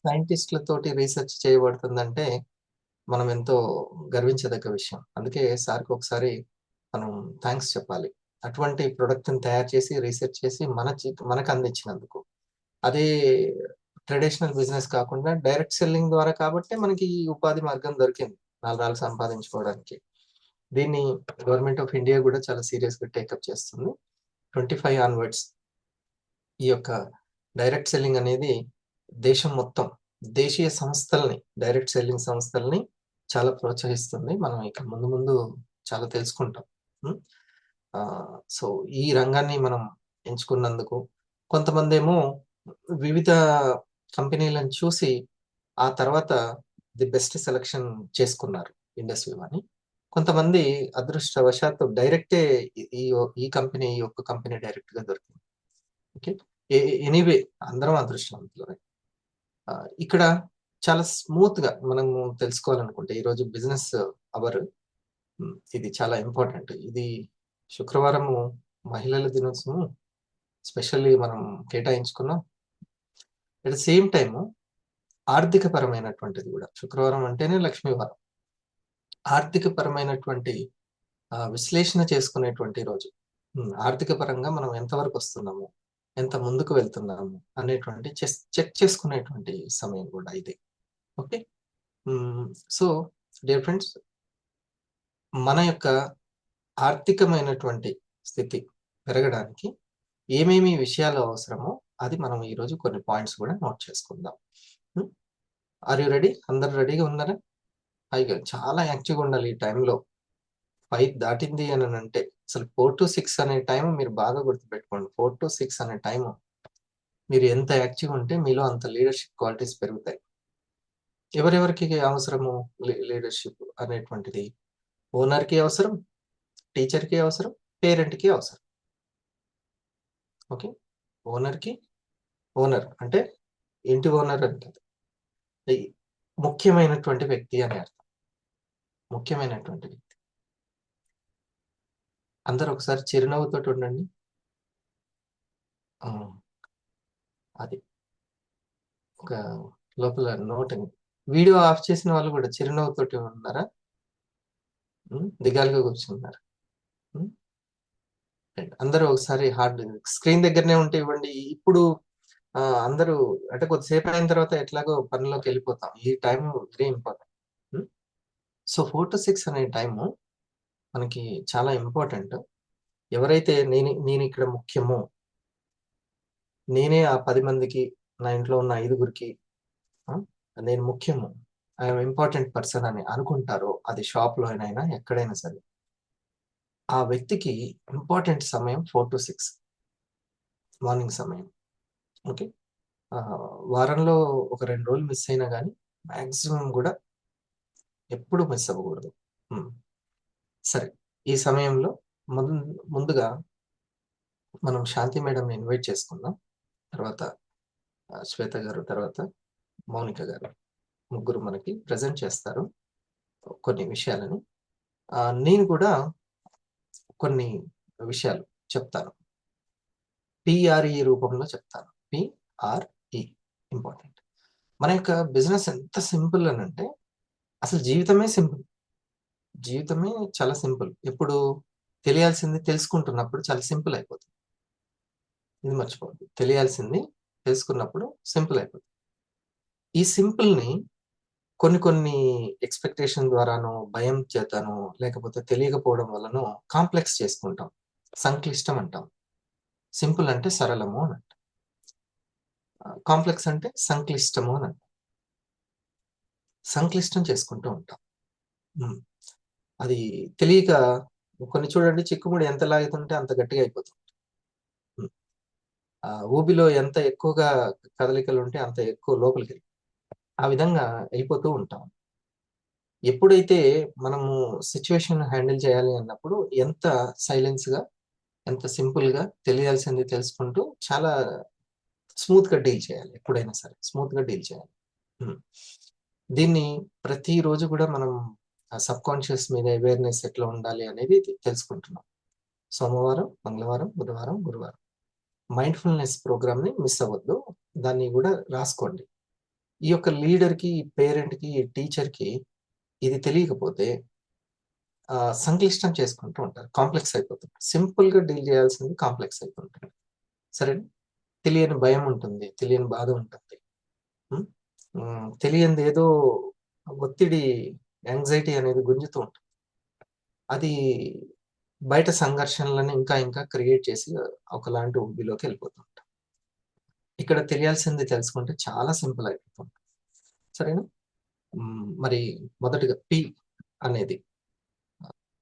సైంటిస్టులతోటి research చేయబడుతుందంటే మనం ఎంతో గర్వించదగ్గ విషయం. అందుకే సార్‌కి ఒకసారి మనం థాంక్స్ చెప్పాలి. అటువంటి ప్రొడక్ట్‌ని తయారు చేసి, రీసెర్చ్ చేసి మనకు అందించినందుకు. అదే ట్రెడిషనల్ బిజినెస్ కాకుండా డైరెక్ట్ సెల్లింగ్ ద్వారా కాబట్టే మనకి ఈ ఉపాధి మార్గం దొరికింది. నాలురాళ్ళు సంపాదించుకోవడానికి. దీన్ని గవర్నమెంట్ ఆఫ్ ఇండియా గూడా చాలా సీరియస్‌గా టేకప్ చేస్తుంది. 25 ఆన్వర్డ్స్ ఈ యొక్క డైరెక్ట్ సెల్లింగ్ అనేది దేశం మొత్తం దేశీయ సంస్థల్ని, డైరెక్ట్ సెల్లింగ్ సంస్థల్ని చాలా ప్రోత్సహిస్తుంది. మనం ఇక ముందు ముందు చాలా తెలుసుకుంటాం. హ్మ్. సో, ఈ రంగాన్ని మనం ఎంచుకున్నందుకు కొంతమందేమో వివిధ కంపెనీలను చూసి ఆ తర్వాత ది బెస్ట్ సెలక్షన్ చేసుకున్నారు ఇండస్‌వివని. కొంతమంది అదృష్టవశాత్తు డైరెక్టే ఈ కంపెనీ, ఈ ఒక్క కంపెనీ డైరెక్ట్‌గా దొరికింది. ఓకే. ఎనీవే అందరం అదృష్టవంతులమే. ఇక్కడ చాలా స్మూత్‌గా మనము తెలుసుకోవాలనుకుంటే ఈరోజు బిజినెస్ అవర్ ఇది చాలా ఇంపార్టెంట్. ఇది శుక్రవారము మహిళల దినోత్సవం స్పెషల్లీ మనం కేటాయించుకున్నాం. అట్ ద సేమ్ టైము ఆర్థిక పరమైనటువంటిది గూడా. శుక్రవారం అంటేనే లక్ష్మీవారం. ఆర్థిక పరమైనటువంటి విశ్లేషణ చేసుకునేటువంటి రోజు. ఆర్థిక పరంగా మనం ఎంతవరకు వస్తున్నాము, ఎంత ముందుకు వెళ్తున్నాము అనేటువంటి చెక్ చేసుకునేటువంటి సమయం కూడా ఇది. ఓకే. సో డియర్ ఫ్రెండ్స్, మన యొక్క ఆర్థికమైనటువంటి స్థితి పెరగడానికి ఏమేమి విషయాలు అవసరమో అది మనం ఈరోజు కొన్ని పాయింట్స్ కూడా నోట్ చేసుకుందాం. Are you ready? అందరు రెడీగా ఉన్నారా? పైగా చాలా యాక్టివ్‌గా ఉండాలి ఈ టైంలో. 5 దాటింది అనంటే అసలు 4-6 అనే టైం మీరు బాగా గుర్తుపెట్టుకోండి. 4-6 అనే టైము మీరు ఎంత యాక్టివ్‌గా ఉంటే మీలో అంత లీడర్‌షిప్ క్వాలిటీస్ పెరుగుతాయి. ఎవరెవరికి అవసరము లీడర్‌షిప్ అనేటువంటిది? ఓనర్‌కి అవసరం, టీచర్‌కి అవసరం, పేరెంట్‌కి అవసరం. ఓకే. ఓనర్‌కి ఓనర్ అంటే ఇంటి ఓనర్ అని కాదు. ఈ ముఖ్యమైనటువంటి వ్యక్తి అని అర్థం. ముఖ్యమైనటువంటి వ్యక్తి. అందరూ ఒకసారి చిరునవ్వుతోటి ఉండండి. అది. ఒక లోపల నోటిని వీడియో ఆఫ్ చేసిన వాళ్ళు కూడా చిరునవ్వుతోటి ఉన్నారా? దిగాలుగా కూర్చున్నారు. అందరూ ఒకసారి స్క్రీన్ దగ్గరనే ఉంటే ఇవ్వండి. ఇప్పుడు అందరూ అంటే కొద్దిసేపు అయిన తర్వాత ఎట్లాగో పనిలోకి వెళ్ళిపోతాం. ఈ టైం వెరీ ఇంపార్టెంట్. సో 4-6 అనే టైము మనకి చాలా ఇంపార్టెంట్. ఎవరైతే నేను ఇక్కడ ముఖ్యమో, నేనే ఆ 10 మందికి, నా ఇంట్లో ఉన్న 5గురికి నేను ముఖ్యము, ఐఎమ్ ఇంపార్టెంట్ పర్సన్ అని అనుకుంటారో, అది షాప్‌లో అయినా ఎక్కడైనా సరే, ఆ వ్యక్తికి ఇంపార్టెంట్ సమయం 4-6 మార్నింగ్ సమయం. ఓకే. వారంలో ఒక 2 రోజులు మిస్ అయినా గానీ మాక్సిమం గూడా ఎప్పుడు మిస్ అవ్వకూడదు. సరే. ఈ సమయంలో ముందుగా మనం శాంతి మేడంని ఇన్వైట్ చేసుకుందాం. తర్వాత శ్వేత గారు, తర్వాత మౌనిక గారు. ముగ్గురు మనకి ప్రెజెంట్ చేస్తారు కొన్ని విషయాలని. నేను కూడా కొన్ని విషయాలు చెప్తాను. పీఆర్ఈ రూపంలో చెప్తాను. పీఆర్ఈ ఇంపార్టెంట్. మన యొక్క బిజినెస్ ఎంత సింపుల్ అనంటే అసలు జీవితమే సింపుల్. జీవితమే చాలా సింపుల్. ఎప్పుడు తెలియాల్సింది తెలుసుకుంటున్నప్పుడు చాలా సింపుల్ అయిపోతుంది. ఇది మర్చిపోవద్దు. తెలియాల్సింది తెలుసుకున్నప్పుడు సింపుల్ అయిపోతుంది. ఈ సింపుల్‌ని కొన్ని కొన్ని ఎక్స్‌పెక్టేషన్ ద్వారానో, భయం చేతనో, లేకపోతే తెలియకపోవడం వల్లనో కాంప్లెక్స్ చేసుకుంటాం. సంక్లిష్టం అంటాం. సింపుల్ అంటే సరళము అని అంటాం. కాంప్లెక్స్ అంటే సంక్లిష్టము అని అంటాం. సంక్లిష్టం చేసుకుంటూ ఉంటాం. అది తెలియక కొన్ని చూడండి, చిక్కుముడి ఎంత లాగుతుంటే అంత గట్టిగా అయిపోతుంది. ఊబిలో ఎంత ఎక్కువగా కదలికలుంటే అంత ఎక్కువ లోపలికెళ్ళి ఆ విధంగా వెళ్ళిపోతూ ఉంటాం. ఎప్పుడైతే మనము సిట్యుయేషన్ హ్యాండిల్ చేయాలి అన్నప్పుడు ఎంత సైలెన్స్‌గా, ఎంత సింపుల్‌గా తెలియాల్సింది తెలుసుకుంటూ చాలా స్మూత్‌గా డీల్ చేయాలి. ఎప్పుడైనా సరే స్మూత్‌గా డీల్ చేయాలి. దీన్ని ప్రతిరోజు కూడా మనం సబ్‌కాన్షియస్ మీద అవేర్‌నెస్ ఎట్లా ఉండాలి అనేది తెలుసుకుంటున్నాం. సోమవారం, మంగళవారం, బుధవారం, గురువారం. మైండ్‌ఫుల్‌నెస్ ప్రోగ్రామ్‌ని మిస్ అవ్వద్దు. దాన్ని కూడా రాసుకోండి. ఈ యొక్క లీడర్‌కి, పేరెంట్‌కి, టీచర్‌కి ఇది తెలియకపోతే సంక్లిష్టం చేసుకుంటూ ఉంటారు. కాంప్లెక్స్ అయిపోతుంది. సింపుల్‌గా డీల్ చేయాల్సింది కాంప్లెక్స్ అయిపోతుంది. సరేనా? తెలియని భయం ఉంటుంది. తెలియని బాధ ఉంటుంది. హ్మ్. తెలియనిదేదో ఒత్తిడి, యాంగ్జైటీ అనేది గుంజుతూ ఉంటుంది. అది బయట సంఘర్షణలను ఇంకా ఇంకా క్రియేట్ చేసి ఒకలాంటి ఊబిలోకి వెళ్ళిపోతూ ఉంటాం. ఇక్కడ తెలియాల్సింది తెలుసుకుంటే చాలా సింపుల్ అయిపోతుంది. సరేనా? మరి మొదటిగా పి అనేది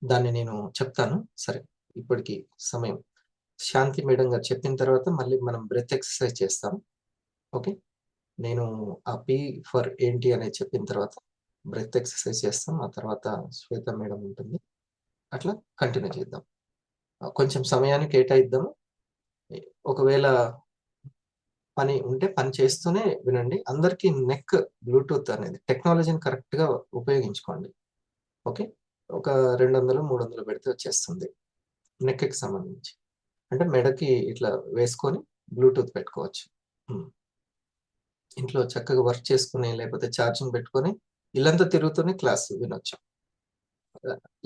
దాన్ని నేను చెప్తాను. సరే, ఇప్పటికి సమయం. శాంతి మేడం గారు చెప్పిన తర్వాత మళ్ళీ మనం బ్రెత్ ఎక్సర్సైజ్ చేస్తాం. ఓకే. నేను ఆ పి ఫర్ ఏంటి అనేది చెప్పిన తర్వాత బ్రెత్ ఎక్సర్సైజ్ చేస్తాం. ఆ తర్వాత శ్వేత మేడం ఉంటుంది. అట్లా కంటిన్యూ చేద్దాం. కొంచెం సమయాన్ని కేటాయిద్దాము. ఒకవేళ పని ఉంటే పని చేస్తూనే వినండి. అందరికీ నెక్ బ్లూటూత్ అనేది టెక్నాలజీని కరెక్ట్‌గా ఉపయోగించుకోండి. ఓకే. ఒక 200, 300 పెడితే వచ్చేస్తుంది. నెక్‌కి సంబంధించి. అంటే మెడకి ఇట్లా వేసుకొని బ్లూటూత్ పెట్టుకోవచ్చు. హ్మ్. ఇంట్లో చక్కగా వర్క్ చేసుకొని, లేకపోతే ఛార్జింగ్ పెట్టుకొని, ఇల్లంతా తిరుగుతూనే క్లాస్ వినొచ్చు.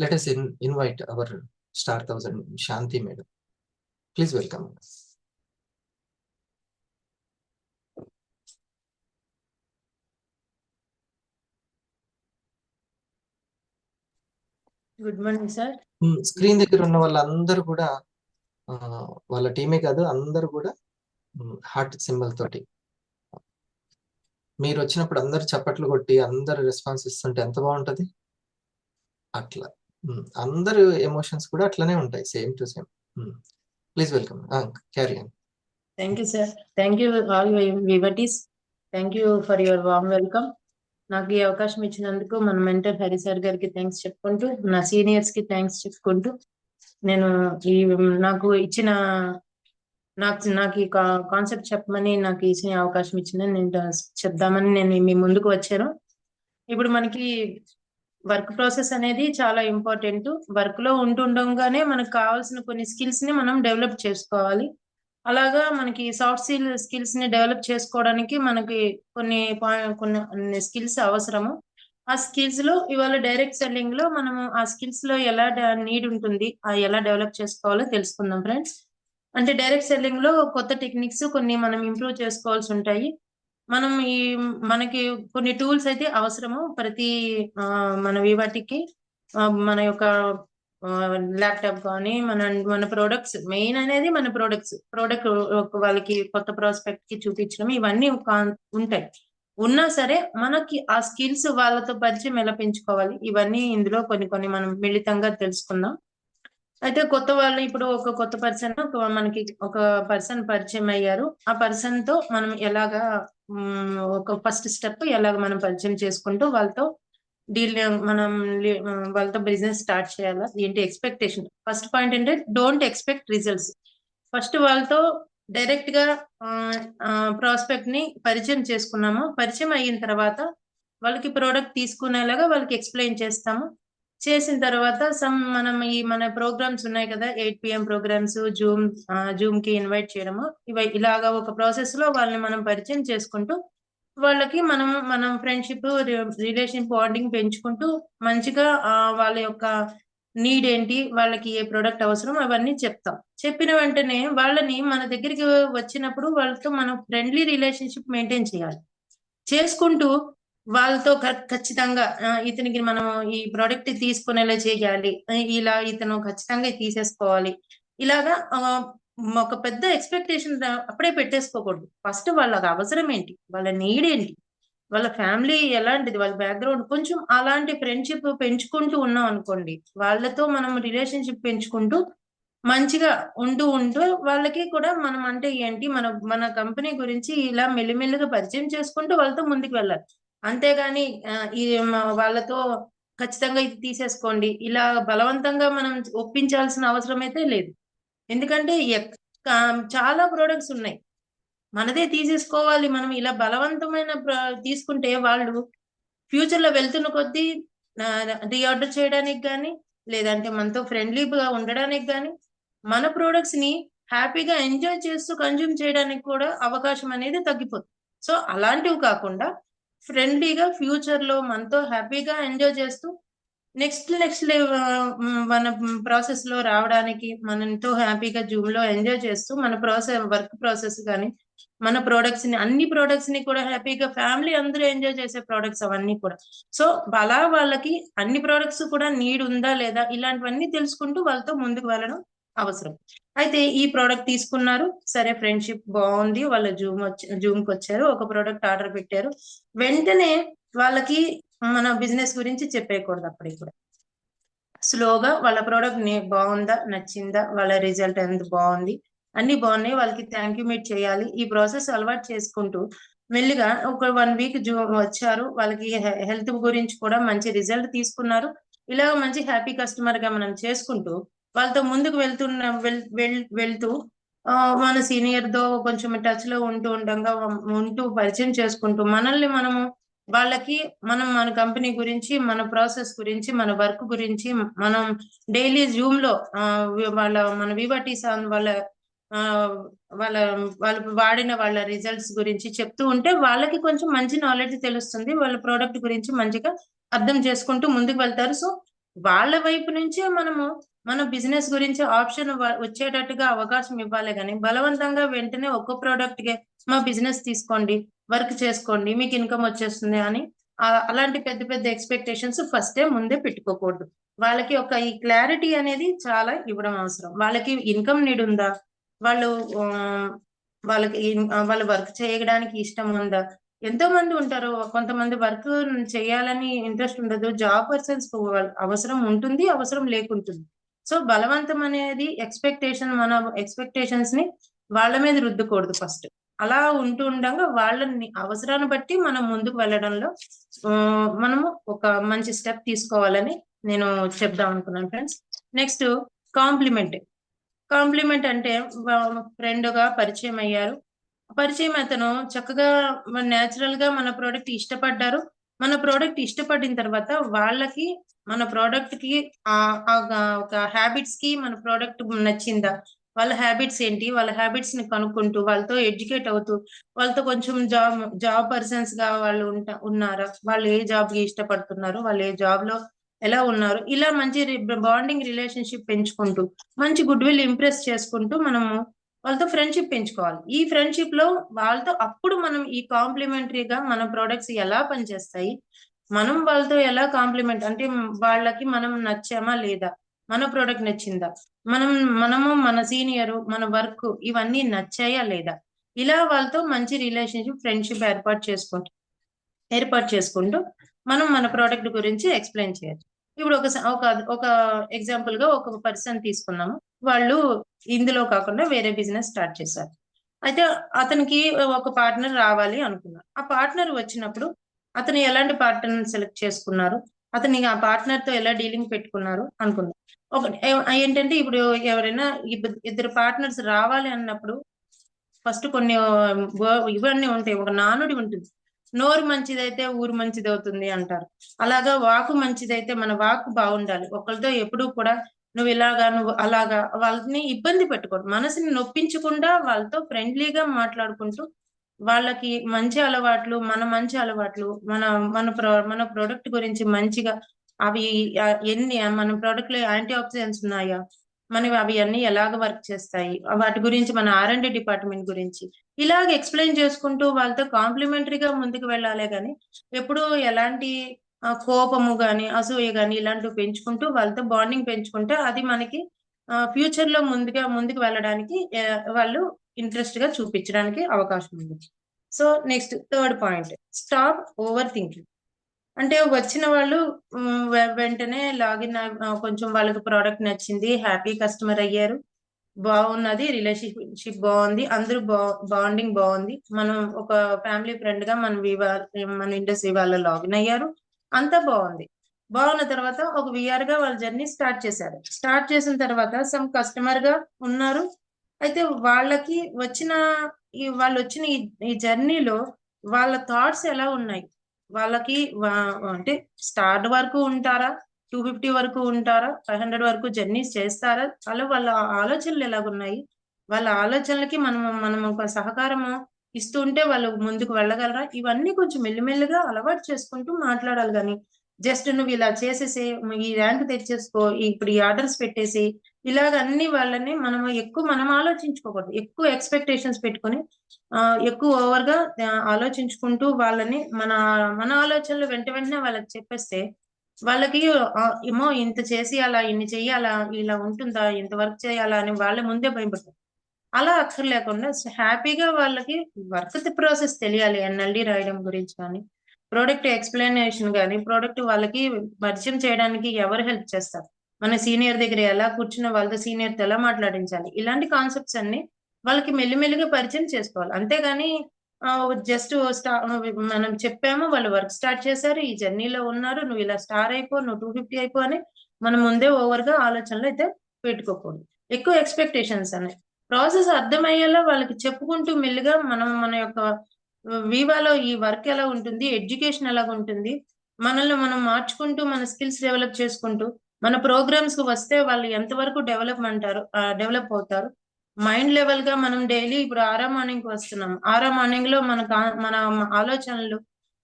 Let us invite our star 1000 Shanti madam. Please welcome. Good morning sir. Screen దగ్గర ఉన్న వాళ్ళందరూ కూడా వాళ్ళ టీమే కాదు, అందరూ కూడా హార్ట్ సింబల్ తోటి మీరు వచ్చినప్పుడు అందరు చప్పట్లు కొట్టి అందరు రెస్పాన్స్ ఇస్తుంటే ఎంత బాగుంటది. అట్లా అందరు ఎమోషన్స్ కూడా అట్లనే ఉంటాయి, same to same. Please welcome. Carry on. Thank you sir. Thank you all వివర్టీస్. Thank you for your warm welcome. నాకు ఈ అవకాశం ఇచ్చినందుకు మన మెంటర్ హరి సార్ గారికి థ్యాంక్స్ చెప్పుకుంటూ, నా సీనియర్స్ కి థ్యాంక్స్ చెప్పుకుంటూ, నేను ఈ నాకు ఇచ్చిన నాకు ఈ కాన్సెప్ట్ చెప్పమని నాకు ఇచ్చిన అవకాశం ఇచ్చిందని నేను చెప్దామని నేను మీ ముందుకు వచ్చాను. ఇప్పుడు మనకి వర్క్ ప్రాసెస్ అనేది చాలా ఇంపార్టెంట్. వర్క్ లో ఉంటుండగానే మనకు కావాల్సిన కొన్ని స్కిల్స్ ని మనం డెవలప్ చేసుకోవాలి. అలాగా మనకి సాఫ్ట్ స్కిల్స్ ని డెవలప్ చేసుకోవడానికి మనకి కొన్ని స్కిల్స్ అవసరము. ఆ స్కిల్స్ లో ఇవాళ డైరెక్ట్ సెల్లింగ్ లో మనము ఆ స్కిల్స్ లో ఎలా నీడ్ ఉంటుంది, ఎలా డెవలప్ చేసుకోవాలో తెలుసుకుందాం ఫ్రెండ్స్. అంటే డైరెక్ట్ సెల్లింగ్ లో కొత్త టెక్నిక్స్ కొన్ని మనం ఇంప్రూవ్ చేసుకోవాల్సి ఉంటాయి. మనం మనకి కొన్ని టూల్స్ అయితే అవసరము ప్రతి మన వాటికి మన యొక్క ల్యాప్టాప్ కానీ మన ప్రొడక్ట్స్ మెయిన్ అనేది మన ప్రోడక్ట్ వాళ్ళకి కొత్త ప్రాస్పెక్ట్ కి చూపించడం ఇవన్నీ ఉంటాయి. ఉన్నా సరే మనకి ఆ స్కిల్స్ వాళ్ళతో పరిచయం ఎలా పెంచుకోవాలి, ఇవన్నీ ఇందులో కొన్ని కొన్ని మనం మిళితంగా తెలుసుకుందాం. అయితే కొత్త వాళ్ళు ఇప్పుడు ఒక కొత్త పర్సన్ మనకి ఒక పర్సన్ పరిచయం అయ్యారు. ఆ పర్సన్ తో మనం ఎలాగా ఒక ఫస్ట్ స్టెప్ ఎలాగ మనం పరిచయం చేసుకుంటూ వాళ్ళతో డీల్ మనం వాళ్ళతో బిజినెస్ స్టార్ట్ చేయాలా ఏంటి ఎక్స్పెక్టేషన్. ఫస్ట్ పాయింట్ ఏంటంటే డోంట్ ఎక్స్పెక్ట్ రిజల్ట్స్. ఫస్ట్ వాళ్ళతో డైరెక్ట్ గా ప్రాస్పెక్ట్ ని పరిచయం చేసుకున్నాము. పరిచయం అయిన తర్వాత వాళ్ళకి ప్రోడక్ట్ తీసుకునేలాగా వాళ్ళకి ఎక్స్ప్లెయిన్ చేస్తాము. చేసిన తర్వాత మనం మన ప్రోగ్రామ్స్ ఉన్నాయి కదా, 8 PM ప్రోగ్రామ్స్, జూమ్ కి ఇన్వైట్ చేయడము, ఇలాగా ఒక ప్రాసెస్ లో వాళ్ళని మనం పరిచయం చేసుకుంటూ వాళ్ళకి మనం ఫ్రెండ్షిప్ రిలేషన్ బాండింగ్ పెంచుకుంటూ మంచిగా వాళ్ళ యొక్క నీడ్ ఏంటి, వాళ్ళకి ఏ ప్రోడక్ట్ అవసరం అవన్నీ చెప్తాం. చెప్పిన వెంటనే వాళ్ళని మన దగ్గరికి వచ్చినప్పుడు వాళ్ళతో మనం ఫ్రెండ్లీ రిలేషన్షిప్ మెయింటైన్ చేయాలి. చేసుకుంటూ వాళ్ళతో ఖచ్చితంగా ఇతనికి మనం ఈ ప్రోడక్ట్ తీసుకునేలా చేయాలి, ఇలా ఇతను ఖచ్చితంగా తీసేసుకోవాలి. ఇలాగా ఒక పెద్ద ఎక్స్పెక్టేషన్ అప్పుడే పెట్టేసుకోకూడదు. ఫస్ట్ వాళ్ళ అవసరం ఏంటి, వాళ్ళ నీడ్ ఏంటి, వాళ్ళ ఫ్యామిలీ ఎలాంటిది, వాళ్ళ బ్యాక్గ్రౌండ్ కొంచెం అలాంటి ఫ్రెండ్షిప్ పెంచుకుంటూ ఉన్నాం అనుకోండి, వాళ్ళతో మనం రిలేషన్షిప్ పెంచుకుంటూ మంచిగా ఉంటూ వాళ్ళకి కూడా మనం అంటే ఏంటి మన కంపెనీ గురించి ఇలా మెల్లిమెల్లిగా పరిచయం చేసుకుంటూ వాళ్ళతో ముందుకు వెళ్ళాలి. అంతేగాని ఇది వాళ్ళతో ఖచ్చితంగా ఇది తీసేసుకోండి ఇలా బలవంతంగా మనం ఒప్పించాల్సిన అవసరం అయితే లేదు. ఎందుకంటే చాలా ప్రోడక్ట్స్ ఉన్నాయి, మనదే తీసేసుకోవాలి మనం ఇలా బలవంతమైన తీసుకుంటే వాళ్ళు ఫ్యూచర్ లో వెళ్తున్న కొద్దీ రీఆర్డర్ చేయడానికి కానీ, లేదంటే మనతో ఫ్రెండ్లీగా ఉండడానికి కానీ, మన ప్రోడక్ట్స్ ని హ్యాపీగా ఎంజాయ్ చేస్తూ కన్జ్యూమ్ చేయడానికి కూడా అవకాశం అనేది తగ్గిపోతుంది. సో అలాంటివి కాకుండా ఫ్రెండ్లీగా ఫ్యూచర్ లో మనతో హ్యాపీగా ఎంజాయ్ చేస్తూ నెక్స్ట్ మన ప్రాసెస్ లో రావడానికి మనతో హ్యాపీగా జూమ్ లో ఎంజాయ్ చేస్తూ మన వర్క్ ప్రాసెస్ కానీ మన ప్రొడక్ట్స్ ని అన్ని ప్రొడక్ట్స్ ని కూడా హ్యాపీగా ఫ్యామిలీ అందరూ ఎంజాయ్ చేసే ప్రొడక్ట్స్ అవన్నీ కూడా. సో అలా వాళ్ళకి అన్ని ప్రొడక్ట్స్ కూడా నీడ్ ఉందా లేదా ఇలాంటివన్నీ తెలుసుకుంటూ వాళ్ళతో ముందుకు వెళ్ళడం అవసరం. అయితే ఈ ప్రోడక్ట్ తీసుకున్నారు, సరే ఫ్రెండ్షిప్ బాగుంది, వాళ్ళ జూమ్ కి వచ్చారు, ఒక ప్రోడక్ట్ ఆర్డర్ పెట్టారు, వెంటనే వాళ్ళకి మన బిజినెస్ గురించి చెప్పేయకూడదు. అప్పటికి కూడా స్లోగా వాళ్ళ ప్రోడక్ట్ బాగుందా, నచ్చిందా, వాళ్ళ రిజల్ట్ ఎంత బాగుంది, అన్ని బాగున్నాయి, వాళ్ళకి థ్యాంక్ యూ మీట్ చేయాలి. ఈ ప్రాసెస్ అలవాటు చేసుకుంటూ మెల్లిగా ఒక 1 వీక్ వచ్చారు, వాళ్ళకి హెల్త్ గురించి కూడా మంచి రిజల్ట్ తీసుకున్నారు. ఇలా మంచి హ్యాపీ కస్టమర్ గా మనం చేసుకుంటూ వాళ్ళతో ముందుకు వెళ్తూ మన సీనియర్ తో కొంచెం టచ్ లో ఉంటూ పరిచయం చేసుకుంటూ మనల్ని మనము వాళ్ళకి మన కంపెనీ గురించి, మన ప్రాసెస్ గురించి, మన వర్క్ గురించి మనం డైలీ జూమ్ లో మన వివాటీస్ వాళ్ళ ఆ వాళ్ళ వాళ్ళు వాడిన వాళ్ళ రిజల్ట్స్ గురించి చెప్తూ ఉంటే వాళ్ళకి కొంచెం మంచి నాలెడ్జ్ తెలుస్తుంది, వాళ్ళ ప్రోడక్ట్ గురించి మంచిగా అర్థం చేసుకుంటూ ముందుకు వెళ్తారు. సో వాళ్ళ వైపు నుంచే మనము మన బిజినెస్ గురించి ఆప్షన్ వచ్చేటట్టుగా అవకాశం ఇవ్వాలి, కానీ బలవంతంగా వెంటనే ఒక్క ప్రోడక్ట్ ಗೆ మా బిజినెస్ తీసుకోండి, వర్క్ చేసుకోండి, మీకు ఇన్కమ్ వచ్చేస్తుంది అని అలాంటి పెద్ద పెద్ద ఎక్స్పెక్టేషన్స్ ముందే పెట్టుకోకూడదు. వాళ్ళకి ఒక ఈ క్లారిటీ అనేది చాలా ఇవ్వడం అవసరం. వాళ్ళకి ఇన్కమ్ నీడ్ ఉందా, వాళ్ళు వాళ్ళ వర్క్ చేయడానికి ఇష్టం ఉందా. ఎంతో మంది ఉంటారు, కొంతమంది వర్క్ చేయాలని ఇంట్రెస్ట్ ఉండదు, జాబ్ పర్సన్స్ అవసరం ఉంటుంది, అవసరం లేకుంటుంది. సో బలవంతం అనేది మన ఎక్స్పెక్టేషన్స్ ని వాళ్ళ మీద రుద్దకూడదు ఫస్ట్. అలా ఉండగా వాళ్ళని అవసరాన్ని బట్టి మనం ముందుకు వెళ్ళడంలో మనము ఒక మంచి స్టెప్ తీసుకోవాలని నేను చెప్దాం అనుకున్నాను ఫ్రెండ్స్. నెక్స్ట్ కాంప్లిమెంట్ అంటే ఫ్రెండ్ గా పరిచయం అయ్యారు, పరిచయం అతను చక్కగా నేచురల్ గా మన ప్రోడక్ట్ ఇష్టపడ్డారు. మన ప్రోడక్ట్ ఇష్టపడిన తర్వాత వాళ్ళకి మన ప్రోడక్ట్ కి ఒక హ్యాబిట్స్ కి మన ప్రోడక్ట్ నచ్చిందా, వాళ్ళ హ్యాబిట్స్ ఏంటి, వాళ్ళ హ్యాబిట్స్ ని కనుక్కుంటూ వాళ్ళతో ఎడ్యుకేట్ అవుతూ వాళ్ళతో కొంచెం జాబ్ పర్సన్స్ గా వాళ్ళు ఉన్నారా, వాళ్ళు ఏ జాబ్ కి ఇష్టపడుతున్నారు, వాళ్ళు ఏ జాబ్ లో ఎలా ఉన్నారు, ఇలా మంచి బాండింగ్ రిలేషన్షిప్ పెంచుకుంటూ మంచి గుడ్ విల్ ఇంప్రెస్ చేసుకుంటూ మనము వాళ్ళతో ఫ్రెండ్షిప్ పెంచుకోవాలి. ఈ ఫ్రెండ్షిప్ లో వాళ్ళతో అప్పుడు మనం ఈ కాంప్లిమెంటరీగా మన ప్రొడక్ట్స్ ఎలా పనిచేస్తాయి, మనం వాళ్ళతో ఎలా కాంప్లిమెంట్ అంటే వాళ్ళకి మనం నచ్చామా లేదా, మన ప్రోడక్ట్ నచ్చిందా, మనము మన సీనియర్ మన వర్క్ ఇవన్నీ నచ్చాయా లేదా, ఇలా వాళ్ళతో మంచి రిలేషన్షిప్ ఫ్రెండ్షిప్ ఏర్పాటు చేసుకుంటూ మనం మన ప్రోడక్ట్ గురించి ఎక్స్ప్లెయిన్ చేయొచ్చు. ఇప్పుడు ఒక ఎగ్జాంపుల్ గా ఒక పర్సన్ తీసుకున్నాము, వాళ్ళు ఇందులో కాకుండా వేరే బిజినెస్ స్టార్ట్ చేశారు. అయితే అతనికి ఒక పార్ట్నర్ రావాలి అనుకున్నారు. ఆ పార్ట్నర్ వచ్చినప్పుడు అతను ఎలాంటి పార్ట్నర్ సెలెక్ట్ చేసుకున్నారు, అతని ఆ పార్ట్నర్ తో ఎలా డీలింగ్ పెట్టుకున్నారు అనుకున్నారు. ఏంటంటే ఇప్పుడు ఎవరైనా ఇద్దరు పార్ట్నర్స్ రావాలి అన్నప్పుడు ఫస్ట్ కొన్ని ఇవన్నీ ఉంటాయి, ఒక నానుడి ఉంటుంది, నోరు మంచిదైతే ఊరు మంచిది అవుతుంది అంటారు. అలాగా వాకు మంచిదైతే మన వాకు బాగుండాలి. ఒకరితో ఎప్పుడూ కూడా నువ్వు ఇలాగా నువ్వు అలాగా వాళ్ళని ఇబ్బంది పెట్టుకోడు, మనసుని నొప్పించకుండా వాళ్ళతో ఫ్రెండ్లీగా మాట్లాడుకుంటూ వాళ్ళకి మంచి అలవాట్లు మంచి అలవాట్లు మన ప్రోడక్ట్ గురించి మంచిగా అవి ఎన్ని మన ప్రోడక్ట్ లో యాంటీ ఆక్సిడెంట్స్ ఉన్నాయా, మనవి అవి అన్ని ఎలాగ వర్క్ చేస్తాయి, వాటి గురించి మన R&D డిపార్ట్మెంట్ గురించి ఇలాగ ఎక్స్ప్లెయిన్ చేసుకుంటూ వాళ్ళతో కాంప్లిమెంటరీగా ముందుకు వెళ్ళాలి, కానీ ఎప్పుడు ఎలాంటి కోపము గాని అసూయ గాని ఇలాంటివి పెంచుకుంటూ వాళ్ళతో బాండింగ్ పెంచుకుంటే అది మనకి ఫ్యూచర్ లో ముందుకు వెళ్ళడానికి వాళ్ళు ఇంట్రెస్ట్ గా చూపించడానికి అవకాశం ఉంది. So next third point, stop over thinking. అంటే వచ్చిన వాళ్ళు వెంటనే లాగిన్ కొంచెం వాళ్ళకి ప్రోడక్ట్ నచ్చింది, హ్యాపీ కస్టమర్ అయ్యారు, బాగున్నది, రిలేషన్షిప్ బాగుంది, అందరూ బాండింగ్ బాగుంది, మనం ఒక ఫ్యామిలీ ఫ్రెండ్ గా మన ఇండస్ట్రీ వాళ్ళు లాగిన్ అయ్యారు, అంతా బాగున్న తర్వాత ఒక విఆర్ గా వాళ్ళ జర్నీ స్టార్ట్ చేసిన తర్వాత సమ్ కస్టమర్ గా ఉన్నారు. అయితే వాళ్ళు వచ్చిన ఈ జర్నీలో వాళ్ళ థాట్స్ ఎలా ఉన్నాయి, వాళ్ళకి అంటే స్టార్ట్ వరకు ఉంటారా, 250 వరకు ఉంటారా, 500 వరకు జర్నీస్ చేస్తారా, అలా వాళ్ళ ఆలోచనలు ఎలాగున్నాయి, వాళ్ళ ఆలోచనలకి మనం ఒక సహకారము ఇస్తుంటే వాళ్ళు ముందుకు వెళ్ళగలరా? ఇవన్నీ కొంచెం మెల్లిమెల్లిగా అలవాటు చేసుకుంటూ మాట్లాడాలి గాని, జస్ట్ నువ్వు ఇలా చేసేసేయి, ఈ ర్యాంక్ తెచ్చేసుకో, ఇప్పుడు ఈ ఆర్డర్స్ పెట్టేసేయి, ఇలాగ అన్ని వాళ్ళని మనం ఆలోచించుకోకూడదు. ఎక్కువ ఎక్స్‌పెక్టేషన్స్ పెట్టుకొని ఎక్కువ ఓవర్‌గా ఆలోచించుకుంటూ వాళ్ళని మన ఆలోచనలు వెంటనే వాళ్ళకి చెప్పేస్తే, వాళ్ళకి ఏమో ఇంత చేసేయాలా, ఇన్ని చెయ్యాలా, ఇలా ఉంటుందా, ఇంత వర్క్ చేయాలా అని వాళ్ళే ముందే భయపడతారు. అలా అక్కర్లేకుండా హ్యాపీగా వాళ్ళకి వర్క్ ప్రాసెస్ తెలియాలి. ఎన్ఎల్‌డి రాయడం గురించి కానీ, ప్రొడక్ట్ ఎక్స్‌ప్లనేషన్ గాని, ప్రొడక్ట్ వాళ్ళకి పరిచయం చేయడానికి ఎవరు హెల్ప్ చేస్తారు? మన సీనియర్ దగ్గర ఎలా కూర్చుని వాళ్ళతో సీనియర్‌తో ఎలా మాట్లాడించాలి? ఇలాంటి కాన్సెప్ట్స్ అన్నీ వాళ్ళకి మెల్లిమెల్లిగా పరిచయం చేసుకోవాలి. అంతేగాని జస్ట్ మనం చెప్పాము, వాళ్ళు వర్క్ స్టార్ట్ చేశారు, ఈ జర్నీలో ఉన్నారు, నువ్వు ఇలా స్టార్ అయిపో, నువ్వు 250 అయిపో అని మనం ముందే ఓవర్‌గా ఆలోచనలు అయితే పెట్టుకోకూడదు. ఎక్కువ ఎక్స్‌పెక్టేషన్స్ అని ప్రాసెస్ అర్థమయ్యేలా వాళ్ళకి చెప్పుకుంటూ మెల్లిగా మనం మన యొక్క వీవాలో ఈ వర్క్ ఎలా ఉంటుంది, ఎడ్యుకేషన్ ఎలాగుంటుంది, మనల్ని మనం మార్చుకుంటూ, మన స్కిల్స్ డెవలప్ చేసుకుంటూ, మన ప్రోగ్రామ్స్ కి వస్తే వాళ్ళు ఎంతవరకు డెవలప్ అవుతారు. మైండ్ లెవెల్ గా మనం డైలీ ఇప్పుడు ఆరో మార్నింగ్ కి వస్తున్నాం. ఆరో మార్నింగ్ లో మన ఆలోచనలు,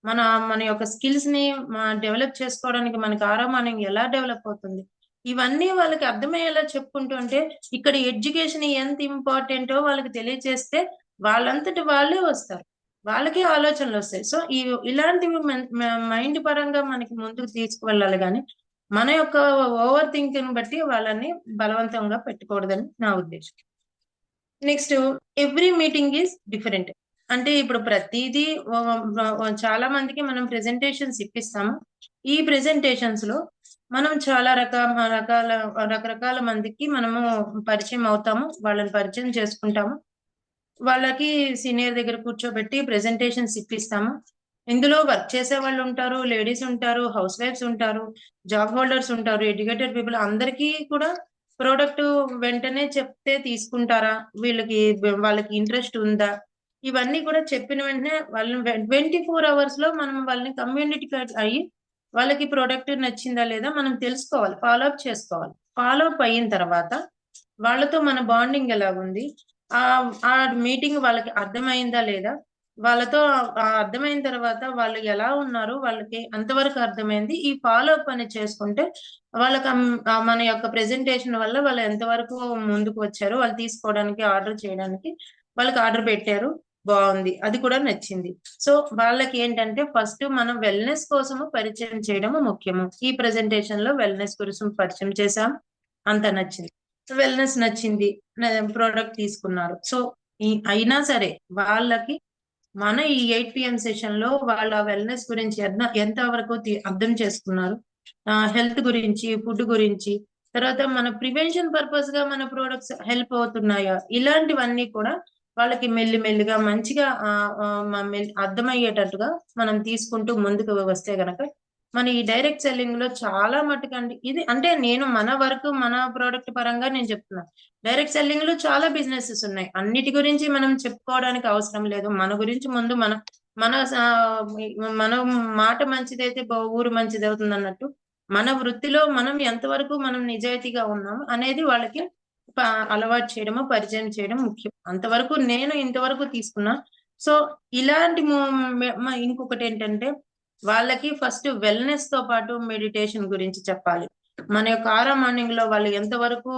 మన మన యొక్క స్కిల్స్ ని డెవలప్ చేసుకోవడానికి మనకి ఆరో మార్నింగ్ ఎలా డెవలప్ అవుతుంది, ఇవన్నీ వాళ్ళకి అర్థమయ్యేలా చెప్పుకుంటూ ఉంటే, ఇక్కడ ఎడ్యుకేషన్ ఎంత ఇంపార్టెంటో వాళ్ళకి తెలియజేస్తే వాళ్ళంతటి వాళ్ళే వస్తారు. వాళ్ళకే ఆలోచనలు వస్తాయి. సో ఇలాంటివి మైండ్ పరంగా మనకి ముందుకు తీసుకువెళ్ళాలి గాని, మన యొక్క ఓవర్ థింకింగ్ బట్టి వాళ్ళని బలవంతంగా పెట్టకూడదని నా ఉద్దేశం. Next, every meeting is different. అంటే ఇప్పుడు ప్రతిదీ చాలా మందికి మనం ప్రెజెంటేషన్స్ ఇప్పిస్తాము. ఈ ప్రెజెంటేషన్స్ లో మనం చాలా రకరకాల మందికి మనము పరిచయం అవుతాము. వాళ్ళని పరిచయం చేసుకుంటాము. వాళ్ళకి సీనియర్ దగ్గర కూర్చోబెట్టి ప్రెజెంటేషన్స్ ఇప్పిస్తాము. ఇందులో వర్క్ చేసే వాళ్ళు ఉంటారు, లేడీస్ ఉంటారు, హౌస్ వైఫ్స్ ఉంటారు, జాబ్ హోల్డర్స్ ఉంటారు, ఎడ్యుకేటెడ్ పీపుల్, అందరికీ కూడా ప్రోడక్ట్ వెంటనే చెప్తే తీసుకుంటారా, వాళ్ళకి ఇంట్రెస్ట్ ఉందా, ఇవన్నీ కూడా చెప్పిన వెంటనే వాళ్ళని 24 అవర్స్ లో మనం వాళ్ళని కమ్యూనిటీ అయ్యి వాళ్ళకి ప్రోడక్ట్ నచ్చిందా లేదా మనం తెలుసుకోవాలి, ఫాలో అప్ చేసుకోవాలి. ఫాలో అప్ అయిన తర్వాత వాళ్ళతో మన బాండింగ్ ఎలా ఉంది, ఆ ఆ మీటింగ్ వాళ్ళకి అర్థమైందా లేదా, వాళ్ళతో అర్థమైన తర్వాత వాళ్ళు ఎలా ఉన్నారు, వాళ్ళకి అంతవరకు అర్థమైంది, ఈ ఫాలో అప్ అనేది చేసుకుంటే వాళ్ళకి మన యొక్క ప్రెజెంటేషన్ వల్ల వాళ్ళు ఎంతవరకు ముందుకు వచ్చారు, వాళ్ళు తీసుకోవడానికి, ఆర్డర్ చేయడానికి, వాళ్ళకి ఆర్డర్ పెట్టారు, బాగుంది, అది కూడా నచ్చింది. సో వాళ్ళకి ఏంటంటే ఫస్ట్ మనం వెల్నెస్ కోసము పరిచయం చేయడం ముఖ్యము. ఈ ప్రెజెంటేషన్ లో వెల్నెస్ కోసం పరిచయం చేసాం, అంత నచ్చింది, వెల్నెస్ నచ్చింది, ప్రోడక్ట్ తీసుకున్నారు. సో అయినా సరే వాళ్ళకి మన ఈ 8 PM సెషన్ లో వాళ్ళ వెల్నెస్ గురించి ఎంత వరకు అర్థం చేసుకున్నారు, హెల్త్ గురించి, ఫుడ్ గురించి, తర్వాత మన ప్రివెన్షన్ పర్పస్ గా మన ప్రొడక్ట్స్ హెల్ప్ అవుతున్నాయా, ఇలాంటివన్నీ కూడా వాళ్ళకి మెల్లిమెల్లిగా మంచిగా అర్థమయ్యేటట్టుగా మనం తీసుకుంటూ ముందుకు వస్తే గనక మన ఈ డైరెక్ట్ సెల్లింగ్ లో చాలా మటుకండి, ఇది అంటే నేను మన వరకు మన ప్రోడక్ట్ పరంగా నేను చెప్తున్నాను. డైరెక్ట్ సెల్లింగ్ లో చాలా బిజినెసెస్ ఉన్నాయి, అన్నిటి గురించి మనం చెప్పుకోవడానికి అవసరం లేదు. మన గురించి ముందు మన మన ఆ, మన మాట మంచిదైతే ఊరు మంచిది అవుతుంది అన్నట్టు, మన వృత్తిలో మనం ఎంతవరకు మనం నిజాయితీగా ఉన్నాము అనేది వాళ్ళకి అలవాటు చేయడము, పరిచయం చేయడం ముఖ్యం. అంతవరకు నేను ఇంతవరకు తీసుకున్నా. సో ఇలాంటి ఇంకొకటి ఏంటంటే, వాళ్ళకి ఫస్ట్ వెల్నెస్ తో పాటు మెడిటేషన్ గురించి చెప్పాలి. మన యొక్క ఆరో మార్నింగ్ లో వాళ్ళు ఎంతవరకు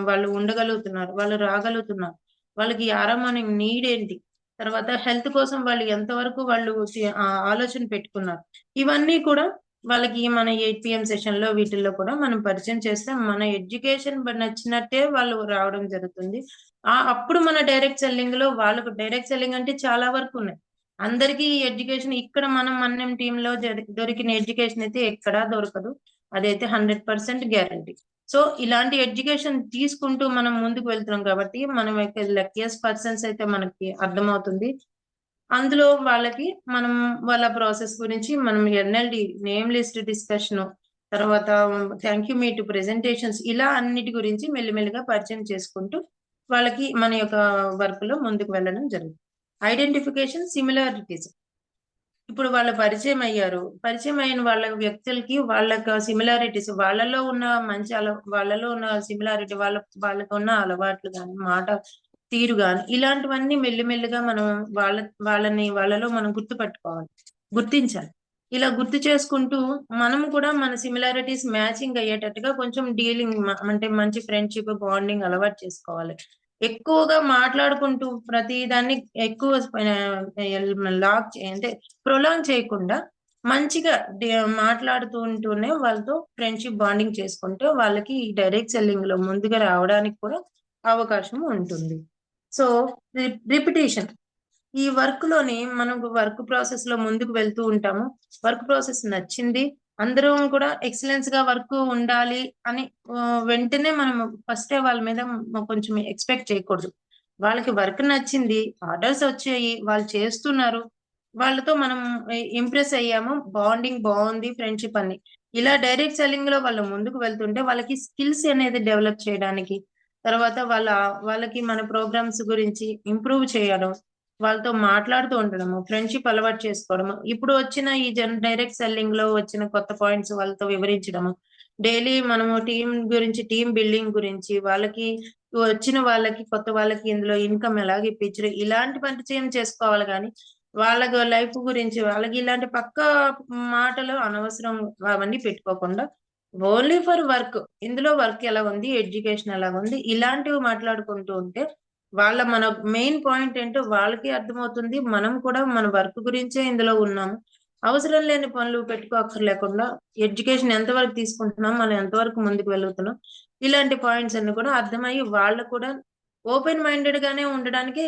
వాళ్ళు ఉండగలుగుతున్నారు, వాళ్ళు రాగలుగుతున్నారు, వాళ్ళకి ఈ ఆరో మార్నింగ్ నీడ్ ఏంటి, తర్వాత హెల్త్ కోసం వాళ్ళు ఎంతవరకు వాళ్ళు ఆలోచన పెట్టుకున్నారు, ఇవన్నీ కూడా వాళ్ళకి మన 8 PM సెషన్ లో వీటిల్లో కూడా మనం పరిచయం చేస్తే మన ఎడ్యుకేషన్ నచ్చినట్టే వాళ్ళు రావడం జరుగుతుంది. అప్పుడు మన డైరెక్ట్ సెల్లింగ్ లో వాళ్ళకు డైరెక్ట్ సెల్లింగ్ అంటే చాలా వరకు ఉన్నాయి. అందరికీ ఎడ్యుకేషన్ ఇక్కడ మనం మన్యం టీమ్ లో దొరికిన ఎడ్యుకేషన్ అయితే ఎక్కడా దొరకదు. అదైతే 100% గ్యారంటీ. సో ఇలాంటి ఎడ్యుకేషన్ తీసుకుంటూ మనం ముందుకు వెళ్తున్నాం కాబట్టి మనం లక్కీయెస్ట్ పర్సన్స్ అయితే మనకి అర్థమవుతుంది. అందులో వాళ్ళకి మనం వాళ్ళ ప్రాసెస్ గురించి మనం ఎన్ఎల్డి నేమ్ లిస్ట్ డిస్కషన్, తర్వాత థ్యాంక్ యూ మీట్ ప్రెజెంటేషన్స్, ఇలా అన్నిటి గురించి మెల్లిమెల్లిగా పరిచయం చేసుకుంటూ వాళ్ళకి మన యొక్క వర్క్ లో ముందుకు వెళ్ళడం జరుగుతుంది. ఐడెంటిఫికేషన్ సిమిలారిటీస్, ఇప్పుడు వాళ్ళు పరిచయం అయ్యారు, పరిచయం అయిన వాళ్ళ వ్యక్తులకి వాళ్ళ సిమిలారిటీస్, వాళ్ళలో ఉన్న సిమిలారిటీ, వాళ్ళకు ఉన్న అలవాట్లు కానీ, తీరు గాని ఇలాంటివన్నీ మెల్లిమెల్లిగా మనం వాళ్ళలో మనం గుర్తుపట్టుకోవాలి, గుర్తించాలి. ఇలా గుర్తు చేసుకుంటూ మనం కూడా మన సిమిలారిటీస్ మ్యాచింగ్ అయ్యేటట్టుగా కొంచెం డీలింగ్ అంటే మంచి ఫ్రెండ్షిప్ బాండింగ్ అలవాటు చేసుకోవాలి. ఎక్కువగా మాట్లాడుకుంటూ ప్రతి దాన్ని ఎక్కువ లాక్ అంటే ప్రొలాంగ్ చేయకుండా మంచిగా మాట్లాడుతూ ఉంటూనే వాళ్ళతో ఫ్రెండ్షిప్ బాండింగ్ చేసుకుంటే వాళ్ళకి డైరెక్ట్ సెల్లింగ్ లో ముందుగా రావడానికి కూడా అవకాశం ఉంటుంది. సో రిపిటేషన్ ఈ వర్క్ లోని మనం వర్క్ ప్రాసెస్ లో ముందుకు వెళ్తూ ఉంటాము. వర్క్ ప్రాసెస్ నచ్చింది, అందరం కూడా ఎక్సలెన్స్ గా వర్క్ ఉండాలి అని వెంటనే మనం ఫస్ట్ వాళ్ళ మీద కొంచెం ఎక్స్పెక్ట్ చేయకూడదు. వాళ్ళకి వర్క్ నచ్చింది, ఆర్డర్స్ వచ్చాయి, వాళ్ళు చేస్తున్నారు, వాళ్ళతో మనం ఇంప్రెస్ అయ్యాము, బాండింగ్ బాగుంది, ఫ్రెండ్షిప్ అని ఇలా డైరెక్ట్ సెల్లింగ్ లో వాళ్ళు ముందుకు వెళ్తుంటే వాళ్ళకి స్కిల్స్ అనేది డెవలప్ చేయడానికి, తర్వాత వాళ్ళకి మన ప్రోగ్రామ్స్ గురించి ఇంప్రూవ్ చేయడం, వాళ్ళతో మాట్లాడుతూ ఉండడము, ఫ్రెండ్షిప్ అలవాటు చేసుకోవడము, ఇప్పుడు వచ్చిన ఈ డైరెక్ట్ సెల్లింగ్ లో వచ్చిన కొత్త పాయింట్స్ వాళ్ళతో వివరించడము, డైలీ మనము టీం గురించి, టీం బిల్డింగ్ గురించి, వాళ్ళకి వచ్చిన వాళ్ళకి కొత్త వాళ్ళకి ఇందులో ఇన్కమ్ ఎలాగ ఇప్పించరు, ఇలాంటి పరిచయం చేసుకోవాలి. కానీ వాళ్ళ లైఫ్ గురించి వాళ్ళకి ఇలాంటి పక్క మాటలు అనవసరం అవన్నీ పెట్టుకోకుండా ఓన్లీ ఫర్ వర్క్, ఇందులో వర్క్ ఎలా ఉంది, ఎడ్యుకేషన్ ఎలా ఉంది, ఇలాంటివి మాట్లాడుకుంటూ ఉంటే మన మెయిన్ పాయింట్ ఏంటో వాళ్ళకి అర్థమవుతుంది. మనం కూడా మన వర్క్ గురించే ఇందులో ఉన్నాము, అవసరం లేని పనులు పెట్టుకోక్కర్లేకుండా ఎడ్యుకేషన్ ఎంతవరకు తీసుకుంటున్నాం, మనం ఎంతవరకు ముందుకు వెళ్తున్నాం, ఇలాంటి పాయింట్స్ అన్ని కూడా అర్థమయ్యి వాళ్ళు కూడా ఓపెన్ మైండెడ్ గానే ఉండడానికి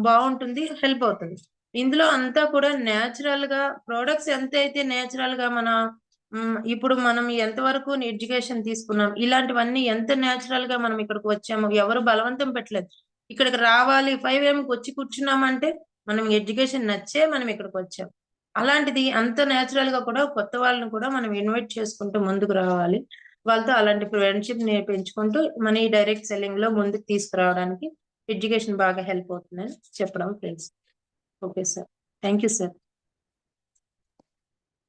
బాగుంటుంది, హెల్ప్ అవుతుంది. ఇందులో అంతా కూడా నేచురల్ గా ప్రొడక్ట్స్ ఎంత అయితే నేచురల్ గా ఇప్పుడు మనం ఎంతవరకు ఎడ్యుకేషన్ తీసుకున్నాం, ఇలాంటివన్నీ ఎంత నేచురల్ గా మనం ఇక్కడికి వచ్చాము, ఎవరు బలవంతం పెట్టలేదు. ఇక్కడికి రావాలి 5 AM వచ్చి కూర్చున్నామంటే మనం ఎడ్యుకేషన్ నచ్చే మనం ఇక్కడికి వచ్చాం. అలాంటిది అంత నేచురల్ గా కూడా కొత్త వాళ్ళని కూడా మనం ఇన్వైట్ చేసుకుంటూ ముందుకు రావాలి. వాళ్ళతో అలాంటి ఫ్రెండ్షిప్ ని పెంచుకుంటూ మనీ డైరెక్ట్ సెల్లింగ్ లో ముందుకు తీసుకురావడానికి ఎడ్యుకేషన్ బాగా హెల్ప్ అవుతుందని చెప్పడం friends. Okay sir, thank you sir.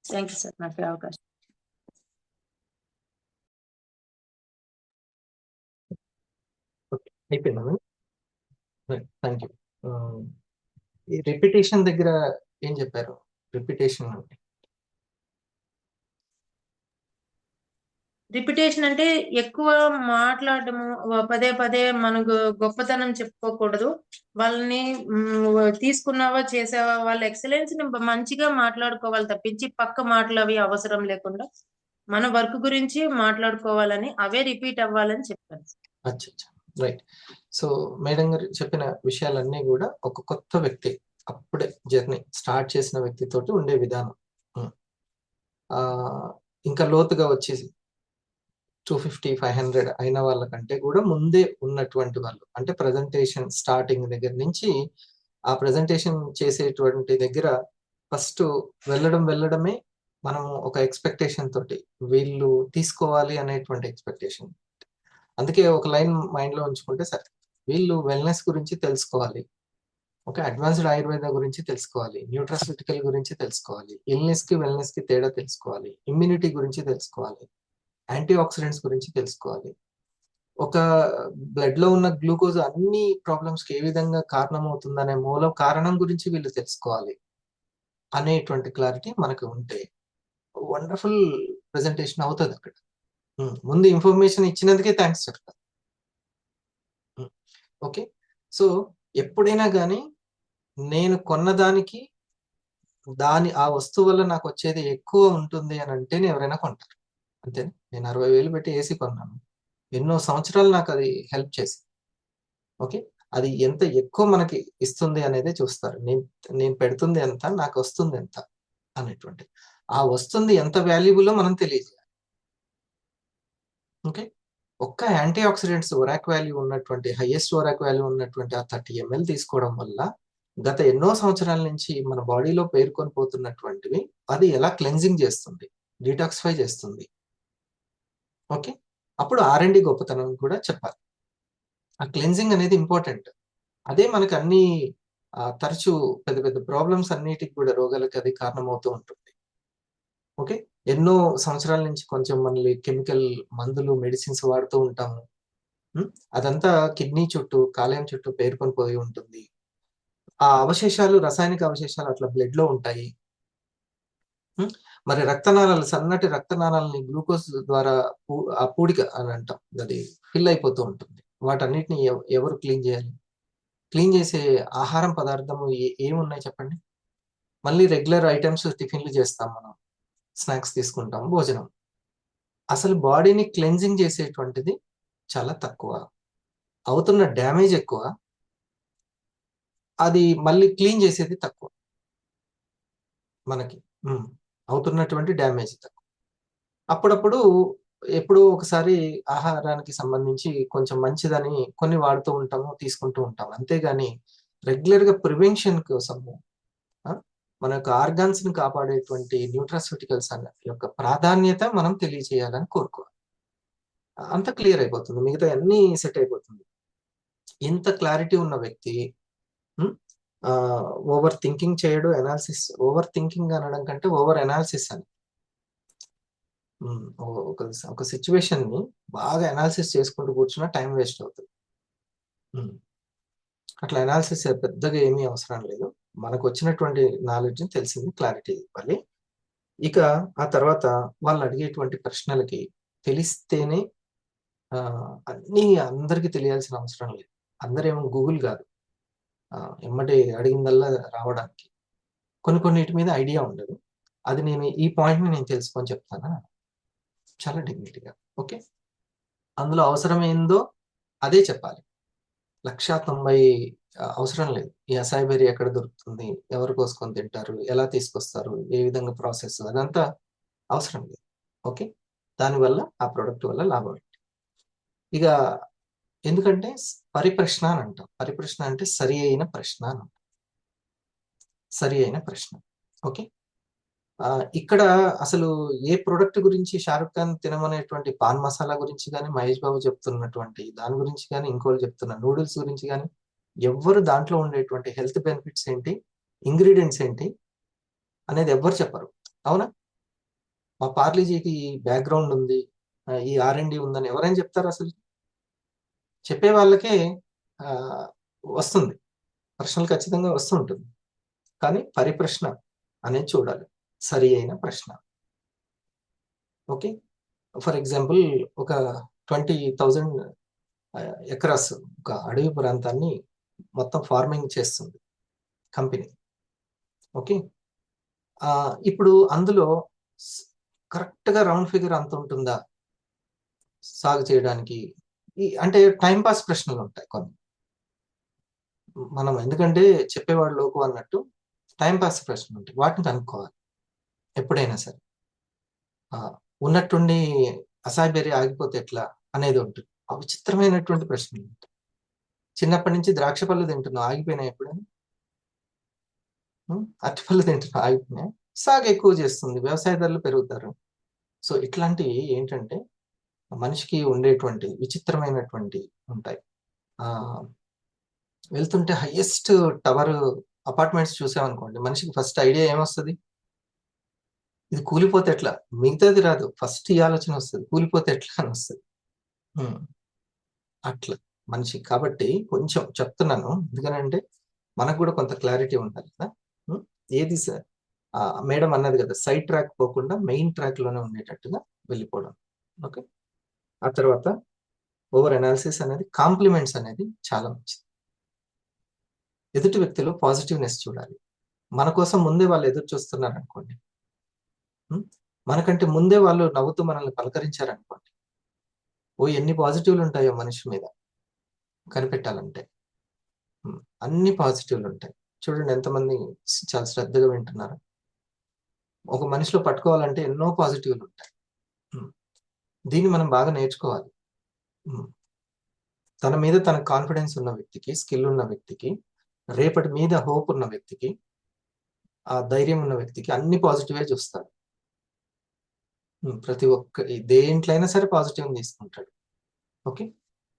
Thank you sir నాకు ఈ అవకాశం. అయిపోయిందా? Thank you. ఈ రిపిటేషన్ దగ్గర ఏం చెప్పారు? రిపిటేషన్ అంటే రిపిటేషన్ అంటే ఎక్కువ మాట్లాడటము, పదే పదే మనకు గొప్పతనం చెప్పుకోకూడదు. వాళ్ళని తీసుకున్నావా చేసావా వాళ్ళ ఎక్సలెన్స్ ని మంచిగా మాట్లాడుకోవాలి తప్పించి పక్క మాటలు అవి అవసరం లేకుండా మన వర్క్ గురించి మాట్లాడుకోవాలని, అవే రిపీట్ అవ్వాలని చెప్పారు. అచ్చా, రైట్. సో మేడం గారు చెప్పిన విషయాలన్నీ కూడా ఒక కొత్త వ్యక్తి అప్పుడే జర్నీ స్టార్ట్ చేసిన వ్యక్తితోటి ఉండే విధానం. ఇంకా లోతుగా వచ్చేసి 250, 500 అయిన వాళ్ళకంటే కూడా ముందే ఉన్నటువంటి వాళ్ళు, అంటే ప్రజెంటేషన్ స్టార్టింగ్ దగ్గర నుంచి ఆ ప్రజెంటేషన్ చేసేటువంటి దగ్గర ఫస్ట్ వెళ్ళడమే మనం ఒక ఎక్స్పెక్టేషన్ తోటి వీళ్ళు తీసుకోవాలి అనేటువంటి ఎక్స్పెక్టేషన్. అందుకే ఒక లైన్ మైండ్ లో ఉంచుకుంటే సరే, వీళ్ళు వెల్నెస్ గురించి తెలుసుకోవాలి, ఓకే, అడ్వాన్స్డ్ ఆయుర్వేద గురించి తెలుసుకోవాలి, న్యూట్రాస్యూటికల్ గురించి తెలుసుకోవాలి, ఇల్నెస్ కి వెల్నెస్ కి తేడా తెలుసుకోవాలి, ఇమ్యూనిటీ గురించి తెలుసుకోవాలి, యాంటీ ఆక్సిడెంట్స్ గురించి తెలుసుకోవాలి, ఒక బ్లడ్ లో ఉన్న గ్లూకోజ్ అన్ని ప్రాబ్లమ్స్ కి ఏ విధంగా కారణమవుతుందనే మూల కారణం గురించి వీళ్ళు తెలుసుకోవాలి అనేటువంటి క్లారిటీ మనకు ఉంటే వండర్ఫుల్ ప్రెజెంటేషన్ అవుతుంది అక్కడ. ముందు ఇన్ఫర్మేషన్ ఇచ్చినందుకే థ్యాంక్స్ చెప్తా. ఓకే, సో ఎప్పుడైనా కానీ నేను కొన్నదానికి ఆ వస్తువు వల్ల నాకు వచ్చేది ఎక్కువ ఉంటుంది అని అంటేనే ఎవరైనా కొంటారు. అంతే, నేను 60,000 పెట్టి ఏసీ కొన్నాను, ఎన్నో సంవత్సరాలు నాకు అది హెల్ప్ చేసింది. ఓకే, అది ఎంత ఎక్కువ మనకి ఇస్తుంది అనేది చూస్తారు. నేను పెడుతుంది ఎంత, నాకు వస్తుంది ఎంత అనేటువంటి, ఆ వస్తుంది ఎంత వాల్యుబుల్ మనం తెలియజేయాలి. ఓకే, ఒక్క యాంటీ ఆక్సిడెంట్స్ ఒరాక్ వాల్యూ ఉన్నటువంటి, హైయెస్ట్ ఒరాక్ వాల్యూ ఉన్నటువంటి ఆ 30 ml తీసుకోవడం వల్ల గత ఎన్నో సంవత్సరాల నుంచి మన బాడీలో పేర్కొని పోతున్నటువంటివి అది ఎలా క్లెన్జింగ్ చేస్తుంది, డీటాక్సిఫై చేస్తుంది. ఓకే, అప్పుడు R&D గొప్పతనం కూడా చెప్పాలి. ఆ క్లెన్జింగ్ అనేది ఇంపార్టెంట్. అదే మనకు అన్ని తరచూ పెద్ద పెద్ద ప్రాబ్లమ్స్ అన్నిటికి కూడా రోగాలకు అది కారణమవుతూ ఉంటుంది. ఓకే, ఎన్నో సంవత్సరాల నుంచి కొంచెం మనల్ని కెమికల్ మందులు మెడిసిన్స్ వాడుతూ ఉంటాము. అదంతా కిడ్నీ చుట్టూ, కాలేయం చుట్టూ పేరుకొని పోయి ఉంటుంది. ఆ అవశేషాలు, రసాయనిక అవశేషాలు అట్లా బ్లడ్ లో ఉంటాయి. మరి రక్తనాళాలు, సన్నటి రక్తనాళాలని గ్లూకోజ్ ద్వారా ఆ పూడిక అని అంటాం, అది ఫిల్ అయిపోతూ ఉంటుంది. వాటన్నిటిని ఎవరు క్లీన్ చేయాలి? క్లీన్ చేసే ఆహారం పదార్థము ఏమున్నాయి చెప్పండి? మళ్ళీ రెగ్యులర్ ఐటమ్స్, టిఫిన్లు చేస్తాం మనం, స్నాక్స్ తీసుకుంటాం, భోజనం. అసలు బాడీని క్లెన్జింగ్ చేసేటువంటిది చాలా తక్కువ, అవుతున్న డ్యామేజ్ ఎక్కువ, అది మళ్ళీ క్లీన్ చేసేది తక్కువ. మనకి అవుతున్నటువంటి డ్యామేజ్ తక్కువ. అప్పుడప్పుడు ఎప్పుడో ఒకసారి ఆహారానికి సంబంధించి కొంచెం మంచిదని కొన్ని వాడుతూ ఉంటాము, తీసుకుంటూ ఉంటాము. అంతేగాని రెగ్యులర్ గా ప్రివెన్షన్ కోసము మన యొక్క ఆర్గాన్స్ ని కాపాడేటువంటి న్యూట్రాస్యూటికల్స్ అన్న యొక్క ప్రాధాన్యత మనం తెలియజేయాలని కోరుకోవాలి. అంత క్లియర్ అయిపోతుంది, మిగతా అన్ని సెట్ అయిపోతుంది. ఇంత క్లారిటీ ఉన్న వ్యక్తి ఓవర్ థింకింగ్ చేయడు, ఎనాలిసిస్, ఓవర్ థింకింగ్ అనడం కంటే ఓవర్ ఎనాలిసిస్ అని, ఒక సిచ్యువేషన్ ని బాగా అనాలిసిస్ చేసుకుంటూ కూర్చున్నా టైం వేస్ట్ అవుతుంది. అట్లా అనాలిసిస్ పెద్దగా ఏమీ అవసరం లేదు. మనకు వచ్చినటువంటి నాలెడ్జ్ తెలిసింది క్లారిటీ ఇవ్వాలి. ఇక ఆ తర్వాత వాళ్ళు అడిగేటువంటి ప్రశ్నలకి తెలిస్తేనే, అన్నీ అందరికీ తెలియాల్సిన అవసరం లేదు. అందరేమో గూగుల్ కాదు ఎమ్మటి అడిగిందల్లా రావడానికి. కొన్నిటి మీద ఐడియా ఉండదు. అది నేను ఈ పాయింట్ ని నేను తెలుసుకొని చెప్తానా, చాలా డిగ్నిటీగా. ఓకే, అందులో అవసరమైందో అదే చెప్పాలి. 190 అవసరం లేదు. ఈ అసాయిబెర్రీ ఎక్కడ దొరుకుతుంది, ఎవరు కోసుకొని తింటారు, ఎలా తీసుకొస్తారు, ఏ విధంగా ప్రాసెస్, అదంతా అవసరం లేదు. ఓకే, దానివల్ల ఆ ప్రోడక్ట్ వల్ల లాభం ఏంటి? ఇక ఎందుకంటే పరిప్రశ్న అని అంటాం. పరిప్రశ్న అంటే సరి అయిన ప్రశ్న అని అంటాం, సరి అయిన ప్రశ్న. ఓకే, ఇక్కడ అసలు ఏ ప్రోడక్ట్ గురించి షారుఖ్ ఖాన్ తినమనేటువంటి పాన్ మసాలా గురించి కానీ, మహేష్ బాబు చెప్తున్నటువంటి దాని గురించి కానీ, ఇంకోళ్ళు చెప్తున్న నూడిల్స్ గురించి కానీ, ఎవ్వరు దాంట్లో ఉండేటువంటి హెల్త్ బెనిఫిట్స్ ఏంటి, ఇంగ్రీడియంట్స్ ఏంటి అనేది ఎవ్వరు చెప్పరు. అవునా? మా పార్లీజీకి బ్యాక్గ్రౌండ్ ఉంది, ఈ R&D ఉందని ఎవరైనా చెప్తారు? అసలు చెప్పే వాళ్ళకే వస్తుంది, ప్రశ్నలు ఖచ్చితంగా వస్తుంటుంది. కానీ పరిప్రశ్న అనేది చూడాలి, సరి అయిన ప్రశ్న. ఓకే, ఫర్ ఎగ్జాంపుల్ ఒక 20,000 ఎకరాస్, ఒక అడవి ప్రాంతాన్ని మొత్తం ఫార్మింగ్ చేస్తుంది కంపెనీ. ఓకే, ఇప్పుడు అందులో కరెక్ట్ గా రౌండ్ ఫిగర్ అంత ఉంటుందా సాగు చేయడానికి? అంటే టైం పాస్ ప్రశ్నలు ఉంటాయి కొన్ని, మనం ఎందుకంటే చెప్పేవాడు లోకు అన్నట్టు టైం పాస్ ప్రశ్నలు ఉంటాయి, వాటిని కనుక్కోవాలి ఎప్పుడైనా సరే. ఉన్నట్టుండి అసాయిబెర్రీ ఆగిపోతే ఎట్లా అనేది ఉంటుంది. విచిత్రమైనటువంటి ప్రశ్నలు ఉంటాయి. చిన్నప్పటి నుంచి ద్రాక్ష పళ్ళు తింటున్నావు, ఆగిపోయినాయి ఎప్పుడైనా? అరటిపళ్ళు తింటున్నావు, ఆగిపోయినాయి? సాగు ఎక్కువ చేస్తుంది, వ్యవసాయదారులు పెరుగుతారు. సో ఇట్లాంటివి ఏంటంటే మనిషికి ఉండేటువంటి విచిత్రమైనటువంటి ఉంటాయి. వెళ్తుంటే హైయెస్ట్ టవర్ అపార్ట్మెంట్స్ చూసామనుకోండి, మనిషికి ఫస్ట్ ఐడియా ఏమొస్తుంది? ఇది కూలిపోతే ఎట్లా, మిగతాది రాదు, ఫస్ట్ ఈ ఆలోచన వస్తుంది, కూలిపోతే ఎట్లా అని వస్తుంది. అట్లా మనిషి. కాబట్టి కొంచెం చెప్తున్నాను, ఎందుకనంటే మనకు కూడా కొంత క్లారిటీ ఉండాలి కదా. ఏది మేడం అన్నది కదా, సైడ్ ట్రాక్ పోకుండా మెయిన్ ట్రాక్ లోనే ఉండేటట్టుగా వెళ్ళిపోవడం. ఓకే, ఆ తర్వాత ఓవర్ అనాలిసిస్ అనేది, కాంప్లిమెంట్స్ అనేది చాలా మంచిది. ఎదుటి వ్యక్తిలో పాజిటివ్నెస్ చూడాలి. మన కోసం ముందే వాళ్ళు ఎదురు చూస్తున్నారు అనుకోండి, మనకంటే ముందే వాళ్ళు నవ్వుతూ మనల్ని పలకరించారనుకోండి, ఎన్ని పాజిటివ్లు ఉంటాయో మనిషి మీద కనిపెట్టాలంటే. అన్ని పాజిటివ్లు ఉంటాయి. చూడండి ఎంతమంది చాలా శ్రద్ధగా వింటున్నారు. ఒక మనిషిలో పట్టుకోవాలంటే ఎన్నో పాజిటివ్లు ఉంటాయి. దీన్ని మనం బాగా నేర్చుకోవాలి. తన మీద తన కాన్ఫిడెన్స్ ఉన్న వ్యక్తికి, స్కిల్ ఉన్న వ్యక్తికి, రేపటి మీద హోప్ ఉన్న వ్యక్తికి, ఆ ధైర్యం ఉన్న వ్యక్తికి అన్ని పాజిటివే చూస్తాడు. ప్రతి ఒక్క దేంట్లో అయినా సరే పాజిటివ్ తీసుకుంటాడు. ఓకే,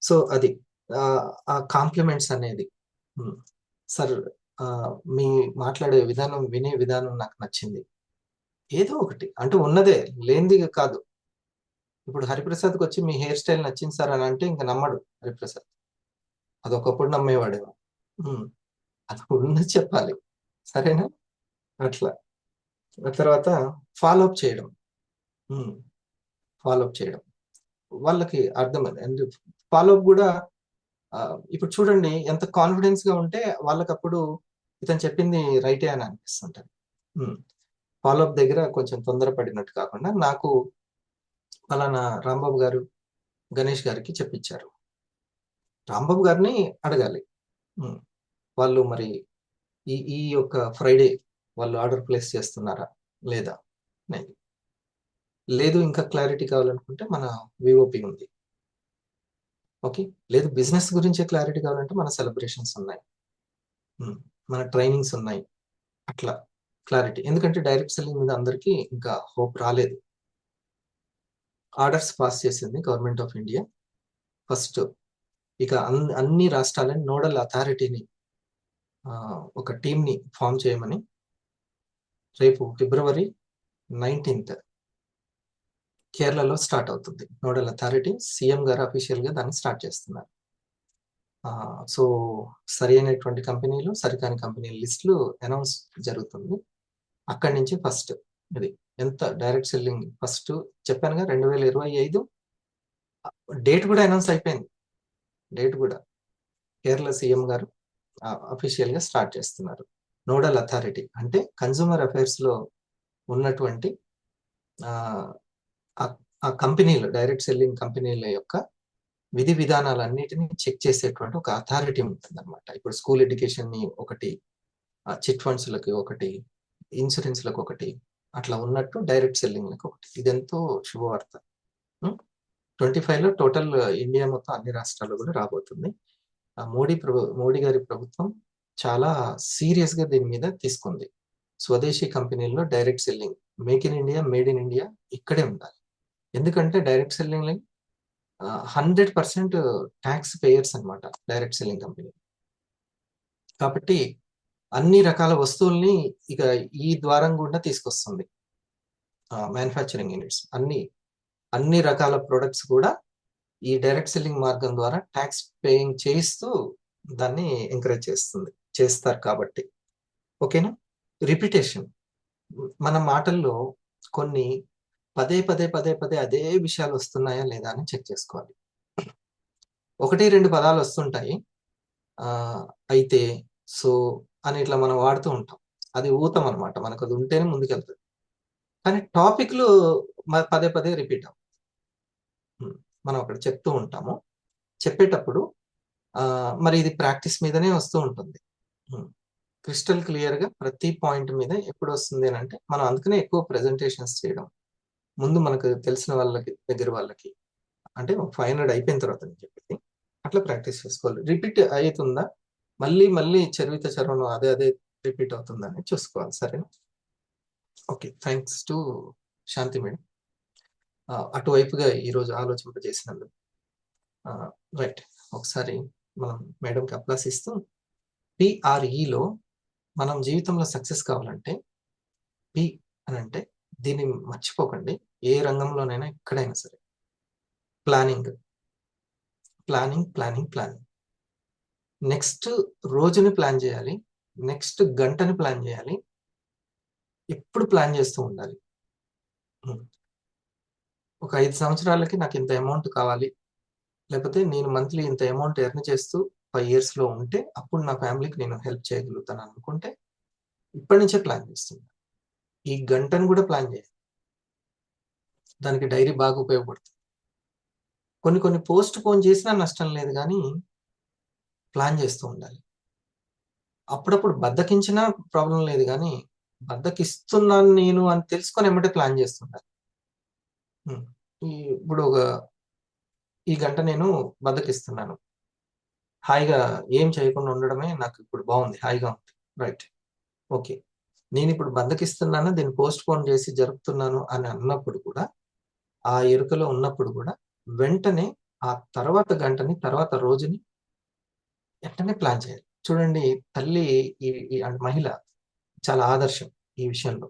సో అది ఆ కాంప్లిమెంట్స్ అనేది. సార్ మీ మాట్లాడే విధానం, వినే విధానం నాకు నచ్చింది. ఏదో ఒకటి అంటే ఉన్నదే లేనిది కాదు, ఇప్పుడు హరిప్రసాద్కి వచ్చి మీ హెయిర్ స్టైల్ నచ్చింది సార్ అని అంటే ఇంకా నమ్మడు హరిప్రసాద్. అది ఒకప్పుడు నమ్మేవాడేమో. అది ఉన్నది చెప్పాలి, సరేనా? అట్లా. ఆ తర్వాత ఫాలో అప్ చేయడం. ఫాలో అప్ చేయడం వాళ్ళకి అర్థమైంది. అండ్ ఫాలో అప్ కూడా ఇప్పుడు చూడండి ఎంత కాన్ఫిడెన్స్ గా ఉంటే వాళ్ళకి అప్పుడు ఇతను చెప్పింది రైటే అని అనిపిస్తుంటది. ఫాలో అప్ దగ్గర కొంచెం తొందరపడినట్టు కాకుండా నాకు ఫలానా రాంబాబు గారు గణేష్ గారికి చెప్పించారు. రాంబాబు గారిని అడగాలి, వాళ్ళు మరి ఈ యొక్క ఫ్రైడే వాళ్ళు ఆర్డర్ ప్లేస్ చేస్తున్నారా లేదా, లేదు ఇంకా క్లారిటీ కావాలనుకుంటే మన విఓపి ఉంది. ఓకే, లేదు బిజినెస్ గురించే క్లారిటీ కావాలంటే మన సెలబ్రేషన్స్ ఉన్నాయి, మన ట్రైనింగ్స్ ఉన్నాయి. అట్లా క్లారిటీ, ఎందుకంటే డైరెక్ట్ సెల్లింగ్ మీద అందరికీ ఇంకా హోప్ రాలేదు. ఆర్డర్స్ పాస్ చేసింది గవర్నమెంట్ ఆఫ్ ఇండియా. ఫస్ట్ ఇక అన్ని రాష్ట్రాలని నోడల్ అథారిటీని ఒక టీంని ఫామ్ చేయమని రేపు February 19th కేరళలో స్టార్ట్ అవుతుంది. నోడల్ అథారిటీ సీఎం గారు అఫీషియల్ గా దాన్ని స్టార్ట్ చేస్తున్నారు. సో సరి అయినటువంటి కంపెనీలు, సరికాని కంపెనీల లిస్టులు అనౌన్స్ జరుగుతుంది. అక్కడి నుంచి ఫస్ట్ ఇది ఎంత డైరెక్ట్ సెల్లింగ్ ఫస్ట్ చెప్పానుగా 2025 డేట్ కూడా అనౌన్స్ అయిపోయింది. డేట్ కూడా కేరళ సీఎం గారు అఫీషియల్ గా స్టార్ట్ చేస్తున్నారు. నోడల్ అథారిటీ అంటే కన్జ్యూమర్ అఫైర్స్ లో ఉన్నటువంటి ఆ కంపెనీలు, డైరెక్ట్ సెల్లింగ్ కంపెనీల యొక్క విధి విధానాలన్నిటినీ చెక్ చేసేటువంటి ఒక అథారిటీ ఉంటుంది అనమాట. ఇప్పుడు స్కూల్ ఎడ్యుకేషన్ ని ఒకటి, చిట్ ఫండ్స్ లకి ఒకటి, ఇన్సూరెన్స్ లకు ఒకటి, అట్లా ఉన్నట్టు డైరెక్ట్ సెల్లింగ్ లకు ఒకటి. ఇదెంతో శుభవార్త. 25 లో టోటల్ ఇండియా మొత్తం అన్ని రాష్ట్రాల్లో కూడా రాబోతుంది. మోడీ గారి ప్రభుత్వం చాలా సీరియస్ గా దీని మీద తీసుకుంది. స్వదేశీ కంపెనీల్లో direct selling, make in India, made in India ఇక్కడే ఉండాలి. ఎందుకంటే డైరెక్ట్ సెల్లింగ్ 100% ట్యాక్స్ పేయర్స్ అనమాట డైరెక్ట్ సెల్లింగ్ కంపెనీ. కాబట్టి అన్ని రకాల వస్తువుల్ని ఇక ఈ ద్వారం గుండా తీసుకొస్తుంది. మ్యానుఫ్యాక్చరింగ్ యూనిట్స్ అన్ని రకాల ప్రొడక్ట్స్ కూడా ఈ డైరెక్ట్ సెల్లింగ్ మార్గం ద్వారా ట్యాక్స్ పేయింగ్ చేయిస్తూ దాన్ని ఎంకరేజ్ చేస్తారు కాబట్టి. ఓకేనా? రిపిటేషన్, మన మాటల్లో కొన్ని పదే పదే పదే పదే అదే విషయాలు వస్తున్నాయా లేదా అని చెక్ చేసుకోవాలి. 1-2 పదాలు వస్తుంటాయి, అయితే, సో అని ఇట్లా మనం వాడుతూ ఉంటాం. అది ఊతం అనమాట, మనకు అది ఉంటేనే ముందుకెళ్తుంది. కానీ టాపిక్లు పదే పదే రిపీట్ అవ్వం. మనం అక్కడ చెప్తూ ఉంటాము, చెప్పేటప్పుడు మరి ఇది ప్రాక్టీస్ మీదనే వస్తూ ఉంటుంది. క్రిస్టల్ క్లియర్ గా ప్రతి పాయింట్ మీద ఎప్పుడు వస్తుంది అని అంటే మనం అందుకనే ఎక్కువ ప్రెజెంటేషన్స్ చేయడం, ముందు మనకు తెలిసిన వాళ్ళకి దగ్గర వాళ్ళకి, అంటే 500 అయిపోయిన తర్వాత నేను చెప్పేది అట్లా ప్రాక్టీస్ చేసుకోవాలి. రిపీట్ అవుతుందా, మళ్ళీ మళ్ళీ చరవను అదే రిపీట్ అవుతుందని చూసుకోవాలి. సరేనా? Okay, thanks to Shanti madam అటువైపుగా ఈరోజు ఆలోచింపజేసినందుకు. రైట్, ఒకసారి మనం మేడంకి అప్లాస్ ఇస్తూ, PREలో మనం జీవితంలో సక్సెస్ కావాలంటే పి అని అంటే దీన్ని మర్చిపోకండి, ఏ రంగంలోనైనా ఎక్కడైనా సరే ప్లానింగ్. నెక్స్ట్ రోజుని ప్లాన్ చేయాలి, నెక్స్ట్ గంటని ప్లాన్ చేయాలి, ఎప్పుడు ప్లాన్ చేస్తూ ఉండాలి. ఒక 5 సంవత్సరాలకి నాకు ఇంత అమౌంట్ కావాలి, లేకపోతే నేను మంత్లీ ఇంత అమౌంట్ ఎర్న్ చేస్తూ 5 years లో ఉంటే అప్పుడు నా ఫ్యామిలీకి నేను హెల్ప్ చేయగలుగుతాను అనుకుంటే ఇప్పటి నుంచే ప్లాన్ చేస్తున్నాను. ఈ గంటను కూడా ప్లాన్ చేయాలి, దానికి డైరీ బాగా ఉపయోగపడుతుంది. కొన్ని పోస్ట్ పోన్ చేసినా నష్టం లేదు, కానీ ప్లాన్ చేస్తూ ఉండాలి. అప్పుడప్పుడు బద్దకించినా ప్రాబ్లం లేదు, కానీ బద్దకిస్తున్నాను నేను అని తెలుసుకొని ఎమ్మటే ప్లాన్ చేస్తుండాలి. ఇప్పుడు ఈ గంట నేను బద్దకిస్తున్నాను, హాయిగా ఏం చేయకుండా ఉండడమే నాకు ఇప్పుడు బాగుంది, హాయిగా ఉంది. రైట్, ఓకే, నేను ఇప్పుడు బద్దకిస్తున్నాను, దీన్ని పోస్ట్ పోన్ చేసి జరుపుతున్నాను అని అన్నప్పుడు కూడా, ఆ ఎరుకలో ఉన్నప్పుడు కూడా వెంటనే ఆ తర్వాత గంటని, తర్వాత రోజుని వెంటనే ప్లాన్ చేయాలి. చూడండి, తల్లి ఈ మహిళ చాలా ఆదర్శం ఈ విషయంలో.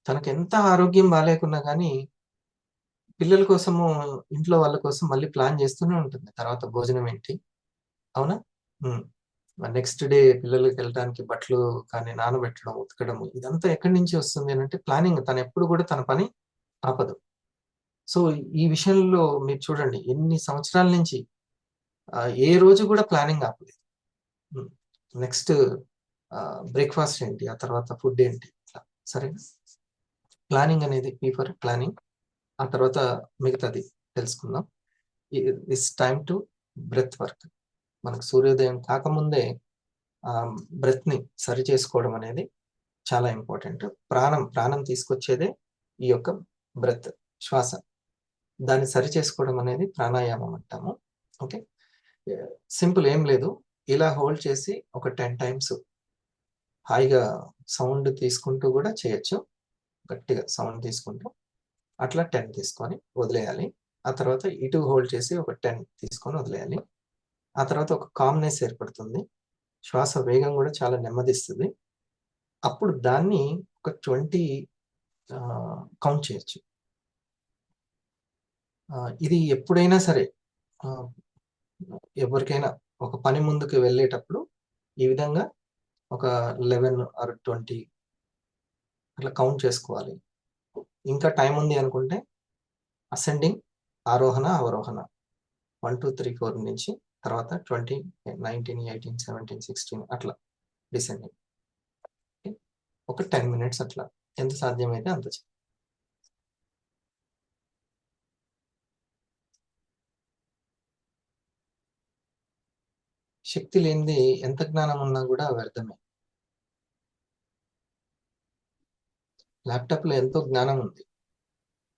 తనకు ఎంత ఆరోగ్యం బాగాలేకున్నా కానీ పిల్లల కోసము, ఇంట్లో వాళ్ళ కోసం మళ్ళీ ప్లాన్ చేస్తూనే ఉంటుంది. తర్వాత భోజనం ఏంటి? అవునా? హ్మ్. నెక్స్ట్ డే పిల్లలకి వెళ్ళటానికి బట్టలు కానీ నానబెట్టడం, ఉతకడం ఇదంతా ఎక్కడి నుంచి వస్తుంది అనంటే ప్లానింగ్. తనెప్పుడు కూడా తన పని ఆపదు. సో, ఈ విషయంలో మీరు చూడండి ఎన్ని సంవత్సరాల నుంచి ఏ రోజు కూడా ప్లానింగ్ ఆపలేదు. హ్మ్. నెక్స్ట్ బ్రేక్‌ఫాస్ట్ ఏంటి? ఆ తర్వాత ఫుడ్ ఏంటి? ఇట్లా సరేనా? ప్లానింగ్ అనేది ఫర్ ప్లానింగ్. ఆ తర్వాత మిగతాది తెలుసుకుందాం. This time to breath work. మనకు సూర్యోదయం కాకముందే బ్రెత్‌ని సరి చేసుకోవడం అనేది చాలా ఇంపార్టెంట్. ప్రాణం తీసుకొచ్చేదే ఈ యొక్క బ్రెత్, శ్వాస. దాన్ని సరి చేసుకోవడం అనేది ప్రాణాయామం అంటాము. ఓకే. సింపుల్ ఏం లేదు. ఇలా హోల్డ్ చేసి ఒక 10 టైమ్స్ హాయిగా సౌండ్ తీసుకుంటూ కూడా చేయొచ్చు. గట్టిగా సౌండ్ తీసుకుంటూ అట్లా 10 తీసుకొని వదిలేయాలి. ఆ తర్వాత ఇటు హోల్డ్ చేసి ఒక 10 తీసుకొని వదిలేయాలి. ఆ తర్వాత ఒక కామ్‌నెస్ ఏర్పడుతుంది. శ్వాస వేగం కూడా చాలా నెమ్మదిస్తది. అప్పుడు దాన్ని ఒక 20 కౌంట్ చేయొచ్చు. ఇది ఎప్పుడైనా సరే ఆహ్, ఎవరికైనా ఒక పని ముందుకు వెళ్ళేటప్పుడు ఈ విధంగా ఒక 11 ఆర్ 20 అట్లా కౌంట్ చేసుకోవాలి. ఇంకా టైం ఉంది అనుకుంటే అసెండింగ్, ఆరోహణ, అవరోహణ 1, 2, 3, 4 నుంచి తర్వాత 20, 19, 18, 17, 16 అట్లా డిసెండింగ్. ఒక 10 మినిట్స్ అట్లా ఎంత సాధ్యమైతే అంత శక్తి లేనిది ఎంత జ్ఞానం ఉన్నా కూడా వ్యర్థమే. ల్యాప్‌టాప్‌లో ఎంతో జ్ఞానం ఉంది.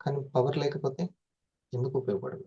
కానీ పవర్ లేకపోతే ఎందుకు ఉపయోగపడదు?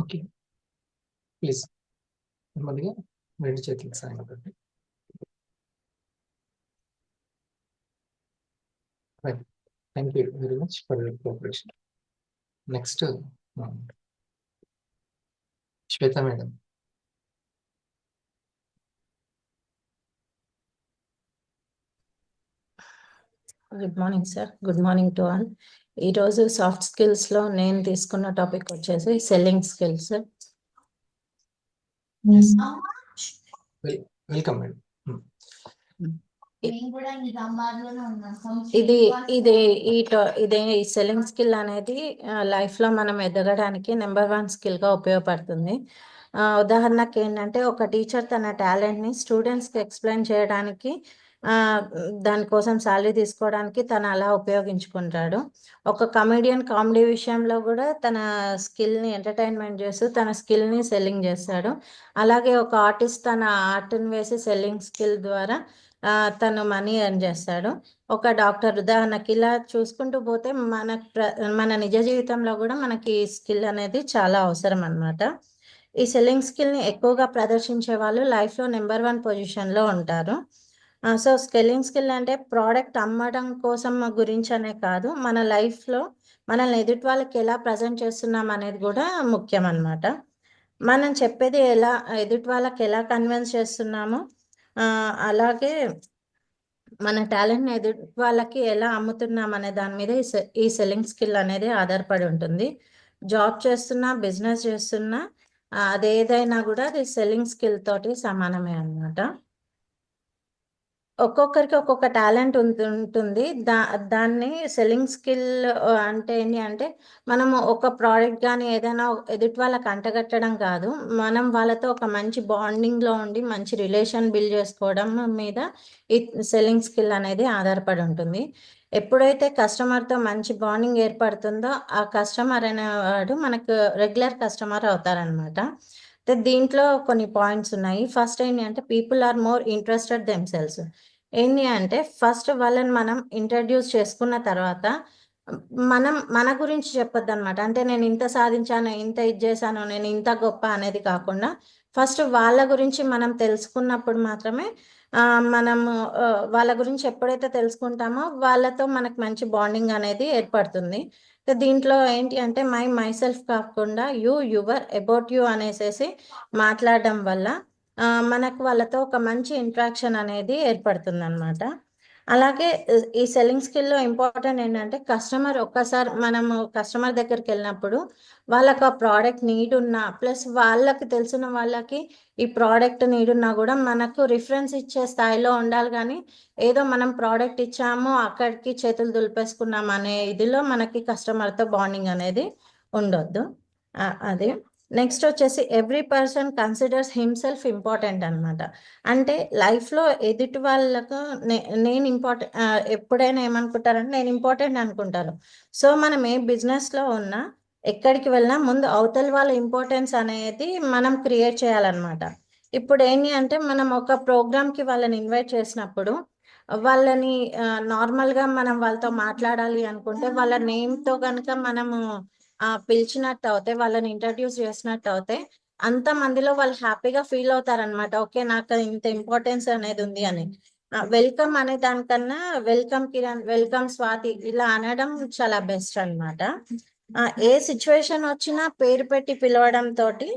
ఓకే, ప్లీజ్ నెమ్మదిగా 2 చేతులకు సాయం పెట్టండి. Right, thank you very much for your cooperation. Next Shweta madam. Good morning sir, good morning to all. ఈరోజు సాఫ్ట్ స్కిల్స్లో నేను తీసుకున్న టాపిక్ వచ్చేసి సెల్లింగ్ స్కిల్స్. Welcome madam. ఇదే సెల్లింగ్ స్కిల్ అనేది లైఫ్లో మనం ఎదగడానికి నెంబర్ 1 స్కిల్గా ఉపయోగపడుతుంది. ఉదాహరణకి ఏంటంటే, ఒక టీచర్ తన టాలెంట్ని స్టూడెంట్స్కి ఎక్స్ప్లెయిన్ చేయడానికి దానికోసం శాలరీ తీసుకోవడానికి తను అలా ఉపయోగించుకుంటాడు. ఒక కమెడియన్ కామెడీ విషయంలో కూడా తన స్కిల్ని ఎంటర్టైన్మెంట్ చేస్తూ తన స్కిల్ని సెల్లింగ్ చేస్తాడు. అలాగే ఒక ఆర్టిస్ట్ తన ఆర్ట్ని వేసి సెల్లింగ్ స్కిల్ ద్వారా తను మనీ ఎర్న్ చేస్తాడు. ఒక డాక్టర్ ఉదాహరణకి ఇలా చూసుకుంటూ పోతే మన నిజ జీవితంలో కూడా మనకి స్కిల్ అనేది చాలా అవసరం అన్నమాట. ఈ సెల్లింగ్ స్కిల్ని ఎక్కువగా ప్రదర్శించే వాళ్ళు లైఫ్లో నెంబర్ 1 పొజిషన్లో ఉంటారు. సో సెల్లింగ్ స్కిల్ అంటే ప్రోడక్ట్ అమ్మడం కోసం గురించి అనే కాదు, మన లైఫ్లో మనల్ని ఎదుటి వాళ్ళకి ఎలా ప్రజెంట్ చేస్తున్నాం అనేది కూడా ముఖ్యం అన్నమాట. మనం చెప్పేది ఎలా ఎదుటి వాళ్ళకి ఎలా కన్విన్స్ చేస్తున్నామో, అలాగే మన టాలెంట్ని ఎదుటి వాళ్ళకి ఎలా అమ్ముతున్నాం అనే దాని మీద ఈ సెల్లింగ్ స్కిల్ అనేది ఆధారపడి ఉంటుంది. జాబ్ చేస్తున్నా, బిజినెస్ చేస్తున్నా, అదేదైనా కూడా అది సెల్లింగ్ స్కిల్ తోటి సమానమే అన్నమాట. ఒక్కొక్కరికి ఒక్కొక్క టాలెంట్ ఉంటుంది. దాన్ని సెల్లింగ్ స్కిల్ అంటే ఏంటి అంటే, మనము ఒక ప్రోడక్ట్ కానీ ఏదైనా ఎదుటి వాళ్ళకి అంటగట్టడం కాదు, మనం వాళ్ళతో ఒక మంచి బాండింగ్లో ఉండి మంచి రిలేషన్ బిల్డ్ చేసుకోవడం మీద ఈ సెల్లింగ్ స్కిల్ అనేది ఆధారపడి ఉంటుంది. ఎప్పుడైతే కస్టమర్తో మంచి బాండింగ్ ఏర్పడుతుందో ఆ కస్టమర్ అనేవాడు మనకు రెగ్యులర్ కస్టమర్ అవుతారనమాట. దీంట్లో కొన్ని పాయింట్స్ ఉన్నాయి. ఫస్ట్ ఏంటి అంటే, people are more interested themselves. ఏంటి అంటే, ఫస్ట్ వాళ్ళని మనం ఇంట్రడ్యూస్ చేసుకున్న తర్వాత మన గురించి చెప్పొద్దు అనమాట. అంటే నేను ఇంత సాధించాను, ఇంత ఇది చేశాను, నేను ఇంత గొప్ప అనేది కాకుండా ఫస్ట్ వాళ్ళ గురించి మనం తెలుసుకున్నప్పుడు మాత్రమే మనము వాళ్ళ గురించి ఎప్పుడైతే తెలుసుకుంటామో వాళ్ళతో మనకు మంచి బాండింగ్ అనేది ఏర్పడుతుంది. దీంట్లో ఏంటి అంటే, మైసెల్ఫ్ కాకుండా యువర్, అబౌట్ యూ అనేసేసి మాట్లాడడం వల్ల మనకు వాళ్ళతో ఒక మంచి ఇంట్రాక్షన్ అనేది ఏర్పడుతుంది అనమాట. అలాగే ఈ సెల్లింగ్ స్కిల్లో ఇంపార్టెంట్ ఏంటంటే, ఒక్కసారి మనము కస్టమర్ దగ్గరికి వెళ్ళినప్పుడు వాళ్ళకి ఆ ప్రోడక్ట్ నీడ్ ఉన్నా, ప్లస్ వాళ్ళకి తెలిసిన వాళ్ళకి ఈ ప్రోడక్ట్ నీడ్ ఉన్నా కూడా మనకు రిఫరెన్స్ ఇచ్చే స్థాయిలో ఉండాలి. కానీ ఏదో మనం ప్రోడక్ట్ ఇచ్చాము అక్కడికి చేతులు దులిపేసుకున్నాం అనే ఇదిలో మనకి కస్టమర్తో బాండింగ్ అనేది ఉండొద్దు. అది నెక్స్ట్ వచ్చేసి, every person considers himself important అనమాట. అంటే లైఫ్లో ఎదుటి వాళ్ళకు నేను ఇంపార్టెంట్, ఎప్పుడైనా ఏమనుకుంటారంటే నేను ఇంపార్టెంట్ అనుకుంటాను. సో మనం ఏ బిజినెస్లో ఉన్నా, ఎక్కడికి వెళ్ళినా ముందు అవతల వాళ్ళ ఇంపార్టెన్స్ అనేది మనం క్రియేట్ చేయాలన్నమాట. ఇప్పుడు ఏంటి అంటే, మనం ఒక ప్రోగ్రామ్కి వాళ్ళని ఇన్వైట్ చేసినప్పుడు వాళ్ళని నార్మల్గా మనం వాళ్ళతో మాట్లాడాలి అనుకుంటే వాళ్ళ నేమ్తో కనుక మనము పిలిచినట్టు అవుతే, వాళ్ళని ఇంట్రడ్యూస్ చేసినట్టు అవుతే, అంత మందిలో వాళ్ళు హ్యాపీగా ఫీల్ అవుతారనమాట. ఓకే, నాకు ఇంత ఇంపార్టెన్స్ అనేది ఉంది అని. వెల్కమ్ అనే దానికన్నా వెల్కమ్ కిరణ్, వెల్కమ్ స్వాతి ఇలా అనడం చాలా బెస్ట్ అనమాట. ఏ సిచ్యువేషన్ వచ్చినా పేరు పెట్టి పిలవడం తోటి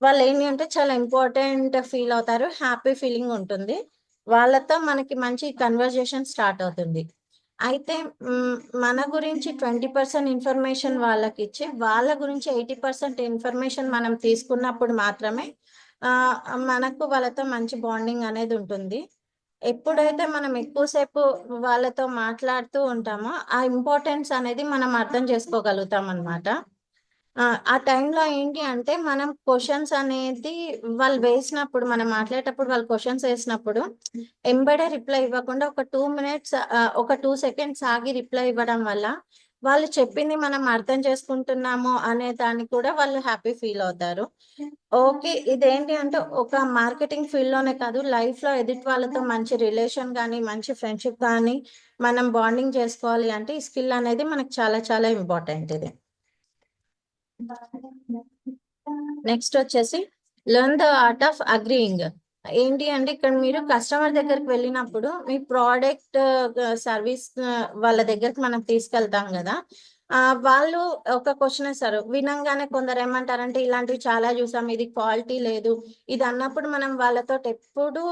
వాళ్ళు ఏంటి అంటే చాలా ఇంపార్టెంట్ ఫీల్ అవుతారు, హ్యాపీ ఫీలింగ్ ఉంటుంది. వాళ్ళతో మనకి మంచి కన్వర్జేషన్ స్టార్ట్ అవుతుంది. అయితే మన గురించి 20% ఇన్ఫర్మేషన్ వాళ్ళకి ఇచ్చి, వాళ్ళ గురించి 80% ఇన్ఫర్మేషన్ మనం తీసుకున్నప్పుడు మాత్రమే మనకు వాళ్ళతో మంచి బాండింగ్ అనేది ఉంటుంది. ఎప్పుడైతే మనం ఎక్కువసేపు వాళ్ళతో మాట్లాడుతూ ఉంటామో ఆ ఇంపార్టెన్స్ అనేది మనం అర్థం చేసుకోగలుగుతాం అనమాట. ఆ టైంలో ఏంటి అంటే, మనం క్వశ్చన్స్ అనేది వాళ్ళు వేసినప్పుడు, మనం మాట్లాడేటప్పుడు వాళ్ళు క్వశ్చన్స్ వేసినప్పుడు ఎంబడే రిప్లై ఇవ్వకుండా ఒక 2 మినిట్స్, ఒక 2 సెకండ్స్ ఆగి రిప్లై ఇవ్వడం వల్ల వాళ్ళు చెప్పింది మనం అర్థం చేసుకుంటున్నాము అనే దానికి కూడా వాళ్ళు హ్యాపీ ఫీల్ అవుతారు. ఓకే, ఇదేంటి అంటే ఒక మార్కెటింగ్ ఫీల్డ్లోనే కాదు, లైఫ్లో ఎదుటి వాళ్ళతో మంచి రిలేషన్ కానీ మంచి ఫ్రెండ్షిప్ కానీ మనం బాండింగ్ చేసుకోవాలి అంటే ఈ స్కిల్ అనేది మనకు చాలా చాలా ఇంపార్టెంట్. ఇది నెక్స్ట్ వచ్చేసి learn the art of agreeing. ఏంటి అంటే ఇక్కడ మీరు కస్టమర్ దగ్గరికి వెళ్ళినప్పుడు మీ ప్రోడక్ట్ సర్వీస్ వాళ్ళ దగ్గరికి మనం తీసుకెళ్తాం కదా. వాళ్ళు ఒక క్వశ్చన్ వేస్తారు. వినంగానే కొందరు ఏమంటారంటే ఇలాంటివి చాలా చూసాం, ఇది క్వాలిటీ లేదు, ఇది అన్నప్పుడు మనం వాళ్ళతో ఎప్పుడు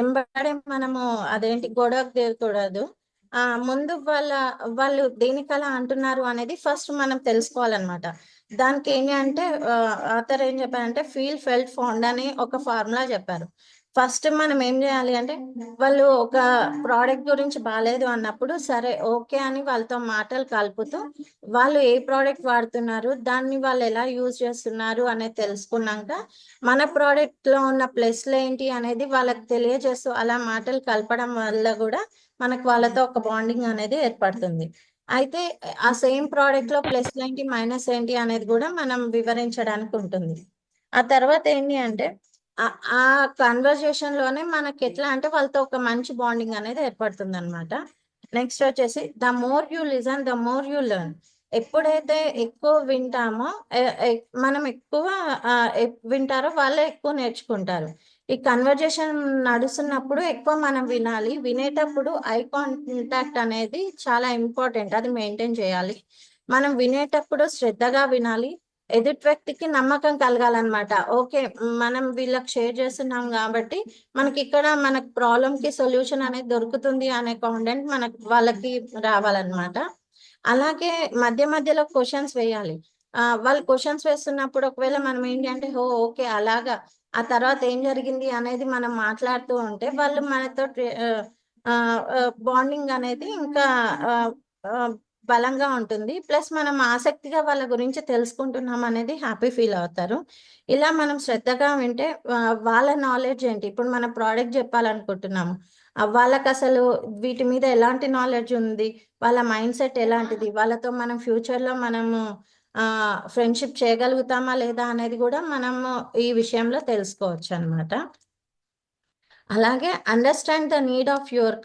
ఎంబడే మనము అదేంటి గొడవకు దిగకూడదు. ముందు వాళ్ళు దేనికలా అంటున్నారు అనేది ఫస్ట్ మనం తెలుసుకోవాలన్నమాట. దానికి ఏంటి అంటే ఆథర్ ఏం చెప్పారంటే ఫీల్ ఫెల్ట్ ఫౌండ్ అని ఒక ఫార్ములా చెప్పారు. ఫస్ట్ మనం ఏం చేయాలి అంటే వాళ్ళు ఒక ప్రోడక్ట్ గురించి బాగాలేదు అన్నప్పుడు సరే ఓకే అని వాళ్ళతో మాటలు కలుపుతూ వాళ్ళు ఏ ప్రోడక్ట్ వాడుతున్నారు, దాన్ని వాళ్ళు ఎలా యూజ్ చేస్తున్నారు అనేది తెలుసుకున్నాక మన ప్రోడక్ట్ లో ఉన్న ప్లస్లు ఏంటి అనేది వాళ్ళకి తెలియజేస్తూ అలా మాటలు కలపడం వల్ల కూడా మనకు వాళ్ళతో ఒక బాండింగ్ అనేది ఏర్పడుతుంది. అయితే ఆ సేమ్ ప్రోడక్ట్ లో ప్లస్ ఏంటి మైనస్ ఏంటి అనేది కూడా మనం వివరించడానికి ఉంటుంది. ఆ తర్వాత ఏంటి అంటే ఆ కన్వర్జేషన్ లోనే మనకి ఎట్లా అంటే వాళ్ళతో ఒక మంచి బాండింగ్ అనేది ఏర్పడుతుంది అనమాట. నెక్స్ట్ వచ్చేసి the more you listen the more you learn. ఎప్పుడైతే ఎక్కువ వింటామో మనం ఎక్కువ వింటారో వాళ్ళే ఎక్కువ నేర్చుకుంటారు. ఈ కన్వర్జేషన్ నడుస్తున్నప్పుడు ఎక్కువ మనం వినాలి. వినేటప్పుడు ఐ కాంటాక్ట్ అనేది చాలా ఇంపార్టెంట్, అది మెయింటైన్ చేయాలి. మనం వినేటప్పుడు శ్రద్ధగా వినాలి. ఎదుటి వ్యక్తికి నమ్మకం కలగాలన్నమాట. ఓకే, మనం వీళ్ళకి షేర్ చేస్తున్నాం కాబట్టి మనకి ఇక్కడ మనకు ప్రాబ్లం కి సొల్యూషన్ అనేది దొరుకుతుంది అనే కాన్ఫిడెంట్ మనకు వాళ్ళకి రావాలన్నమాట. అలాగే మధ్య మధ్యలో క్వశ్చన్స్ వేయాలి. వాళ్ళు క్వశ్చన్స్ వేస్తున్నప్పుడు ఒకవేళ మనం ఏంటి అంటే ఓకే అలాగా, ఆ తర్వాత ఏం జరిగింది అనేది మనం మాట్లాడుతూ ఉంటే వాళ్ళు మనతో బాండింగ్ అనేది ఇంకా బలంగా ఉంటుంది. ప్లస్ మనం ఆసక్తిగా వాళ్ళ గురించి తెలుసుకుంటున్నాం అనేది హ్యాపీ ఫీల్ అవుతారు. ఇలా మనం శ్రద్ధగా వింటే వాళ్ళ నాలెడ్జ్ ఏంటి, ఇప్పుడు మన ప్రోడక్ట్ చెప్పాలనుకుంటున్నాము, వాళ్ళకి అసలు వీటి మీద ఎలాంటి నాలెడ్జ్ ఉంది, వాళ్ళ మైండ్ సెట్ ఎలాంటిది, వాళ్ళతో మనం ఫ్యూచర్లో మనము ఫ్రెండ్షిప్ చేయగలుగుతామా లేదా అనేది కూడా మనము ఈ విషయంలో తెలుసుకోవచ్చు అనమాట. అలాగే understand the need of your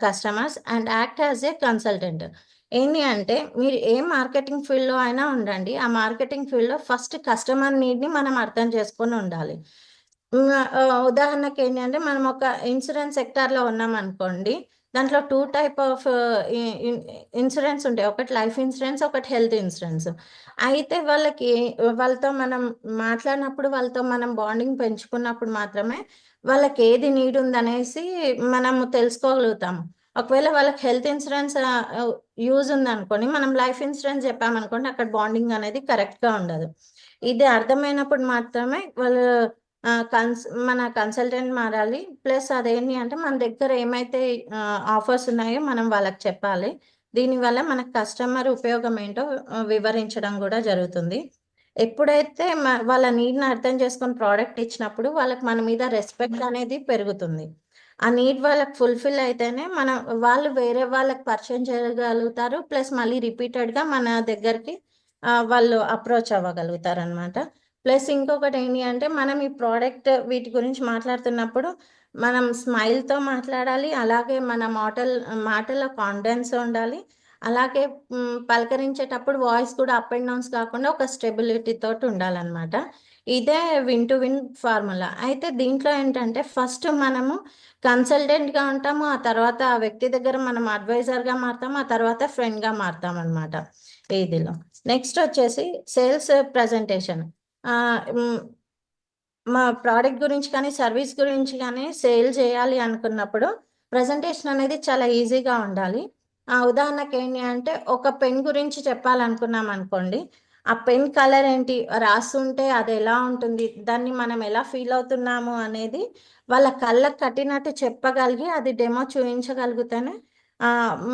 customers and act as a consultant. ఏంటి అంటే మీరు ఏ మార్కెటింగ్ ఫీల్డ్లో అయినా ఉండండి, ఆ మార్కెటింగ్ ఫీల్డ్లో ఫస్ట్ కస్టమర్ నీడ్ని మనం అర్థం చేసుకొని ఉండాలి. ఉదాహరణకి ఏంటి అంటే మనం ఒక ఇన్సూరెన్స్ సెక్టార్లో ఉన్నాం అనుకోండి, దాంట్లో 2 టైప్ ఆఫ్ ఇన్సూరెన్స్ ఉంటాయి. ఒకటి లైఫ్ ఇన్సూరెన్స్, ఒకటి హెల్త్ ఇన్సూరెన్స్. అయితే వాళ్ళతో మనం మాట్లాడినప్పుడు, వాళ్ళతో మనం బాండింగ్ పెంచుకున్నప్పుడు మాత్రమే వాళ్ళకి ఏది నీడ్ ఉందనేసి మనము తెలుసుకోగలుగుతాము. ఒకవేళ వాళ్ళకి హెల్త్ ఇన్సూరెన్స్ యూజ్ ఉందనుకోండి, మనం లైఫ్ ఇన్సూరెన్స్ చెప్పామనుకోండి, అక్కడ బాండింగ్ అనేది కరెక్ట్గా ఉండదు. ఇది అర్థమైనప్పుడు మాత్రమే వాళ్ళు మన కన్సల్టెంట్ మారాలి. ప్లస్ అదేంటి అంటే మన దగ్గర ఏమైతే ఆఫర్స్ ఉన్నాయో మనం వాళ్ళకి చెప్పాలి. దీనివల్ల మనకు కస్టమర్ ఉపయోగం ఏంటో వివరించడం కూడా జరుగుతుంది. ఎప్పుడైతే వాళ్ళ నీడ్ని అర్థం చేసుకొని ప్రోడక్ట్ ఇచ్చినప్పుడు వాళ్ళకి మన మీద రెస్పెక్ట్ అనేది పెరుగుతుంది. ఆ నీడ్ వాళ్ళకి ఫుల్ఫిల్ అయితేనే వాళ్ళు వేరే వాళ్ళకి పరిచయం చేయగలుగుతారు. ప్లస్ మళ్ళీ రిపీటెడ్గా మన దగ్గరికి వాళ్ళు అప్రోచ్ అవ్వగలుగుతారు అనమాట. ప్లస్ ఇంకొకటి ఏంటి అంటే మనం ఈ ప్రోడక్ట్ వీటి గురించి మాట్లాడుతున్నప్పుడు మనం స్మైల్తో మాట్లాడాలి. అలాగే మన మాటల కాన్ఫిడెన్స్ ఉండాలి. అలాగే పలకరించేటప్పుడు వాయిస్ కూడా అప్ అండ్ డౌన్స్ కాకుండా ఒక స్టెబిలిటీ తోటి ఉండాలన్నమాట. ఇదే విన్ టు విన్ ఫార్ములా. అయితే దీంట్లో ఏంటంటే ఫస్ట్ మనము కన్సల్టెంట్గా ఉంటాము, ఆ తర్వాత ఆ వ్యక్తి దగ్గర మనం అడ్వైజర్గా మారుతాము, ఆ తర్వాత ఫ్రెండ్గా మారుతాం అనమాట ఇదిలో. నెక్స్ట్ వచ్చేసి సేల్స్ ప్రజెంటేషన్. మా ప్రోడక్ట్ గురించి కానీ సర్వీస్ గురించి కానీ సేల్ చేయాలి అనుకున్నప్పుడు ప్రజెంటేషన్ అనేది చాలా ఈజీగా ఉండాలి. ఉదాహరణకి ఏంటి అంటే ఒక పెన్ గురించి చెప్పాలనుకున్నాం అనుకోండి, ఆ పెన్ కలర్ ఏంటి రాస్తుంటే అది ఎలా ఉంటుంది, దాన్ని మనం ఎలా ఫీల్ అవుతున్నాము అనేది వాళ్ళ కళ్ళకు కట్టినట్టు చెప్పగలిగి అది డెమో చూపించగలిగితేనే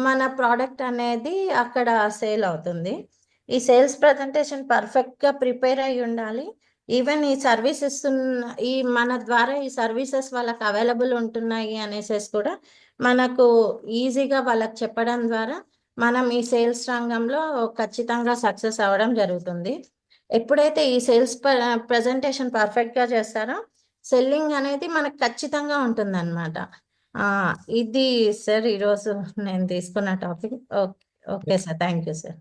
మన ప్రోడక్ట్ అనేది అక్కడ సేల్ అవుతుంది. ఈ సేల్స్ ప్రజెంటేషన్ పర్ఫెక్ట్గా ప్రిపేర్ అయి ఉండాలి. ఈవెన్ ఈ సర్వీస్ మన ద్వారా ఈ సర్వీసెస్ వాళ్ళకి అవైలబుల్ ఉంటున్నాయి అనేసి కూడా మనకు ఈజీగా వాళ్ళకి చెప్పడం ద్వారా మనం ఈ సేల్స్ రంగంలో ఖచ్చితంగా సక్సెస్ అవ్వడం జరుగుతుంది. ఎప్పుడైతే ఈ సేల్స్ ప్రజెంటేషన్ పర్ఫెక్ట్గా చేస్తారో సెల్లింగ్ అనేది మనకు ఖచ్చితంగా ఉంటుంది అనమాట. ఇది సార్ ఈరోజు నేను తీసుకున్న topic. Okay sir, thank you sir.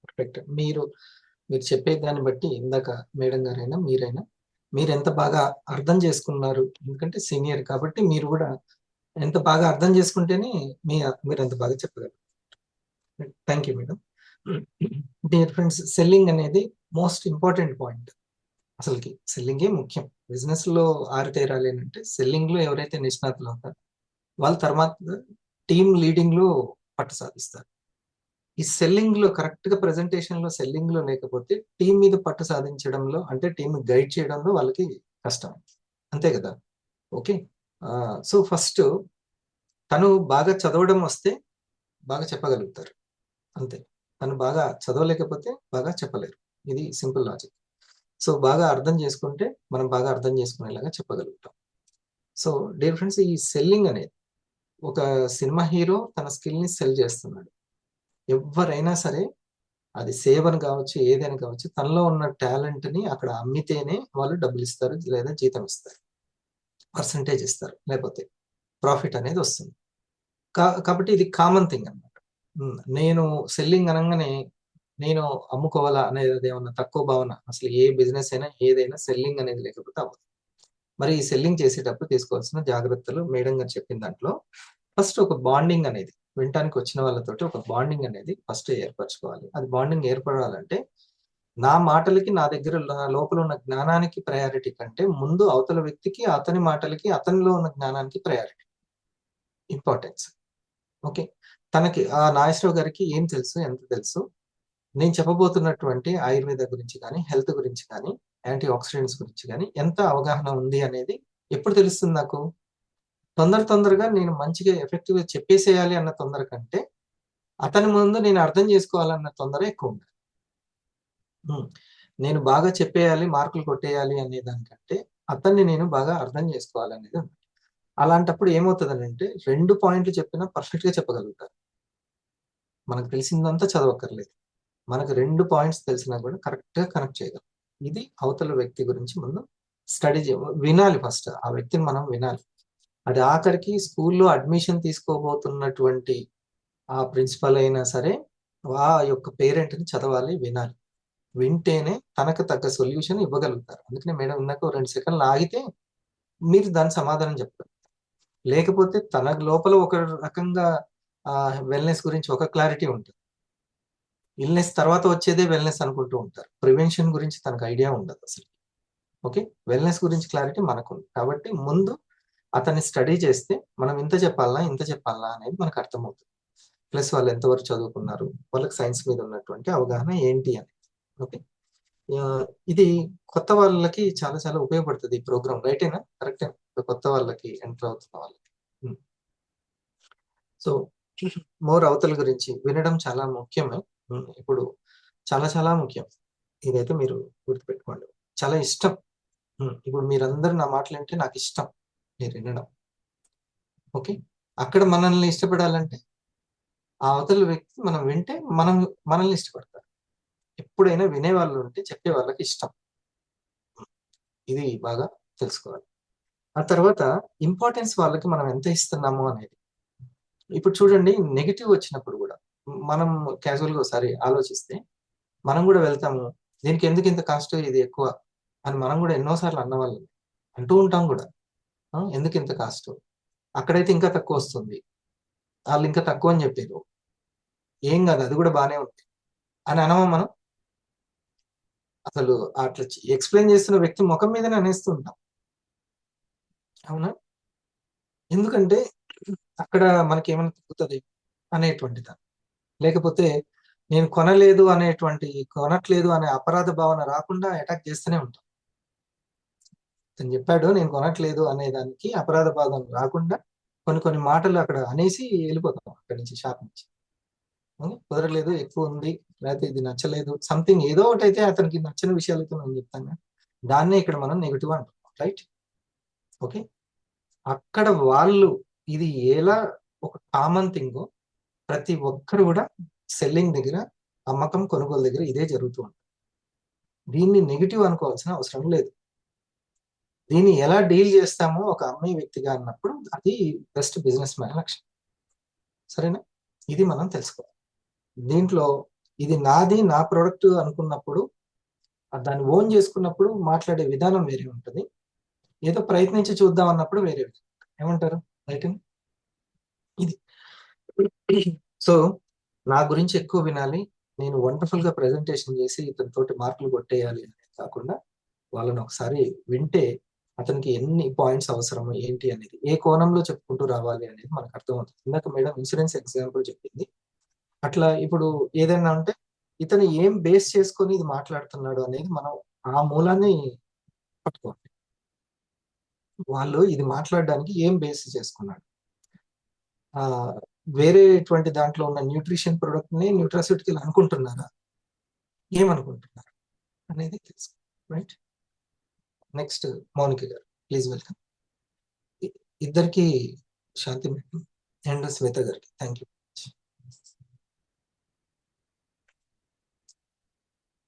Perfect. మీరు మీరు చెప్పే దాన్ని బట్టి ఇందాక మేడం గారైనా మీరైనా మీరు ఎంత బాగా అర్థం చేసుకున్నారు, ఎందుకంటే సీనియర్ కాబట్టి మీరు కూడా ఎంత బాగా అర్థం చేసుకుంటేనే మీరు ఎంత బాగా చెప్పగలరు. Thank you madam. Dear friends, selling అనేది మోస్ట్ ఇంపార్టెంట్ పాయింట్. అసలుకి సెల్లింగే ముఖ్యం. బిజినెస్ లో ఆరితేరాలి అంటే సెల్లింగ్ లో ఎవరైతే నిష్ణాతులు అవుతారో వాళ్ళ తర్వాత టీమ్ లీడింగ్ లో పట్టు సాధిస్తారు. ఈ సెల్లింగ్ లో కరెక్ట్ గా ప్రెజెంటేషన్ లో సెల్లింగ్ లో లేకపోతే టీం మీద పట్టు సాధించడంలో, అంటే టీం గైడ్ చేయడంలో వాళ్ళకి కష్టం. అంతే కదా? ఓకే. సో ఫస్ట్ తను బాగా చదవడం వస్తే బాగా చెప్పగలుగుతారు, అంతే. తను బాగా చదవలేకపోతే బాగా చెప్పలేరు. ఇది సింపుల్ లాజిక్. సో బాగా అర్థం చేసుకుంటే మనం బాగా అర్థం చేసుకునేలాగా చెప్పగలుగుతాం. సో డియర్ ఫ్రెండ్స్, ఈ సెల్లింగ్ అనేది ఒక సినిమా హీరో తన స్కిల్ ని సెల్ చేస్తున్నాడు. ఎవరైనా సరే అది సేవను కావచ్చు, ఏదైనా కావచ్చు, తనలో ఉన్న టాలెంట్ ని అక్కడ అమ్మితేనే వాళ్ళు డబ్బులు ఇస్తారు, లేదా జీతం ఇస్తారు, పర్సంటేజ్ ఇస్తారు, లేకపోతే ప్రాఫిట్ అనేది వస్తుంది. కాబట్టి ఇది కామన్ థింగ్ అనమాట. నేను సెల్లింగ్ అనగానే నేను అమ్ముకోవాలా అనేది ఏమన్నా తక్కువ భావన. అసలు ఏ బిజినెస్ అయినా ఏదైనా సెల్లింగ్ అనేది లేకపోతే అవ్వదు. మరి ఈ సెల్లింగ్ చేసేటప్పుడు తీసుకోవాల్సిన జాగ్రత్తలు మేడం గారు చెప్పిన దాంట్లో ఫస్ట్ ఒక బాండింగ్ అనేది, వినటానికి వచ్చిన వాళ్ళతోటి ఒక బాండింగ్ అనేది ఫస్ట్ ఏర్పరచుకోవాలి. అది బాండింగ్ ఏర్పడాలంటే నా మాటలకి, నా దగ్గర నా లోపల ఉన్న జ్ఞానానికి ప్రయారిటీ కంటే ముందు అవతల వ్యక్తికి, అతని మాటలకి, అతనిలో ఉన్న జ్ఞానానికి ప్రయారిటీ, ఇంపార్టెన్స్. ఓకే. తనకి ఆ నాగేశ్వరరావు గారికి ఏం తెలుసు, ఎంత తెలుసు, నేను చెప్పబోతున్నటువంటి ఆయుర్వేద గురించి కానీ, హెల్త్ గురించి కానీ, యాంటీ ఆక్సిడెంట్స్ గురించి కానీ ఎంత అవగాహన ఉంది అనేది ఎప్పుడు తెలుస్తుంది నాకు? తొందరగా నేను మంచిగా ఎఫెక్టివ్ గా చెప్పేసేయాలి అన్న తొందర కంటే అతని ముందు నేను అర్థం చేసుకోవాలన్న తొందర ఎక్కువ ఉంది. నేను బాగా చెప్పేయాలి, మార్కులు కొట్టేయాలి అనే దానికంటే అతన్ని నేను బాగా అర్థం చేసుకోవాలనేది ఉంది. అలాంటప్పుడు ఏమవుతుందంటే 2 పాయింట్లు చెప్పినా పర్ఫెక్ట్ గా చెప్పగలుగుతారు. మనకు తెలిసిందంతా చదవక్కర్లేదు. మనకు 2 పాయింట్స్ తెలిసినా కూడా కరెక్ట్ గా కనెక్ట్ చేయగలం. ఇది అవతల వ్యక్తి గురించి ముందు స్టడీ వినాలి. ఫస్ట్ ఆ వ్యక్తిని మనం వినాలి. అది ఆఖరికి స్కూల్లో అడ్మిషన్ తీసుకోబోతున్నటువంటి ఆ ప్రిన్సిపల్ అయినా సరే ఆ యొక్క పేరెంట్ ని చదవాలి, వినాలి. వింటేనే తనకు తగ్గ సొల్యూషన్ ఇవ్వగలుగుతారు. అందుకనే మేడం ఇందాక 2 సెకండ్లు ఆగితే మీరు దాని సమాధానం చెప్తారు. లేకపోతే తన లోపల ఒక రకంగా వెల్నెస్ గురించి ఒక క్లారిటీ ఉంటుంది, ఇల్నెస్ తర్వాత వచ్చేదే వెల్నెస్ అనుకుంటూ ఉంటారు. ప్రివెన్షన్ గురించి తనకు ఐడియా ఉండదు అసలు. ఓకే. వెల్నెస్ గురించి క్లారిటీ మనకు ఉంది. కాబట్టి ముందు అతన్ని స్టడీ చేస్తే మనం ఇంత చెప్పాలా అనేది మనకు అర్థమవుతుంది. ప్లస్ వాళ్ళు ఎంతవరకు చదువుకున్నారు, వాళ్ళకి సైన్స్ మీద ఉన్నటువంటి అవగాహన ఏంటి అని. ఓకే. ఇది కొత్త వాళ్ళకి చాలా చాలా ఉపయోగపడుతుంది ఈ ప్రోగ్రామ్. రైటేనా? కరెక్టేనా? కొత్త వాళ్ళకి ఎంటర్ అవుతున్న వాళ్ళకి. సో మోర్ అవతల గురించి వినడం చాలా ముఖ్యమే. ఇప్పుడు చాలా చాలా ముఖ్యం. ఇదైతే మీరు గుర్తుపెట్టుకోండి. చాలా ఇష్టం. ఇప్పుడు మీరందరూ నా మాటలు వింటే నాకు ఇష్టం మీరు వినడం. ఓకే. అక్కడ మనల్ని ఇష్టపడాలంటే ఆ అవతల వ్యక్తి మనం వింటే మనల్ని ఇష్టపడతారు. ఎప్పుడైనా వినే వాళ్ళు ఉంటే చెప్పే వాళ్ళకి ఇష్టం. ఇది బాగా తెలుసుకోవాలి. ఆ తర్వాత ఇంపార్టెన్స్ వాళ్ళకి మనం ఎంత ఇస్తున్నాము అనేది. ఇప్పుడు చూడండి, నెగిటివ్ వచ్చినప్పుడు కూడా మనం క్యాజువల్ గా ఒకసారి ఆలోచిస్తే మనం కూడా వెళ్తాము, దీనికి ఎందుకు ఇంత కాస్ట్, ఇది ఎక్కువ అని మనం కూడా ఎన్నోసార్లు అన్నవాళ్ళు అంటూ ఉంటాం కూడా. ఎందుకు ఇంత కాస్ట్, అక్కడైతే ఇంకా తక్కువ వస్తుంది, వాళ్ళు ఇంకా తక్కువ అని చెప్పారు, ఏం కాదు అది కూడా బాగానే ఉంది అని అనమా మనం? అసలు అట్లా ఎక్స్ప్లెయిన్ చేస్తున్న వ్యక్తి ముఖం మీదనే అనేస్తూ ఉంటాం, అవునా? ఎందుకంటే అక్కడ మనకి ఏమైనా తగ్గుతుంది అనేటువంటి దాన్ని, లేకపోతే నేను కొనట్లేదు అనే అపరాధ భావన రాకుండా అటాక్ చేస్తూనే ఉంటాం. తను చెప్పాడు నేను కొనట్లేదు అనే దానికి అపరాధ భావన రాకుండా కొన్ని మాటలు అక్కడ అనేసి వెళ్ళిపోతాం అక్కడి నుంచి, షాప్ నుంచి. కుదరలేదు, ఎక్కువ ఉంది, లేకపోతే ఇది నచ్చలేదు, సంథింగ్ ఏదో ఒకటి అయితే అతనికి నచ్చని విషయాలతో మనం చెప్తాం. దాన్నే ఇక్కడ మనం నెగిటివ్ అంటాం, రైట్? ఓకే. అక్కడ వాళ్ళు ఇది ఎలా ఒక కామన్ థింగ్, ప్రతి ఒక్కరు కూడా సెల్లింగ్ దగ్గర, అమ్మకం కొనుగోలు దగ్గర ఇదే జరుగుతూ ఉంటుంది. దీన్ని నెగిటివ్ అనుకోవాల్సిన అవసరం లేదు. దీన్ని ఎలా డీల్ చేస్తామో ఒక అమ్మే వ్యక్తిగా అన్నప్పుడు అది బెస్ట్ బిజినెస్ మ్యాన్ లక్షణం. సరేనా? ఇది మనం తెలుసుకోవాలి. దీంట్లో ఇది నాది, నా ప్రోడక్ట్ అనుకున్నప్పుడు దాన్ని ఓన్ చేసుకున్నప్పుడు మాట్లాడే విధానం వేరే ఉంటుంది. ఏదో ప్రయత్నించి చూద్దాం అన్నప్పుడు వేరే విధంగా. ఏమంటారు? రైట్. ఇది సో నా గురించి ఎక్కువ వినాలి, నేను వండర్ఫుల్ గా ప్రెజెంటేషన్ చేసి ఇతనితోటి మార్కులు కొట్టేయాలి అనేది కాకుండా వాళ్ళని ఒకసారి వింటే అతనికి ఎన్ని పాయింట్స్ అవసరము ఏంటి అనేది, ఏ కోణంలో చెప్పుకుంటూ రావాలి అనేది మనకు అర్థమవుతుంది. ఇందాక మేడం ఇన్సూరెన్స్ ఎగ్జాంపుల్ చెప్పింది. అట్లా ఇప్పుడు ఏదైనా ఉంటే ఇతను ఏం బేస్ చేసుకొని ఇది మాట్లాడుతున్నాడు అనేది మనం ఆ మూలాన్ని పట్టుకోవాలి. వాళ్ళు ఇది మాట్లాడడానికి ఏం బేస్ చేసుకున్నాడు, ఆ వేరేటువంటి దాంట్లో ఉన్న న్యూట్రిషన్ ప్రొడక్ట్ ని న్యూట్రాసిటికల్ అనుకుంటున్నారా, ఏమనుకుంటున్నారు అనేది తెలుసు. రైట్. నెక్స్ట్ మౌనిక గారు, ప్లీజ్ వెల్కమ్. ఇద్దరికి, శాంతి మేడం అండ్ శ్వేత గారికి thank you.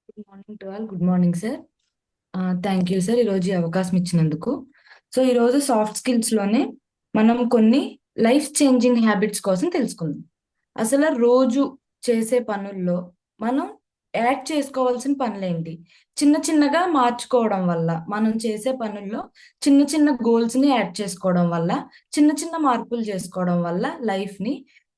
Good morning to all. Good morning sir. Thank you sir ఈరోజు ఈ అవకాశం ఇచ్చినందుకు. సో ఈరోజు సాఫ్ట్ స్కిల్స్ లోనే మనం కొన్ని లైఫ్ చేంజింగ్ హ్యాబిట్స్ కోసం తెలుసుకుందాం. అసలు రోజు చేసే పనుల్లో మనం యాడ్ చేసుకోవాల్సిన పనులేంటి, చిన్న చిన్నగా మార్చుకోవడం వల్ల, మనం చేసే పనుల్లో చిన్న చిన్న గోల్స్ ని యాడ్ చేసుకోవడం వల్ల, చిన్న చిన్న మార్పులు చేసుకోవడం వల్ల లైఫ్ ని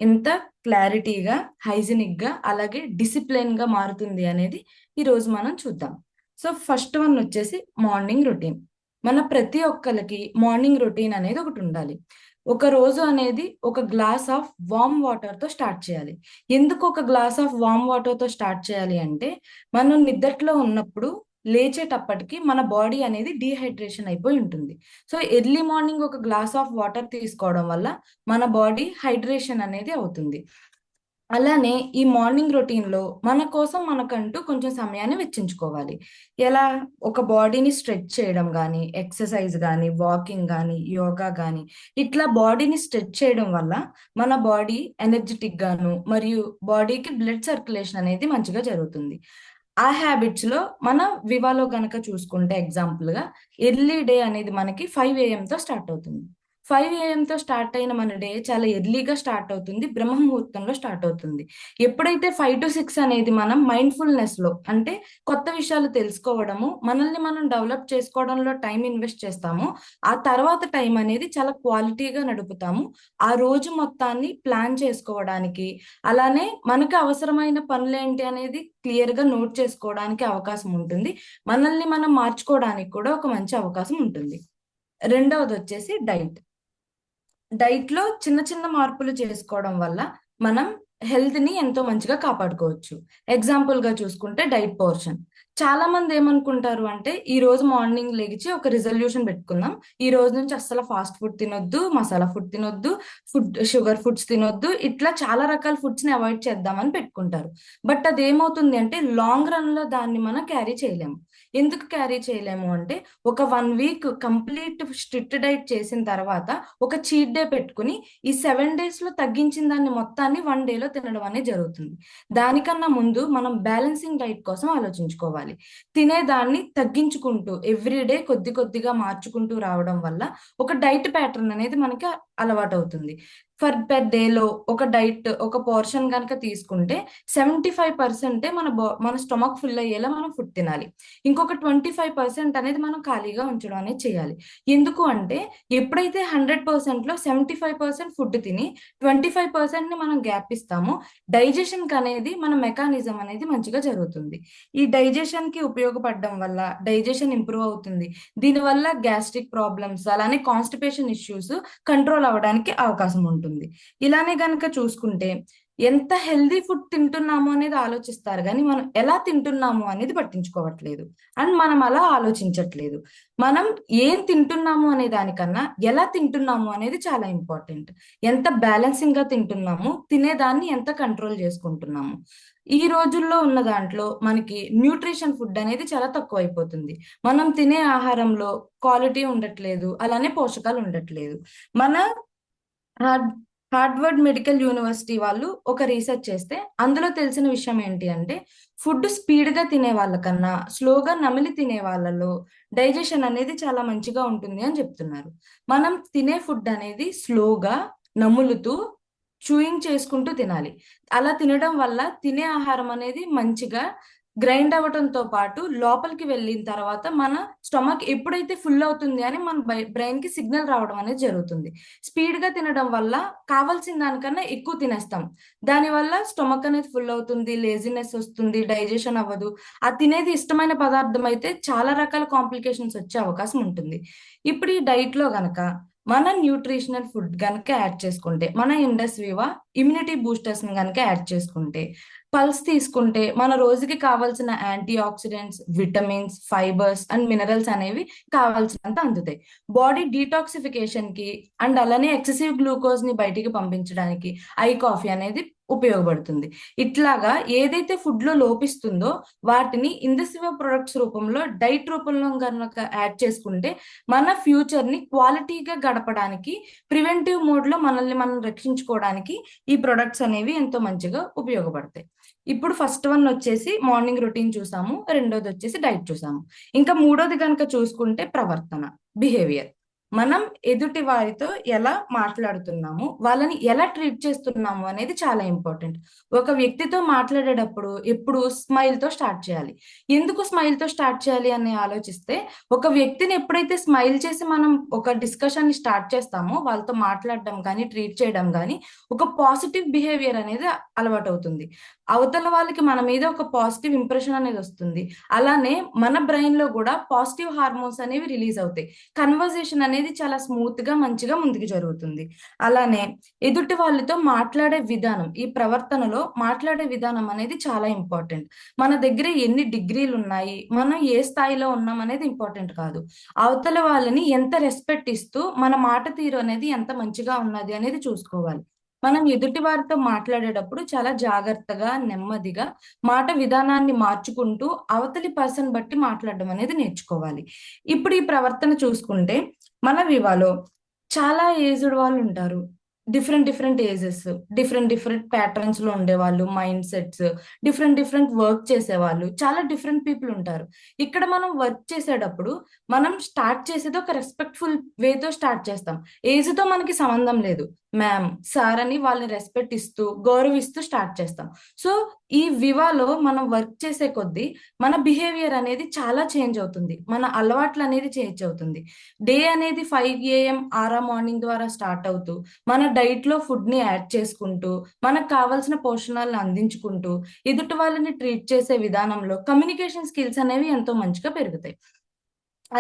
ఎంత క్లారిటీగా, హైజీనిక్ గా, అలాగే డిసిప్లిన్ గా మారుతుంది అనేది ఈ రోజు మనం చూద్దాం. సో ఫస్ట్ వన్ వచ్చేసి మార్నింగ్ రొటీన్. మన ప్రతి ఒక్కరికి మార్నింగ్ రొటీన్ అనేది ఒకటి ఉండాలి. ఒక రోజు అనేది ఒక గ్లాస్ ఆఫ్ వార్మ్ వాటర్ తో స్టార్ట్ చేయాలి. ఎందుకు ఒక గ్లాస్ ఆఫ్ వార్మ్ వాటర్ తో స్టార్ట్ చేయాలి అంటే, మనం నిద్రలో ఉన్నప్పుడు లేచేటప్పటికి మన బాడీ అనేది డీహైడ్రేషన్ అయిపోయి ఉంటుంది. సో ఎర్లీ మార్నింగ్ ఒక గ్లాస్ ఆఫ్ వాటర్ తీసుకోవడం వల్ల మన బాడీ హైడ్రేషన్ అనేది అవుతుంది. అలానే ఈ మార్నింగ్ రొటీన్ లో మన కోసం మనకంటూ కొంచెం సమయాన్ని వెచ్చించుకోవాలి. ఎలా? ఒక బాడీని స్ట్రెచ్ చేయడం కానీ, ఎక్సర్సైజ్ కానీ, వాకింగ్ కానీ, యోగా కానీ, ఇట్లా బాడీని స్ట్రెచ్ చేయడం వల్ల మన బాడీ ఎనర్జెటిక్ గాను మరియు బాడీకి బ్లడ్ సర్క్యులేషన్ అనేది మంచిగా జరుగుతుంది. ఆ హ్యాబిట్స్ లో మన వివాలో గనక చూసుకుంటే ఎగ్జాంపుల్ గా ఎర్లీ డే అనేది మనకి 5 AM తో స్టార్ట్ అవుతుంది. 5 AM తో స్టార్ట్ అయిన మన డే చాలా ఎర్లీగా స్టార్ట్ అవుతుంది, బ్రహ్మ ముహూర్తంలో స్టార్ట్ అవుతుంది. ఎప్పుడైతే 5 to 6 అనేది మనం మైండ్ఫుల్నెస్ లో, అంటే కొత్త విషయాలు తెలుసుకోవడము, మనల్ని మనం డెవలప్ చేసుకోవడంలో టైం ఇన్వెస్ట్ చేస్తామో, ఆ తర్వాత టైం అనేది చాలా క్వాలిటీగా నడుపుతాము. ఆ రోజు మొత్తాన్ని ప్లాన్ చేసుకోవడానికి, అలానే మనకు అవసరమైన పనులేంటి అనేది క్లియర్ గా నోట్ చేసుకోవడానికి అవకాశం ఉంటుంది. మనల్ని మనం మార్చుకోవడానికి కూడా ఒక మంచి అవకాశం ఉంటుంది. రెండవది వచ్చేసి డైట్ లో చిన్న చిన్న మార్పులు చేసుకోవడం వల్ల మనం హెల్త్ ని ఎంతో మంచిగా కాపాడుకోవచ్చు. ఎగ్జాంపుల్ గా చూసుకుంటే డైట్ పోర్షన్. చాలా మంది ఏమనుకుంటారు అంటే, ఈ రోజు మార్నింగ్ లేచి ఒక రిజల్యూషన్ పెట్టుకుందాం, ఈ రోజు నుంచి అస్సలు ఫాస్ట్ ఫుడ్ తినొద్దు, మసాలా ఫుడ్ తినొద్దు, షుగర్ ఫుడ్స్ తినొద్దు, ఇట్లా చాలా రకాల ఫుడ్స్ ని అవాయిడ్ చేద్దామని పెట్టుకుంటారు. బట్ అది ఏమవుతుంది అంటే, లాంగ్ రన్ లో దాన్ని మనం క్యారీ చేయలేము. ఎందుకు క్యారీ చేయలేము అంటే, ఒక 1 week కంప్లీట్ స్ట్రిక్ట్ డైట్ చేసిన తర్వాత ఒక చీట్ డే పెట్టుకుని ఈ 7 days లో తగ్గించిన దాన్ని మొత్తాన్ని 1 day లో తినడం అనేది జరుగుతుంది. దానికన్నా ముందు మనం బ్యాలెన్సింగ్ డైట్ కోసం ఆలోచించుకోవాలి. తినేదాన్ని తగ్గించుకుంటూ ఎవ్రీ డే కొద్ది కొద్దిగా మార్చుకుంటూ రావడం వల్ల ఒక డైట్ ప్యాటర్న్ అనేది మనకి అలవాటు అవుతుంది. పెర్ డేలో ఒక డైట్, ఒక పోర్షన్ కనుక తీసుకుంటే 75% మన స్టొమక్ ఫుల్ అయ్యేలా మనం ఫుడ్ తినాలి. ఇంకొక 25% అనేది మనం ఖాళీగా ఉంచడం అనేది చేయాలి. ఎందుకు అంటే, ఎప్పుడైతే 100% లో 75% ఫుడ్ తిని 25% ని మనం గ్యాప్ ఇస్తామో, డైజెషన్ కి అనేది మన మెకానిజం అనేది మంచిగా జరుగుతుంది. ఈ డైజెషన్ కి ఉపయోగపడడం వల్ల డైజెషన్ ఇంప్రూవ్ అవుతుంది. దీనివల్ల గ్యాస్ట్రిక్ ప్రాబ్లమ్స్, అలానే కాన్స్టిపేషన్ ఇష్యూస్ కంట్రోల్ అవ్వడానికి అవకాశం ఉంటుంది. ఇలానే గనక చూసుకుంటే, ఎంత హెల్దీ ఫుడ్ తింటున్నాము అనేది ఆలోచిస్తారు కానీ మనం ఎలా తింటున్నాము అనేది పట్టించుకోవట్లేదు. అండ్ మనం అలా ఆలోచించట్లేదు. మనం ఏం తింటున్నాము అనే దానికన్నా ఎలా తింటున్నాము అనేది చాలా ఇంపార్టెంట్. ఎంత బ్యాలెన్సింగ్ గా తింటున్నాము, తినేదాన్ని ఎంత కంట్రోల్ చేసుకుంటున్నాము. ఈ రోజుల్లో ఉన్న దాంట్లో మనకి న్యూట్రిషన్ ఫుడ్ అనేది చాలా తక్కువ అయిపోతుంది. మనం తినే ఆహారంలో క్వాలిటీ ఉండట్లేదు, అలానే పోషకాలు ఉండట్లేదు. మన హార్వర్డ్ మెడికల్ యూనివర్సిటీ వాళ్ళు ఒక రీసెర్చ్ చేస్తే అందులో తెలిసిన విషయం ఏంటి అంటే, ఫుడ్ స్పీడ్ గా తినే వాళ్ళకన్నా స్లోగా నమిలి తినే వాళ్ళలో డైజెషన్ అనేది చాలా మంచిగా ఉంటుంది అని చెప్తున్నారు. మనం తినే ఫుడ్ అనేది స్లోగా నములుతూ చూయింగ్ చేసుకుంటూ తినాలి. అలా తినడం వల్ల తినే ఆహారం అనేది మంచిగా గ్రైండ్ అవ్వటంతో పాటు లోపలికి వెళ్ళిన తర్వాత మన స్టమక్ ఎప్పుడైతే ఫుల్ అవుతుంది అని మన బ్రెయిన్ కి సిగ్నల్ రావడం అనేది జరుగుతుంది. స్పీడ్ గా తినడం వల్ల కావాల్సిన దానికన్నా ఎక్కువ తినేస్తాం. దానివల్ల స్టమక్ అనేది ఫుల్ అవుతుంది, లేజినెస్ వస్తుంది, డైజెషన్ అవ్వదు. ఆ తినేది ఇష్టమైన పదార్థం అయితే చాలా రకాల కాంప్లికేషన్స్ వచ్చే అవకాశం ఉంటుంది. ఇప్పుడు ఈ డైట్ లో గనక మన న్యూట్రిషనల్ ఫుడ్ గనక యాడ్ చేసుకుంటే, మన ఇండస్ వివా ఇమ్యూనిటీ బూస్టర్స్ ని గనక యాడ్ చేసుకుంటే, పల్స్ తీసుకుంటే మన రోజుకి కావాల్సిన antioxidants, vitamins, fibres and minerals అనేవి కావాల్సినంత అందుతాయి. బాడీ డీటాక్సిఫికేషన్ కి అండ్ అలానే ఎక్సెసివ్ గ్లూకోజ్ ని బయటికి పంపించడానికి ఐ కాఫీ అనేది ఉపయోగపడుతుంది. ఇట్లాగా ఏదైతే ఫుడ్ లో లోపిస్తుందో వాటిని ఇండస్ట్రీ ప్రొడక్ట్స్ రూపంలో డైట్ రూపంలో కనుక యాడ్ చేసుకుంటే మన ఫ్యూచర్ ని క్వాలిటీగా గడపడానికి, ప్రివెంటివ్ మోడ్ లో మనల్ని మనం రక్షించుకోవడానికి ఈ ప్రొడక్ట్స్ అనేవి ఎంతో మంచిగా ఉపయోగపడతాయి. ఇప్పుడు ఫస్ట్ వన్ వచ్చేసి మార్నింగ్ రొటీన్ చూసాము, రెండోది వచ్చేసి డైట్ చూసాము. ఇంకా మూడోది కనుక చూసుకుంటే ప్రవర్తన, బిహేవియర్. మనం ఎదుటి వారితో ఎలా మాట్లాడుతున్నాము, వాళ్ళని ఎలా ట్రీట్ చేస్తున్నాము అనేది చాలా ఇంపార్టెంట్. ఒక వ్యక్తితో మాట్లాడేటప్పుడు ఎప్పుడు స్మైల్ తో స్టార్ట్ చేయాలి. ఎందుకు స్మైల్ తో స్టార్ట్ చేయాలి అని ఆలోచిస్తే, ఒక వ్యక్తిని ఎప్పుడైతే స్మైల్ చేసి మనం ఒక డిస్కషన్ ని స్టార్ట్ చేస్తామో, వాళ్ళతో మాట్లాడడం కానీ ట్రీట్ చేయడం కానీ ఒక పాజిటివ్ బిహేవియర్ అనేది అలవాటు అవుతుంది. అవతల వాళ్ళకి మన మీద ఒక పాజిటివ్ ఇంప్రెషన్ అనేది వస్తుంది. అలానే మన బ్రెయిన్ లో కూడా పాజిటివ్ హార్మోన్స్ అనేవి రిలీజ్ అవుతాయి. కన్వర్జేషన్ అనేది చాలా స్మూత్ గా మంచిగా ముందుకు జరుగుతుంది. అలానే ఎదుటి వాళ్ళతో మాట్లాడే విధానం, ఈ ప్రవర్తనలో మాట్లాడే విధానం అనేది చాలా ఇంపార్టెంట్. మన దగ్గర ఎన్ని డిగ్రీలు ఉన్నాయి, మనం ఏ స్థాయిలో ఉన్నాం అనేది ఇంపార్టెంట్ కాదు. అవతల వాళ్ళని ఎంత రెస్పెక్ట్ ఇస్తూ మన మాట తీరు అనేది ఎంత మంచిగా ఉన్నది అనేది చూసుకోవాలి. మనం ఎదుటి వారితో మాట్లాడేటప్పుడు చాలా జాగ్రత్తగా, నెమ్మదిగా మాట విధానాన్ని మార్చుకుంటూ అవతలి పర్సన్ బట్టి మాట్లాడడం అనేది నేర్చుకోవాలి. ఇప్పుడు ఈ ప్రవర్తన చూసుకుంటే మన వివాలో చాలా ఏజ్డ్ వాళ్ళు ఉంటారు. డిఫరెంట్ ఏజెస్, డిఫరెంట్ ప్యాటర్న్స్ లో ఉండేవాళ్ళు, మైండ్ సెట్స్, డిఫరెంట్ వర్క్ చేసేవాళ్ళు, చాలా డిఫరెంట్ పీపుల్ ఉంటారు. ఇక్కడ మనం వర్క్ చేసేటప్పుడు మనం స్టార్ట్ చేసేది ఒక రెస్పెక్ట్ఫుల్ వేతో స్టార్ట్ చేస్తాం. ఏజ్ తో మనకి సంబంధం లేదు. మ్యామ్, సార్ అని వాళ్ళని రెస్పెక్ట్ ఇస్తూ గౌరవిస్తూ స్టార్ట్ చేస్తాం. సో ఈ వివాలో మనం వర్క్ చేసే కొద్దీ మన బిహేవియర్ అనేది చాలా చేంజ్ అవుతుంది, మన అలవాట్లు అనేది చేంజ్ అవుతుంది. డే అనేది 5 AM ఆరా మార్నింగ్ ద్వారా స్టార్ట్ అవుతూ మన డైట్ లో ఫుడ్ ని యాడ్ చేసుకుంటూ మనకు కావాల్సిన పోషణాలను అందించుకుంటూ ఎదుటి వాళ్ళని ట్రీట్ చేసే విధానంలో కమ్యూనికేషన్ స్కిల్స్ అనేవి ఎంతో మంచిగా పెరుగుతాయి.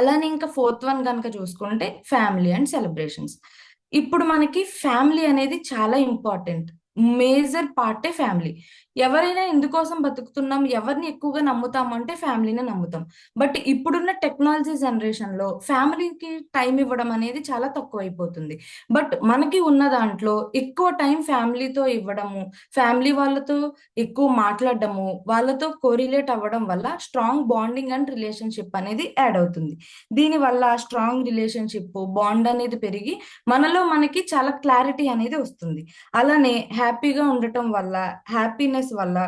అలానే ఇంకా ఫోర్త్ వన్ కనుక చూసుకుంటే ఫ్యామిలీ అండ్ సెలబ్రేషన్స్. ఇప్పుడు మనకి ఫ్యామిలీ అనేది చాలా ఇంపార్టెంట్. Major పార్టే family. ఎవరైనా ఎందుకోసం బతుకుతున్నాం, ఎవరిని ఎక్కువగా నమ్ముతాం అంటే ఫ్యామిలీని నమ్ముతాం. బట్ ఇప్పుడున్న టెక్నాలజీ జనరేషన్ లో ఫ్యామిలీకి టైం ఇవ్వడం అనేది చాలా తక్కువ అయిపోతుంది. బట్ మనకి ఉన్న దాంట్లో ఎక్కువ టైం ఫ్యామిలీతో ఇవ్వడము, ఫ్యామిలీ వాళ్ళతో ఎక్కువ మాట్లాడడము, వాళ్ళతో కోరిలేట్ అవ్వడం వల్ల స్ట్రాంగ్ బాండింగ్ అండ్ రిలేషన్షిప్ అనేది యాడ్ అవుతుంది. దీనివల్ల స్ట్రాంగ్ రిలేషన్షిప్ బాండ్ అనేది పెరిగి మనలో మనకి చాలా క్లారిటీ అనేది వస్తుంది. అలానే హ్యాపీగా ఉండటం వల్ల, హ్యాపీనెస్ వల్ల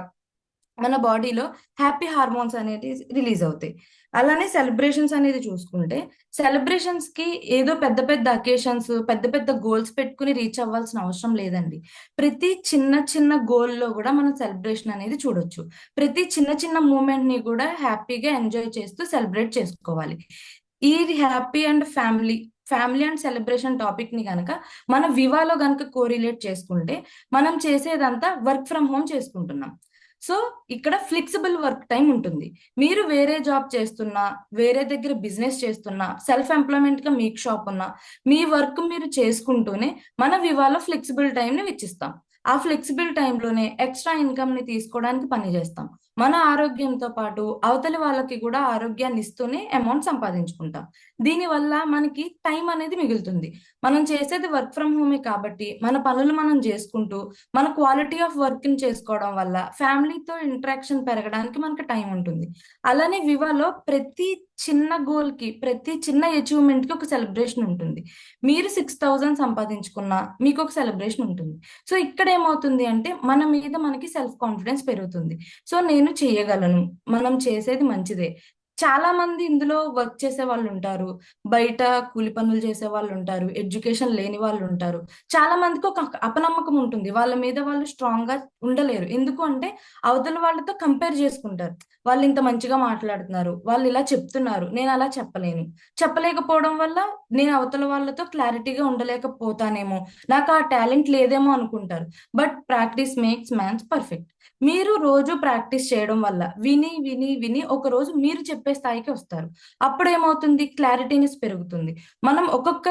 మన బాడీలో హ్యాపీ హార్మోన్స్ అనేది రిలీజ్ అవుతాయి. అలానే సెలబ్రేషన్స్ అనేది చూసుకుంటే, సెలబ్రేషన్స్ కి ఏదో పెద్ద పెద్ద అకేషన్స్, పెద్ద పెద్ద గోల్స్ పెట్టుకుని రీచ్ అవ్వాల్సిన అవసరం లేదండి. ప్రతి చిన్న గోల్ లో కూడా మనం సెలబ్రేషన్ అనేది చూడొచ్చు. ప్రతి చిన్న మూమెంట్ ని కూడా హ్యాపీగా ఎంజాయ్ చేస్తూ సెలబ్రేట్ చేసుకోవాలి. ఈ happy and family and celebration topic ని గనక మన వివాలో గనక కోరిలేట్ చేసుకుంటే, మనం చేసేదంతా వర్క్ ఫ్రమ్ హోమ్ చేసుకుంటున్నాం. సో ఇక్కడ ఫ్లెక్సిబుల్ వర్క్ టైం ఉంటుంది. మీరు వేరే జాబ్ చేస్తున్నా, వేరే దగ్గర బిజినెస్ చేస్తున్నా, సెల్ఫ్ ఎంప్లాయ్మెంట్ గా మీకు షాప్ ఉన్నా, మీ వర్క్ మీరు చేసుకుంటూనే మన వివాలో ఫ్లెక్సిబుల్ టైం ని ఇచ్చిస్తాం. ఆ ఫ్లెక్సిబుల్ టైంలోనే ఎక్స్ట్రా ఇన్కమ్ ని తీసుకోవడానికి పని చేస్తాం. మన ఆరోగ్యంతో పాటు అవతలి వాళ్ళకి కూడా ఆరోగ్యాన్ని ఇస్తూనే అమౌంట్ సంపాదించుకుంటాం. దీనివల్ల మనకి టైం అనేది మిగులుతుంది. మనం చేసేది వర్క్ ఫ్రమ్ హోమే కాబట్టి మన పనులు మనం చేసుకుంటూ మన క్వాలిటీ ఆఫ్ వర్క్ ని చేసుకోవడం వల్ల ఫ్యామిలీతో ఇంటరాక్షన్ పెరగడానికి మనకు టైం ఉంటుంది. అలానే వివాలో ప్రతి చిన్న గోల్ కి, ప్రతి చిన్న అచీవ్మెంట్ కి ఒక సెలబ్రేషన్ ఉంటుంది. మీరు 6,000 సంపాదించుకున్నా మీకు ఒక సెలబ్రేషన్ ఉంటుంది. సో ఇక్కడ ఏమవుతుంది అంటే మన మీద మనకి సెల్ఫ్ కాన్ఫిడెన్స్ పెరుగుతుంది. సో నేను చేయగలను, మనం చేసేది మంచిదే, చాలా మంది ఇందులో వర్క్ చేసే వాళ్ళు ఉంటారు, బయట కూలి పనులు చేసే వాళ్ళు ఉంటారు, ఎడ్యుకేషన్ లేని వాళ్ళు ఉంటారు. చాలా మందికి ఒక అపనమ్మకం ఉంటుంది, వాళ్ళ మీద వాళ్ళు స్ట్రాంగ్ గా ఉండలేరు. ఎందుకు అంటే అవతల వాళ్ళతో కంపేర్ చేసుకుంటారు. వాళ్ళు ఇంత మంచిగా మాట్లాడుతున్నారు, వాళ్ళు ఇలా చెప్తున్నారు, నేను అలా చెప్పలేకపోవడం వల్ల నేను అవతల వాళ్ళతో క్లారిటీగా ఉండలేకపోతానేమో, నాకు ఆ టాలెంట్ లేదేమో అనుకుంటారు. But practice makes mans perfect. మీరు రోజు ప్రాక్టీస్ చేయడం వల్ల విని విని విని ఒక రోజు మీరు చెప్పే స్థాయికి వస్తారు. అప్పుడు ఏమవుతుంది, క్లారిటీనెస్ పెరుగుతుంది. మనం ఒక్కొక్క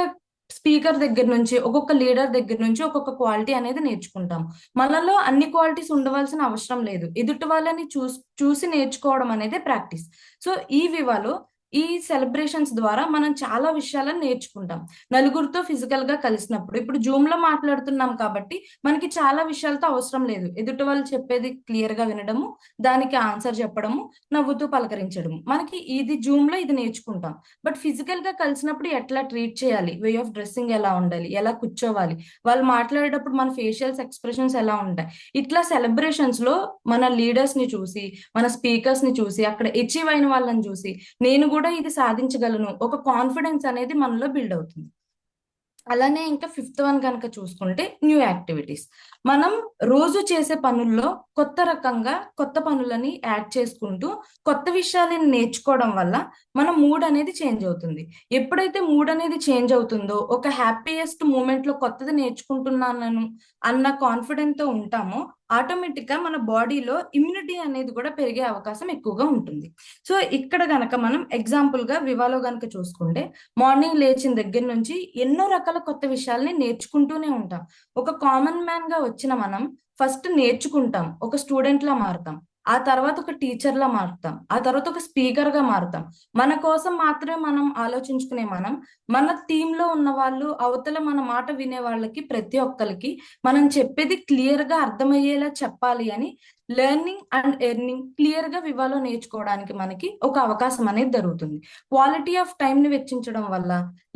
స్పీకర్ దగ్గర నుంచి, ఒక్కొక్క లీడర్ దగ్గర నుంచి ఒక్కొక్క క్వాలిటీ అనేది నేర్చుకుంటాం. మనలో అన్ని క్వాలిటీస్ ఉండవలసిన అవసరం లేదు. ఎదుటి వాళ్ళని చూసి నేర్చుకోవడం అనేది ప్రాక్టీస్. సో ఈ వివాలో ఈ సెలబ్రేషన్స్ ద్వారా మనం చాలా విషయాలను నేర్చుకుంటాం. నలుగురితో ఫిజికల్ గా కలిసినప్పుడు, ఇప్పుడు జూమ్ లో మాట్లాడుతున్నాం కాబట్టి మనకి చాలా విషయాలతో అవసరం లేదు. ఎదుటి వాళ్ళు చెప్పేది క్లియర్ గా వినడము, దానికి ఆన్సర్ చెప్పడము, నవ్వుతూ పలకరించడము, మనకి ఇది జూమ్ లో ఇది నేర్చుకుంటాం. బట్ ఫిజికల్ గా కలిసినప్పుడు ఎట్లా ట్రీట్ చేయాలి, వే ఆఫ్ డ్రెస్సింగ్ ఎలా ఉండాలి, ఎలా కూర్చోవాలి, వాళ్ళు మాట్లాడేటప్పుడు మన ఫేషియల్స్ ఎక్స్ప్రెషన్స్ ఎలా ఉంటాయి, ఇట్లా సెలబ్రేషన్స్ లో మన లీడర్స్ ని చూసి, మన స్పీకర్స్ ని చూసి, అక్కడ అచీవ్ అయిన వాళ్ళని చూసి నేను కూడా ఇది సాధించగలను, ఒక కాన్ఫిడెన్స్ అనేది మనలో బిల్డ్ అవుతుంది. అలానే ఇంకా ఫిఫ్త్ వన్ కనుక చూసుకుంటే న్యూ యాక్టివిటీస్. మనం రోజు చేసే పనుల్లో కొత్త రకంగా కొత్త పనులని యాడ్ చేసుకుంటూ కొత్త విషయాలను నేర్చుకోవడం వల్ల మన మూడ్ అనేది చేంజ్ అవుతుంది. ఎప్పుడైతే మూడ్ అనేది చేంజ్ అవుతుందో, ఒక హ్యాపీయెస్ట్ మూమెంట్ లో కొత్తది నేర్చుకుంటున్నాను అన్న కాన్ఫిడెంట్ తో ఉంటామో, ఆటోమేటిక్ గా మన బాడీలో ఇమ్యూనిటీ అనేది కూడా పెరిగే అవకాశం ఎక్కువగా ఉంటుంది. సో ఇక్కడ గనక మనం ఎగ్జాంపుల్ గా వివాలో గనక చూసుకుంటే, మార్నింగ్ లేచిన దగ్గర నుంచి ఎన్నో రకాల కొత్త విషయాల్ని నేర్చుకుంటూనే ఉంటాం. ఒక కామన్ మ్యాన్ గా వచ్చిన మనం ఫస్ట్ నేర్చుకుంటాం, ఒక స్టూడెంట్ లా మారుతాం, ఆ తర్వాత ఒక టీచర్ లా మారుతాం, ఆ తర్వాత ఒక స్పీకర్ గా మారుతాం. మన కోసం మాత్రమే మనం ఆలోచించుకునే మనం, మన టీమ్ లో ఉన్న వాళ్ళు, అవతల మన మాట వినే వాళ్ళకి, ప్రతి ఒక్కరికి మనం చెప్పేది క్లియర్ గా అర్థమయ్యేలా చెప్పాలి అని లెర్నింగ్ అండ్ ఎర్నింగ్ క్లియర్ గా వివాలో నేర్చుకోవడానికి మనకి ఒక అవకాశం అనేది జరుగుతుంది. క్వాలిటీ ఆఫ్ టైం ని వెచ్చించడం వల్ల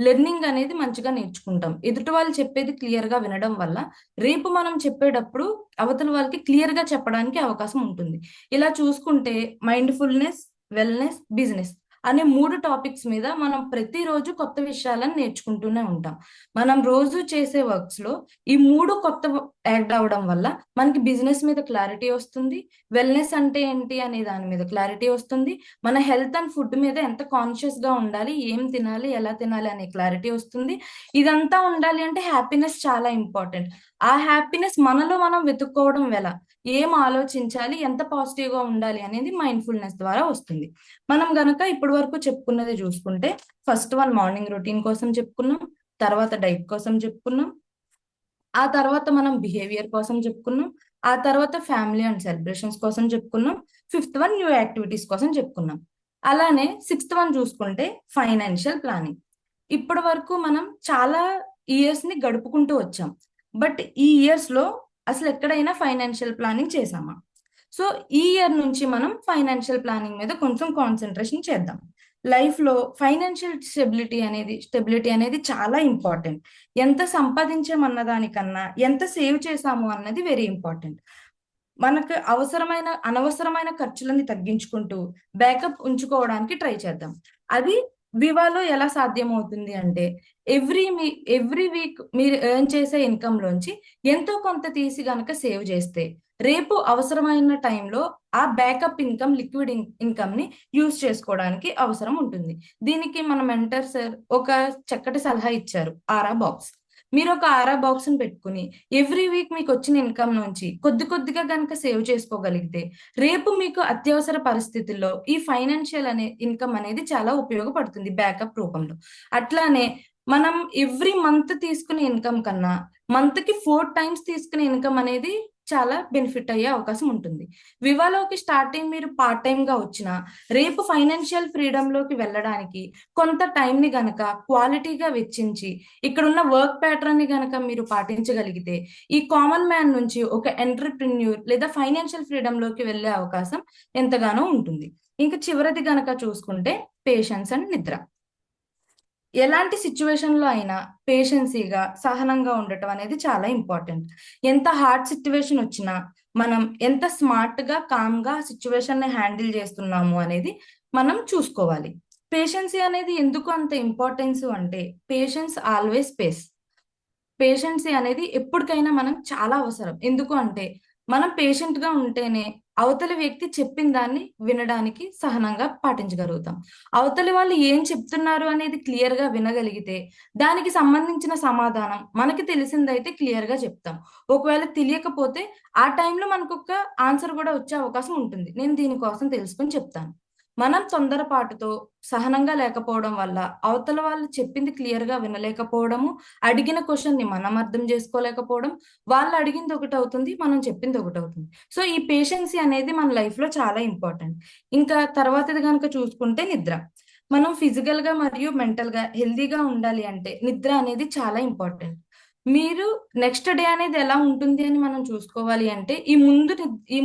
లెర్నింగ్ అనేది మంచిగా నేర్చుకుంటాం. ఎదుటి వాళ్ళు చెప్పేది క్లియర్ గా వినడం వల్ల రేపు మనం చెప్పేటప్పుడు అవతల వాళ్ళకి క్లియర్ గా చెప్పడానికి అవకాశం ఉంటుంది. ఇలా చూసుకుంటే మైండ్ఫుల్నెస్, వెల్నెస్, బిజినెస్ అనే 3 టాపిక్స్ మీద మనం ప్రతిరోజు కొత్త విషయాలను నేర్చుకుంటూనే ఉంటాం. మనం రోజు చేసే వర్క్స్ లో ఈ 3 కొత్త యాడ్ అవడం వల్ల మనకి బిజినెస్ మీద క్లారిటీ వస్తుంది, వెల్నెస్ అంటే ఏంటి అనే దాని మీద క్లారిటీ వస్తుంది, మన హెల్త్ అండ్ ఫుడ్ మీద ఎంత కాన్షియస్ గా ఉండాలి, ఏం తినాలి, ఎలా తినాలి అనే క్లారిటీ వస్తుంది. ఇదంతా ఉండాలి అంటే హ్యాపీనెస్ చాలా ఇంపార్టెంట్. ఆ హ్యాపీనెస్ మనలో మనం వెతుక్కోవడం ఎలా, ఏం ఆలోచించాలి, ఎంత పాజిటివ్ గా ఉండాలి అనేది మైండ్ఫుల్నెస్ ద్వారా వస్తుంది. మనం గనక ఇప్పటి వరకు చెప్పుకున్నది చూసుకుంటే, ఫస్ట్ వన్ మార్నింగ్ రొటీన్ కోసం చెప్పుకున్నాం, తర్వాత డైట్ కోసం చెప్పుకున్నాం, ఆ తర్వాత మనం బిహేవియర్ కోసం చెప్పుకున్నాం, ఆ తర్వాత ఫ్యామిలీ అండ్ సెలబ్రేషన్స్ కోసం చెప్పుకున్నాం, ఫిఫ్త్ వన్ న్యూ యాక్టివిటీస్ కోసం చెప్పుకున్నాం. అలానే సిక్స్త్ వన్ చూసుకుంటే ఫైనాన్షియల్ ప్లానింగ్. ఇప్పటి వరకు మనం చాలా ఇయర్స్ ని గడుపుకుంటూ వచ్చాం, బట్ ఈ ఇయర్స్ లో అసలు ఎక్కడైనా ఫైనాన్షియల్ ప్లానింగ్ చేసామా? సో ఈ ఇయర్ నుంచి మనం ఫైనాన్షియల్ ప్లానింగ్ మీద కొంచెం కాన్సన్ట్రేషన్ చేద్దాం. లైఫ్ లో ఫైనాన్షియల్ స్టెబిలిటీ అనేది చాలా ఇంపార్టెంట్. ఎంత సంపాదించామన్న దానికన్నా ఎంత సేవ్ చేసాము అన్నది వెరీ ఇంపార్టెంట్. మనకు అనవసరమైన ఖర్చులని తగ్గించుకుంటూ బ్యాకప్ ఉంచుకోవడానికి ట్రై చేద్దాం. అది వివాలో ఎలా సాధ్యమవుతుంది అంటే, ఎవ్రీ వీక్ మీరు ఎర్న్ చేసే ఇన్కమ్ లోంచి ఎంతో కొంత తీసి గనక సేవ్ చేస్తే, రేపు అవసరమైన టైంలో ఆ బ్యాకప్ ఇన్కమ్, లిక్విడ్ ఇన్కమ్ ని యూజ్ చేసుకోవడానికి అవసరం ఉంటుంది. దీనికి మన మెంటర్ సార్ ఒక చక్కటి సలహా ఇచ్చారు, ఆరా బాక్స్. మీరు ఒక ఆరా బాక్స్ ని పెట్టుకుని ఎవ్రీ వీక్ మీకు వచ్చిన ఇన్కమ్ నుంచి కొద్దిగా కనుక సేవ్ చేసుకోగలిగితే, రేపు మీకు అత్యవసర పరిస్థితుల్లో ఈ ఫైనాన్షియల్ ఇన్కమ్ అనేది చాలా ఉపయోగపడుతుంది బ్యాకప్ రూపంలో. అట్లానే మనం ఎవ్రీ మంత్ తీసుకునే ఇన్కమ్ కన్నా మంత్ కి 4 times తీసుకునే ఇన్కమ్ అనేది చాలా బెనిఫిట్ అయ్యే అవకాశం ఉంటుంది. వివాలోకి స్టార్టింగ్ మీరు పార్ట్ టైం గా వచ్చినా, రేపు ఫైనాన్షియల్ ఫ్రీడమ్ లోకి వెళ్ళడానికి కొంత టైం ని గనక క్వాలిటీగా వెచ్చించి ఇక్కడున్న వర్క్ ప్యాటర్న్ ని గనక మీరు పాటించగలిగితే, ఈ కామన్ మ్యాన్ నుంచి ఒక ఎంటర్ప్రెన్యూర్ లేదా ఫైనాన్షియల్ ఫ్రీడమ్ లోకి వెళ్ళే అవకాశం ఎంతగానో ఉంటుంది. ఇంకా చివరిది గనక చూసుకుంటే పేషెన్స్ అండ్ నిద్ర. ఎలాంటి సిచ్యువేషన్ లో అయినా పేషెన్సీగా, సహనంగా ఉండటం అనేది చాలా ఇంపార్టెంట్. ఎంత హార్డ్ సిచ్యువేషన్ వచ్చినా మనం ఎంత స్మార్ట్ గా, కామ్ గా సిచ్యువేషన్ ని హ్యాండిల్ చేస్తున్నాము అనేది మనం చూసుకోవాలి. పేషెన్సీ అనేది ఎందుకు అంత ఇంపార్టెన్స్ అంటే పేషెన్స్ ఆల్వేస్ పేషెన్సీ అనేది ఎప్పటికైనా మనం చాలా అవసరం. ఎందుకు అంటే మనం పేషెంట్ గా ఉంటేనే అవతలి వ్యక్తి చెప్పిన దాన్ని వినడానికి సహనంగా పాటించగలుగుతాం. అవతలి వాళ్ళు ఏం చెప్తున్నారు అనేది క్లియర్ గా వినగలిగితే దానికి సంబంధించిన సమాధానం మనకి తెలిసిందైతే క్లియర్ గా చెప్తాం. ఒకవేళ తెలియకపోతే ఆ టైంలో మనకు ఒక ఆన్సర్ కూడా వచ్చే అవకాశం ఉంటుంది. నేను దీనికోసం తెలుసుకొని చెప్తాను. మనం తొందరపాటుతో సహనంగా లేకపోవడం వల్ల అవతల వాళ్ళు చెప్పింది క్లియర్ గా వినలేకపోవడము, అడిగిన క్వశ్చన్ ని మనం అర్థం చేసుకోలేకపోవడం, వాళ్ళు అడిగింది ఒకటి అవుతుంది, మనం చెప్పింది ఒకటి అవుతుంది. సో ఈ పేషెన్సీ అనేది మన లైఫ్ లో చాలా ఇంపార్టెంట్. ఇంకా తర్వాతది కనుక చూసుకుంటే నిద్ర. మనం ఫిజికల్ గా మరియు మెంటల్ గా హెల్దీగా ఉండాలి అంటే నిద్ర అనేది చాలా ఇంపార్టెంట్. మీరు నెక్స్ట్ డే అనేది ఎలా ఉంటుంది అని మనం చూసుకోవాలి అంటే ఈ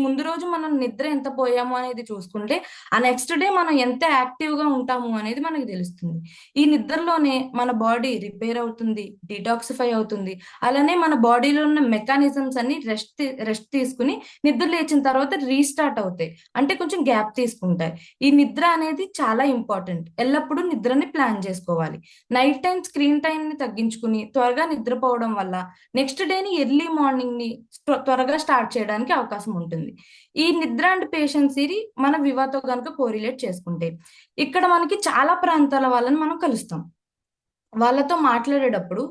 ముందు రోజు మనం నిద్ర ఎంత పోయాము అనేది చూసుకుంటే ఆ నెక్స్ట్ డే మనం ఎంత యాక్టివ్ గా ఉంటాము అనేది మనకి తెలుస్తుంది. ఈ నిద్రలోనే మన బాడీ రిపేర్ అవుతుంది, డిటాక్సిఫై అవుతుంది. అలానే మన బాడీలో ఉన్న మెకానిజమ్స్ అన్ని రెస్ట్ తీసుకుని నిద్ర లేచిన తర్వాత రీస్టార్ట్ అవుతాయి. అంటే కొంచెం గ్యాప్ తీసుకుంటాయి. ఈ నిద్ర అనేది చాలా ఇంపార్టెంట్. ఎల్లప్పుడూ నిద్రని ప్లాన్ చేసుకోవాలి. నైట్ టైం స్క్రీన్ టైం ని తగ్గించుకుని త్వరగా నిద్రపోవడం వల్ల నెక్స్ట్ డేని ఎర్లీ మార్నింగ్ ని త్వరగా స్టార్ట్ చేయడానికి అవకాశం ఉంటుంది. ఈ నిద్ర అండ్ పేషెన్సీని మన వివాతో కనుక కోరిలేట్ చేసుకుంటే ఇక్కడ మనకి చాలా ప్రాంతాల వాళ్ళని మనం కలుస్తాం. వాళ్ళతో మాట్లాడేటప్పుడు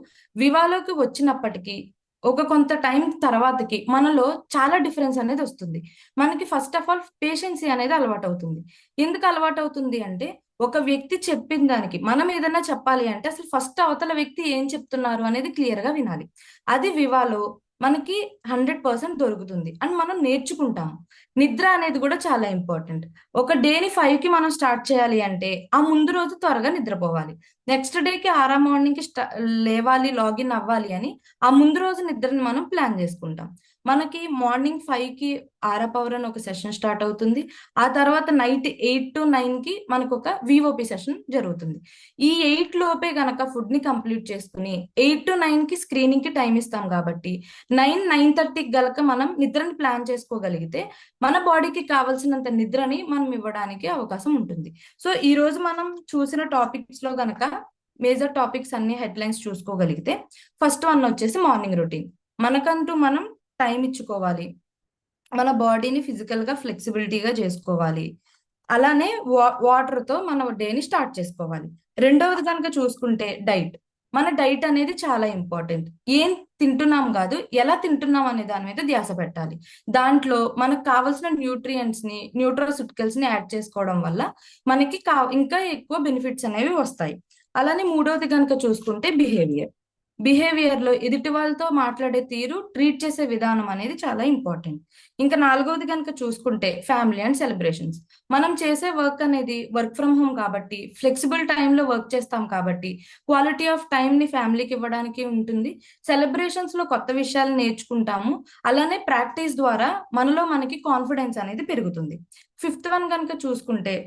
వివాలోకి వచ్చినప్పటికీ ఒక కొంత టైం తర్వాతకి మనలో చాలా డిఫరెన్స్ అనేది వస్తుంది. మనకి ఫస్ట్ ఆఫ్ ఆల్ పేషెన్సీ అనేది అలవాటు అవుతుంది. ఎందుకు అలవాటు అవుతుంది అంటే ఒక వ్యక్తి చెప్పిన దానికి మనం ఏదైనా చెప్పాలి అంటే అసలు ఫస్ట్ అవతల వ్యక్తి ఏం చెప్తున్నారు అనేది క్లియర్ గా వినాలి. అది వివాలో మనకి 100% దొరుకుతుంది అండ్ మనం నేర్చుకుంటాము. నిద్ర అనేది కూడా చాలా ఇంపార్టెంట్. ఒక డేని 5కి మనం స్టార్ట్ చేయాలి అంటే ఆ ముందు రోజు త్వరగా నిద్రపోవాలి. నెక్స్ట్ డేకి 6 మార్నింగ్ కి లేవాలి, లాగిన్ అవ్వాలి అని ఆ ముందు రోజు నిద్రని మనం ప్లాన్ చేసుకుంటాం. మనకి మార్నింగ్ 5కి ఆరప్ అవర్ అని ఒక సెషన్ స్టార్ట్ అవుతుంది. ఆ తర్వాత నైట్ 8 to 9కి మనకు ఒక విఓపి సెషన్ జరుగుతుంది. ఈ 8 లోపే గనక ఫుడ్ ని కంప్లీట్ చేసుకుని 8 to 9కి స్క్రీనింగ్ కి టైం ఇస్తాం కాబట్టి 9-9:30కి గలక మనం నిద్రని ప్లాన్ చేసుకోగలిగితే మన బాడీకి కావాల్సినంత నిద్రని మనం ఇవ్వడానికి అవకాశం ఉంటుంది. సో ఈ రోజు మనం చూసిన టాపిక్స్ లో గనక మేజర్ టాపిక్స్ అన్ని హెడ్లైన్స్ చూసుకోగలిగితే ఫస్ట్ వన్ వచ్చేసి మార్నింగ్ రొటీన్. మనకంటూ మనం టైం ఇచ్చుకోవాలి. మన బాడీని ఫిజికల్ గా ఫ్లెక్సిబిలిటీగా చేసుకోవాలి. అలానే వాటర్ తో మన డేని స్టార్ట్ చేసుకోవాలి. రెండవది కనుక చూసుకుంటే డైట్. మన డైట్ అనేది చాలా ఇంపార్టెంట్. ఏం తింటున్నాం కాదు, ఎలా తింటున్నాం అనే దాని మీద ధ్యాస పెట్టాలి. దాంట్లో మనకు కావాల్సిన న్యూట్రియంట్స్ ని, న్యూట్రాసిటికల్స్ ని యాడ్ చేసుకోవడం వల్ల మనకి ఇంకా ఎక్కువ బెనిఫిట్స్ అనేవి వస్తాయి. అలానే మూడవది కనుక చూసుకుంటే బిహేవియర్ లో ఎదుటి వాళ్ళతో మాట్లాడే తీరు, ట్రీట్ చేసే విధానం అనేది చాలా ఇంపార్టెంట్. ఇంకా నాలుగవది కనుక చూసుకుంటే ఫ్యామిలీ అండ్ సెలబ్రేషన్స్. మనం చేసే వర్క్ అనేది వర్క్ ఫ్రమ్ హోమ్ కాబట్టి ఫ్లెక్సిబుల్ టైంలో వర్క్ చేస్తాం కాబట్టి క్వాలిటీ ఆఫ్ టైం ని ఫ్యామిలీకి ఇవ్వడానికి ఉంటుంది. సెలబ్రేషన్స్ లో కొత్త విషయాలు నేర్చుకుంటాము. అలానే ప్రాక్టీస్ ద్వారా మనకి కాన్ఫిడెన్స్ అనేది పెరుగుతుంది. ఫిఫ్త్ వన్ కనుక చూసుకుంటే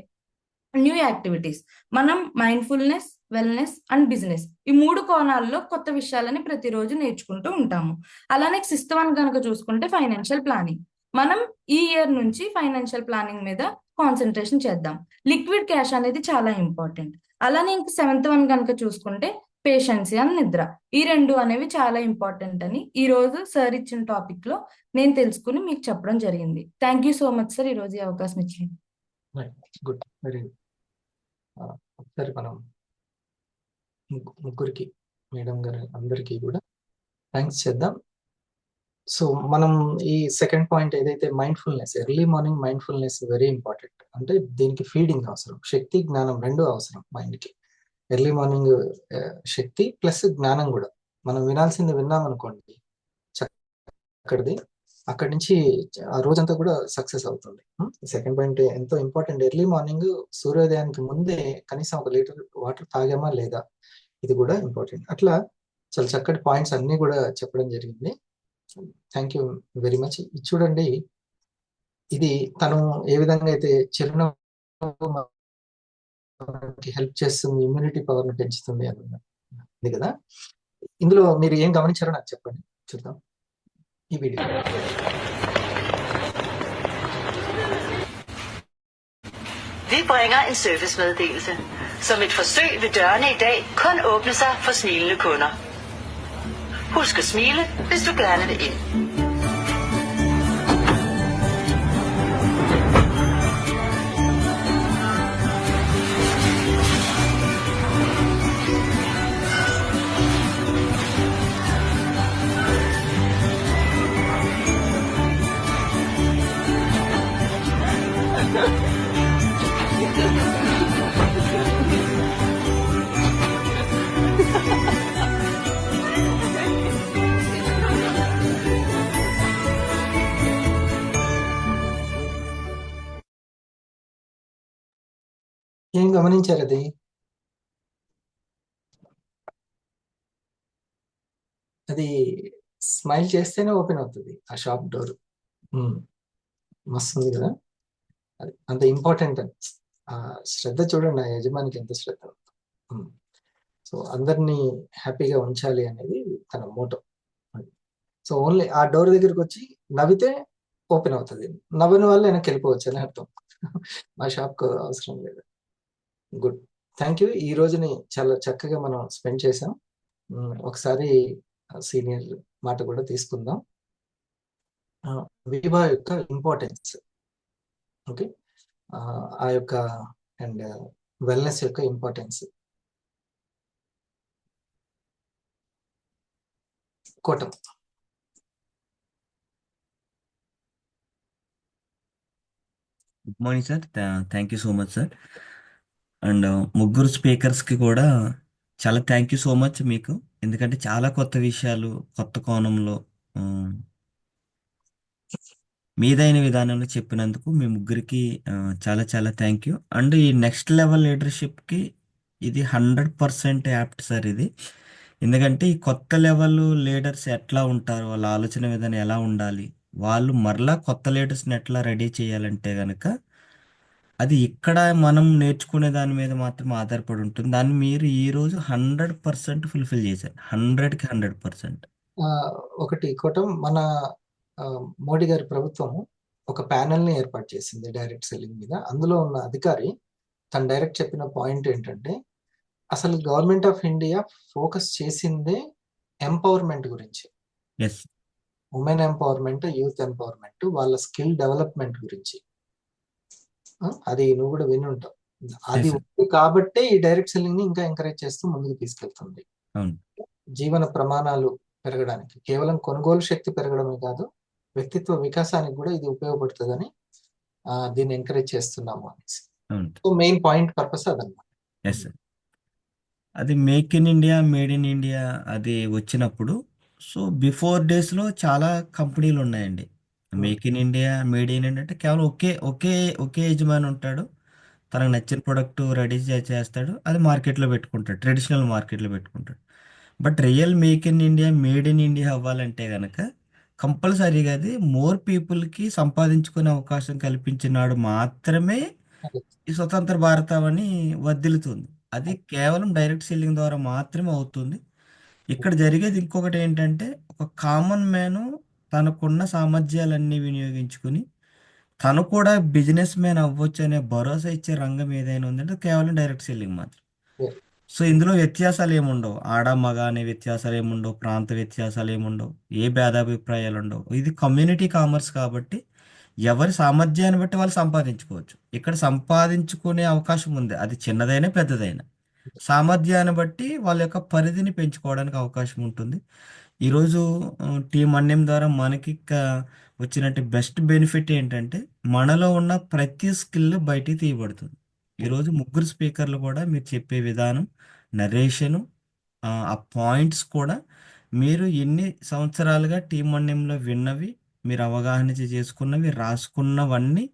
న్యూ యాక్టివిటీస్. మనం మైండ్ఫుల్నెస్, వెల్నెస్ అండ్ బిజినెస్ ఈ 3 కోణాల్లో కొత్త విషయాలని ప్రతిరోజు నేర్చుకుంటూ ఉంటాము. అలానే సిక్స్త్ వన్ కనుక చూసుకుంటే ఫైనాన్షియల్ ప్లానింగ్. మనం ఈ ఇయర్ నుంచి ఫైనాన్షియల్ ప్లానింగ్ మీద కాన్సన్ట్రేషన్ చేద్దాం. లిక్విడ్ క్యాష్ అనేది చాలా ఇంపార్టెంట్. అలానే ఇంక సెవెంత్ వన్ కనుక చూసుకుంటే పేషెన్సీ అండ్ నిద్ర. ఈ 2 అనేవి చాలా ఇంపార్టెంట్ అని ఈ రోజు సార్ ఇచ్చిన టాపిక్ లో నేను తెలుసుకుని మీకు చెప్పడం జరిగింది. Thank you so much sir ఈ రోజు ఈ అవకాశం ఇచ్చింది. Good, very good. ఒకసారి మనం ముగ్గురికి, మేడం గారు అందరికీ కూడా థ్యాంక్స్ చేద్దాం. సో మనం ఈ సెకండ్ పాయింట్ ఏదైతే mindfulness, early morning mindfulness very important. అంటే దీనికి ఫీడింగ్ అవసరం, శక్తి జ్ఞానం 2 అవసరం మైండ్కి. ఎర్లీ మార్నింగ్ శక్తి ప్లస్ జ్ఞానం కూడా. మనం వినాల్సింది విన్నాం అనుకోండి చక్కటిది, అక్కడి నుంచి ఆ రోజంతా కూడా సక్సెస్ అవుతుంది. సెకండ్ పాయింట్ ఎంతో ఇంపార్టెంట్. ఎర్లీ మార్నింగ్ సూర్యోదయానికి ముందే కనీసం 1 లీటర్ వాటర్ తాగామా లేదా, ఇది కూడా ఇంపార్టెంట్. అట్లా చాలా చక్కటి పాయింట్స్ అన్ని కూడా చెప్పడం జరిగింది. Thank you very much. చూడండి, ఇది తను ఏ విధంగా అయితే చిరునవ్వు హెల్ప్ చేస్తుంది, ఇమ్యూనిటీ పవర్ ని పెంచుతుంది అని కదా. ఇందులో మీరు ఏం గమనించారో నాకు చెప్పండి, చూద్దాం ఈ video. Vi bringer en servicemeddelelse. Som et forsøg vil dørene i dag kun åbne sig for smilende kunder. Husk at smile, hvis du gerne vil ind. ఏం గమనించారు అది? అది స్మైల్ చేస్తేనే ఓపెన్ అవుతుంది ఆ షాప్ డోర్. మస్తు ఉంది కదా, అది అంత ఇంపార్టెంట్. ఆ శ్రద్ధ చూడండి, ఆ యజమానికి ఎంత శ్రద్ధ. సో అందరినీ హ్యాపీగా ఉంచాలి అనేది తన మోటో. సో ఓన్లీ ఆ డోర్ దగ్గరికి వచ్చి నవ్వితే ఓపెన్ అవుతుంది, నవ్వని వాళ్ళు వెనక్కి వెళ్ళిపోవచ్చు అని అర్థం. మా షాప్కు అవసరం లేదు. Good, thank you. ఈ రోజుని చాలా చక్కగా మనం స్పెండ్ చేసాం. ఒకసారి సీనియర్ మాట కూడా తీసుకుందాం. వివా యొక్క ఇంపార్టెన్స్, ఓకే, ఆ యొక్క అండ్ వెల్నెస్ యొక్క ఇంపార్టెన్స్. కోటం. Good morning sir, thank you so much sir. And ముగ్గురు స్పీకర్స్కి కూడా చాలా థ్యాంక్ యూ సో మచ్ మీకు. ఎందుకంటే చాలా కొత్త విషయాలు కొత్త కోణంలో మీదైన విధానంలో చెప్పినందుకు మీ ముగ్గురికి చాలా చాలా థ్యాంక్ యూ. అండ్ ఈ నెక్స్ట్ లెవెల్ లీడర్షిప్కి ఇది 100% యాప్ట్ సార్ ఇది. ఎందుకంటే ఈ కొత్త లెవెల్ లీడర్స్ ఎట్లా ఉంటారు, వాళ్ళ ఆలోచన విధానం ఎలా ఉండాలి, వాళ్ళు మరలా కొత్త లీడర్స్ని ఎట్లా రెడీ చేయాలంటే కనుక అది ఇక్కడ మనం నేర్చుకునే దాని మీద మాత్రం ఆధారపడి ఉంటుంది. దాన్ని మీరు ఈరోజు 100% ఫుల్ఫిల్ చేశారు, 100కి 100%. ఒకటి కోటం, మన మోడీ గారి ప్రభుత్వం ఒక ప్యానెల్ ని ఏర్పాటు చేసింది డైరెక్ట్ సెల్లింగ్ మీద. అందులో ఉన్న అధికారి తను డైరెక్ట్ చెప్పిన పాయింట్ ఏంటంటే, అసలు గవర్నమెంట్ ఆఫ్ ఇండియా ఫోకస్ చేసిందే ఎంపవర్మెంట్ గురించి. Yes, women empowerment, youth empowerment, వాళ్ళ స్కిల్ డెవలప్మెంట్ గురించి. అది నువ్వు కూడా విని ఉంటావు. అది Yes, sir. ఉంది కాబట్టే ఈ డైరెక్ట్ సెల్లింగ్ ని ఇంకా ఎంకరేజ్ చేస్తూ ముందుకు తీసుకెళ్తుంది. అవును. జీవన ప్రమాణాలు పెరగడానికి, కేవలం కొనుగోలు శక్తి పెరగడమే కాదు, వ్యక్తిత్వ వికాసానికి కూడా ఇది ఉపయోగపడుతుందని దీన్ని ఎంకరేజ్ చేస్తున్నాము అనేసి. అవును. సో మెయిన్ పాయింట్ పర్పస్ అదన్నమాట. Yes sir. అది make in India, made in India అది వచ్చినప్పుడు, సో బిఫోర్ డేస్లో చాలా కంపెనీలు ఉన్నాయండి. Make in India, made in India అంటే కేవలం ఒకే యజమాని ఉంటాడు, తనకు నచ్చిన ప్రొడక్ట్ రెడీ చేస్తాడు, అది మార్కెట్లో పెట్టుకుంటాడు, ట్రెడిషనల్ మార్కెట్లో పెట్టుకుంటాడు. But real make in India, made in India అవ్వాలంటే కనుక కంపల్సరీగా అది మోర్ పీపుల్కి సంపాదించుకునే అవకాశం కల్పించినాడు మాత్రమే ఈ స్వతంత్ర భారతం అని వర్ధిల్లుతుంది. అది కేవలం డైరెక్ట్ సెల్లింగ్ ద్వారా మాత్రమే అవుతుంది. ఇక్కడ జరిగేది ఇంకొకటి ఏంటంటే, ఒక కామన్ మ్యాన్ తనకున్న సామర్థ్యాలన్నీ వినియోగించుకుని తను కూడా బిజినెస్ మ్యాన్ అవ్వచ్చు అనే భరోసా ఇచ్చే రంగం ఏదైనా ఉందంటే కేవలం డైరెక్ట్ సెల్లింగ్ మాత్రం. సో ఇందులో వ్యత్యాసాలు ఏముండవు, ఆడ మగ అనే వ్యత్యాసాలు ఏముండవు, ప్రాంత వ్యత్యాసాలు ఏముండవు, ఏ భేదాభిప్రాయాలు ఉండవు. ఇది కమ్యూనిటీ కామర్స్ కాబట్టి ఎవరి సామర్థ్యాన్ని బట్టి వాళ్ళు సంపాదించుకోవచ్చు. ఇక్కడ సంపాదించుకునే అవకాశం ఉంది, అది చిన్నదైనా పెద్దదైనా. సామర్థ్యాన్ని బట్టి వాళ్ళ యొక్క పరిధిని పెంచుకోవడానికి అవకాశం ఉంటుంది. ఈరోజు టీం అన్యం ద్వారా మనకి వచ్చినట్టు బెస్ట్ బెనిఫిట్ ఏంటంటే, మనలో ఉన్న ప్రతి స్కిల్ బయటికి తీయబడుతుంది. ఈరోజు ముగ్గురు స్పీకర్లు కూడా మీరు చెప్పే విధానం, నరేషను, ఆ పాయింట్స్ కూడా మీరు ఎన్ని సంవత్సరాలుగా టీం అన్యంలో విన్నవి, మీరు అవగాహన చేసుకున్నవి, రాసుకున్నవన్నీ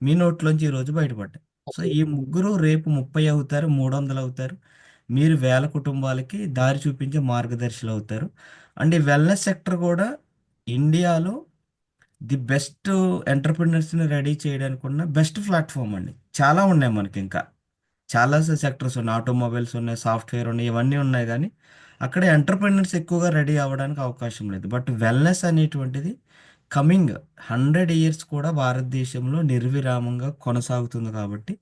మీ నోట్లోంచి ఈరోజు బయటపడ్డాయి. సో ఈ ముగ్గురు రేపు 30 అవుతారు, 300 అవుతారు. మీరు వేల కుటుంబాలకి దారి చూపించే మార్గదర్శులు అవుతారు. అండ్ ఈ వెల్నెస్ సెక్టర్ కూడా ఇండియాలో ది బెస్ట్ ఎంటర్ప్రినర్స్ని రెడీ చేయడానికి ఉన్న బెస్ట్ ప్లాట్ఫామ్ అండి. చాలా ఉన్నాయి మనకి, ఇంకా చాలా సెక్టర్స్ ఉన్నాయి, ఆటోమొబైల్స్ ఉన్నాయి, సాఫ్ట్వేర్ ఉన్నాయి, ఇవన్నీ ఉన్నాయి. కానీ అక్కడ ఎంటర్ప్రినర్స్ ఎక్కువగా రెడీ అవ్వడానికి అవకాశం లేదు. బట్ వెల్నెస్ అనేటువంటిది కమింగ్ 100 ఇయర్స్ కూడా భారతదేశంలో నిర్విరామంగా కొనసాగుతుంది కాబట్టి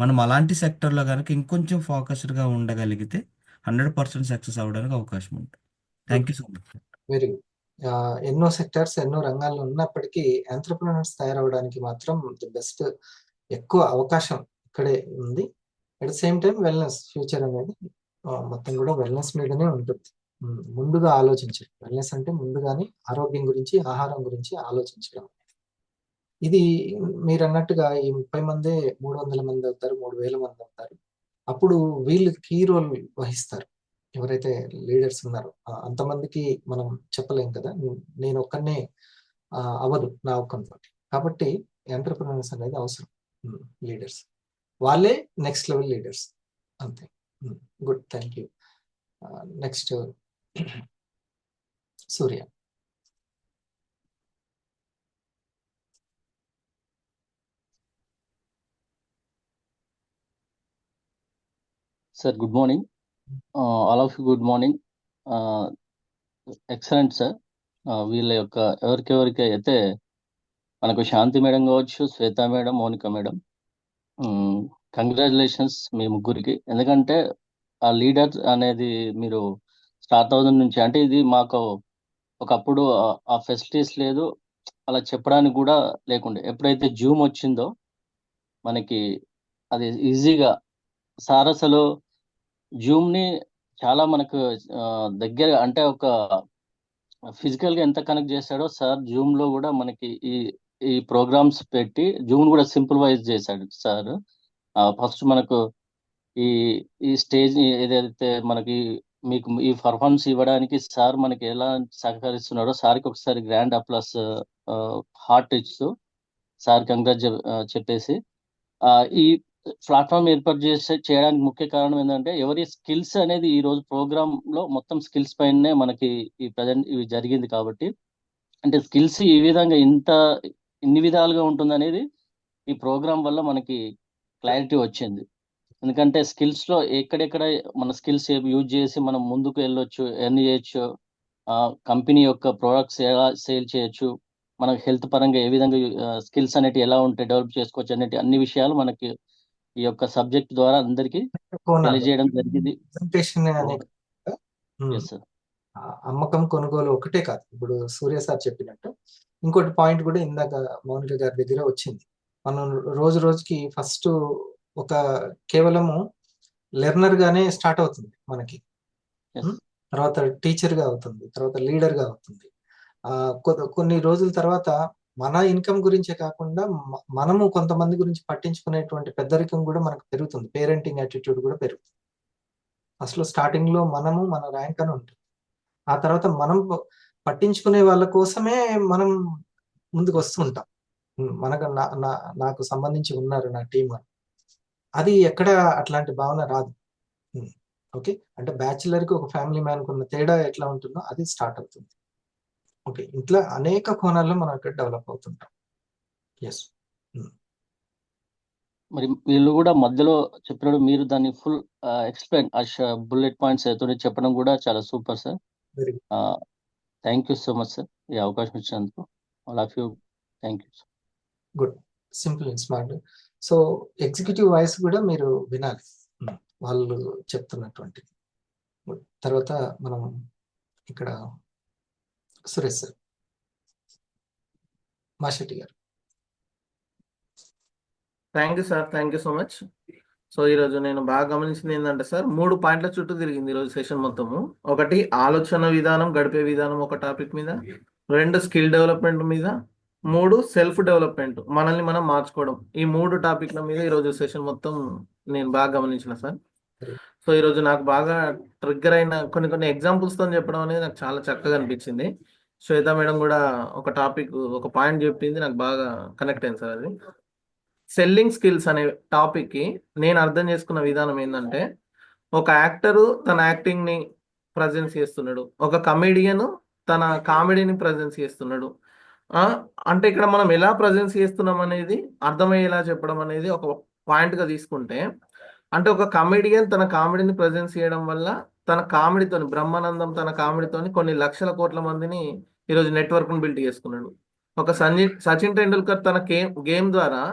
మనం అలాంటి సెక్టర్లో కనుక ఇంకొంచెం ఫోకస్డ్గా ఉండగలిగితే 100% సక్సెస్ అవ్వడానికి అవకాశం ఉంటుంది. Thank you so much. Very good. ఎన్నో సెక్టర్స్, ఎన్నో రంగాల్లో ఉన్నప్పటికీ ఎంటర్‌ప్రెన్యూర్స్ తయారవ్వడానికి మాత్రం ది బెస్ట్, ఎక్కువ అవకాశం ఇక్కడే ఉంది. At the same time wellness, future అనేది మొత్తం కూడా వెల్‌నెస్ మీదనే ఉంటుంది. ముందుగా ఆలోచించడం. వెల్‌నెస్ అంటే ముందుగానే ఆరోగ్యం గురించి, ఆహారం గురించి ఆలోచించడం. ఇది మీరన్నట్టుగా ఈ 30 మందే 300 మంది అవుతారు, 3000 మంది అవుతారు. అప్పుడు వీళ్ళు కీ రోల్ వహిస్తారు. ఎవరైతే లీడర్స్ ఉన్నారో అంతమందికి మనం చెప్పలేం కదా. నేను ఒక్కనే అవ్వదు నా ఒక్కనితోటి. కాబట్టి ఎంటర్‌ప్రెన్యూర్స్ అనేది అవసరం. లీడర్స్ వాళ్ళే నెక్స్ట్ లెవెల్ లీడర్స్. అంతే. Good. Thank you. Next Surya. Sir, good morning. All of you, good morning. Excellent, sir. వీళ్ళ యొక్క ఎవరికెవరికి అయితే మనకు శాంతి మేడం కావచ్చు, శ్వేత మేడం, మౌనిక మేడం, కంగ్రాచులేషన్స్ మీ ముగ్గురికి. ఎందుకంటే ఆ లీడర్ అనేది మీరు స్టార్ట్ అవుతుంది నుంచి, అంటే ఇది మాకు ఒకప్పుడు ఆ ఫెసిలిటీస్ లేదు, అలా చెప్పడానికి కూడా లేకుండే. ఎప్పుడైతే జూమ్ వచ్చిందో మనకి అది ఈజీగా సార్ అసలు జూమ్ ని చాలా మనకు దగ్గర, అంటే ఒక ఫిజికల్ గా ఎంత కనెక్ట్ చేశాడో సార్ జూమ్ లో కూడా మనకి ఈ ప్రోగ్రామ్స్ పెట్టి జూమ్ కూడా సింప్లిఫైజ్ చేశాడు సార్. ఫస్ట్ మనకు ఈ స్టేజ్ ఏదైతే మనకి మీకు ఈ పర్ఫార్మెన్స్ ఇవ్వడానికి సార్ మనకి ఎలా సహకరిస్తున్నాడో సార్కి ఒకసారి గ్రాండ్ అప్లాస్ హార్ట్ ఇచ్చు సార్ కంగ్రాట్ చెప్పేసి ఈ ప్లాట్ఫామ్ ఏర్పాటు చేయడానికి ముఖ్య కారణం ఏంటంటే ఎవరి స్కిల్స్ అనేది ఈ రోజు ప్రోగ్రామ్ లో మొత్తం స్కిల్స్ పైనే మనకి ఈ ప్రజెంట్ ఇవి జరిగింది. కాబట్టి అంటే స్కిల్స్ ఈ విధంగా ఇన్ని విధాలుగా ఉంటుంది అనేది ఈ ప్రోగ్రామ్ వల్ల మనకి క్లారిటీ వచ్చింది. ఎందుకంటే స్కిల్స్ లో ఎక్కడెక్కడ మన స్కిల్స్ యూజ్ చేసి మనం ముందుకు వెళ్ళొచ్చు, ఎర్న్ చేయొచ్చు, కంపెనీ యొక్క ప్రోడక్ట్స్ ఎలా సేల్ చేయొచ్చు, మనకి హెల్త్ పరంగా ఏ విధంగా స్కిల్స్ అనేవి ఎలా ఉంటాయి డెవలప్ చేసుకోవచ్చు అనేటి అన్ని విషయాలు మనకి ఈ యొక్క సబ్జెక్ట్ ద్వారా అందరికి తెలియజేయడం జరిగింది. అమ్మకం, కొనుగోలు ఒకటే కాదు. ఇప్పుడు సూర్య సార్ చెప్పినట్టు ఇంకోటి పాయింట్ కూడా ఇందాక మౌనిక గారి దగ్గర వచ్చింది. మనం రోజు రోజుకి ఫస్ట్ ఒక కేవలము లెర్నర్ గానే స్టార్ట్ అవుతుంది మనకి, తర్వాత టీచర్ గా అవుతుంది, తర్వాత లీడర్ గా అవుతుంది. కొన్ని రోజుల తర్వాత మన ఇన్కమ్ గురించే కాకుండా మనము కొంతమంది గురించి పట్టించుకునేటువంటి పెద్దరికం కూడా మనకు పెరుగుతుంది. పేరెంటింగ్ యాటిట్యూడ్ కూడా పెరుగుతుంది. అసలు స్టార్టింగ్ లో మనము మన ర్యాంక్ అని ఉంటుంది. ఆ తర్వాత మనం పట్టించుకునే వాళ్ళ కోసమే మనం ముందుకు వస్తూ ఉంటాం. మనకు నాకు సంబంధించి ఉన్నారు నా టీం అని. అది ఎక్కడ అట్లాంటి భావన రాదు. ఓకే, అంటే బ్యాచులర్ కి ఒక ఫ్యామిలీ మ్యాన్ కున్న తేడా ఎట్లా ఉంటుందో అది స్టార్ట్ అవుతుంది. ఓకే, ఇట్లా అనేక కోణాల్లో మనం అక్కడ డెవలప్ అవుతుంటాం. ఎస్. మరి వీళ్ళు కూడా మధ్యలో చెప్పినప్పుడు మీరు దాన్ని ఫుల్ ఎక్స్ప్లెయిన్ బుల్లెట్ పాయింట్స్ అయితే చెప్పడం కూడా చాలా super sir. Thank you so much sir ఈ అవకాశం ఇచ్చినందుకు. All of you thank you. Good, simple and smart. So executive voice కూడా మీరు వినాలి, వాళ్ళు చెప్తున్నటువంటి. తర్వాత మనం ఇక్కడ సురేష్ సార్, మాషెట్టి గారు. Thank you sir, thank you so much. So ఈరోజు నేను బాగా గమనించింది ఏంటంటే సార్ 3 పాయింట్ల చుట్టూ తిరిగింది ఈరోజు సెషన్ మొత్తము. 1 ఆలోచన విధానం, గడిపే విధానం ఒక టాపిక్ మీద, 2 స్కిల్ డెవలప్మెంట్ మీద, 3 సెల్ఫ్ డెవలప్మెంట్, మనల్ని మనం మార్చుకోవడం. ఈ 3 టాపిక్ల మీద ఈరోజు సెషన్ మొత్తం నేను బాగా గమనించిన సార్. సో ఈరోజు నాకు బాగా ట్రిగ్గర్ అయిన కొన్ని ఎగ్జాంపుల్స్తో చెప్పడం అనేది నాకు చాలా చక్కగా అనిపించింది. శ్వేత మేడం కూడా ఒక పాయింట్ చెప్పింది, నాకు బాగా కనెక్ట్ అయింది సార్. అది సెల్లింగ్ స్కిల్స్ అనే టాపిక్ కి నేను అర్థం చేసుకున్న విధానం ఏంటంటే, ఒక యాక్టరు తన యాక్టింగ్ ని ప్రజెన్స్ చేస్తున్నాడు, ఒక కమెడియన్ తన కామెడీని ప్రజెన్స్ చేస్తున్నాడు. అంటే ఇక్కడ మనం ఎలా ప్రజెన్స్ చేస్తున్నాం అనేది అర్థమయ్యేలా చెప్పడం అనేది ఒక పాయింట్ గా తీసుకుంటే, అంటే ఒక కమెడియన్ తన కామెడీని ప్రజెన్స్ చేయడం వల్ల తన కామెడీతోని, బ్రహ్మానందం తన కామెడీతోని కొన్ని లక్షల కోట్ల మందిని ఈరోజు నెట్వర్క్ ను బిల్డ్ చేసుకున్నాడు. ఒక సచిన్ టెండూల్కర్ తన గేమ్ ద్వారా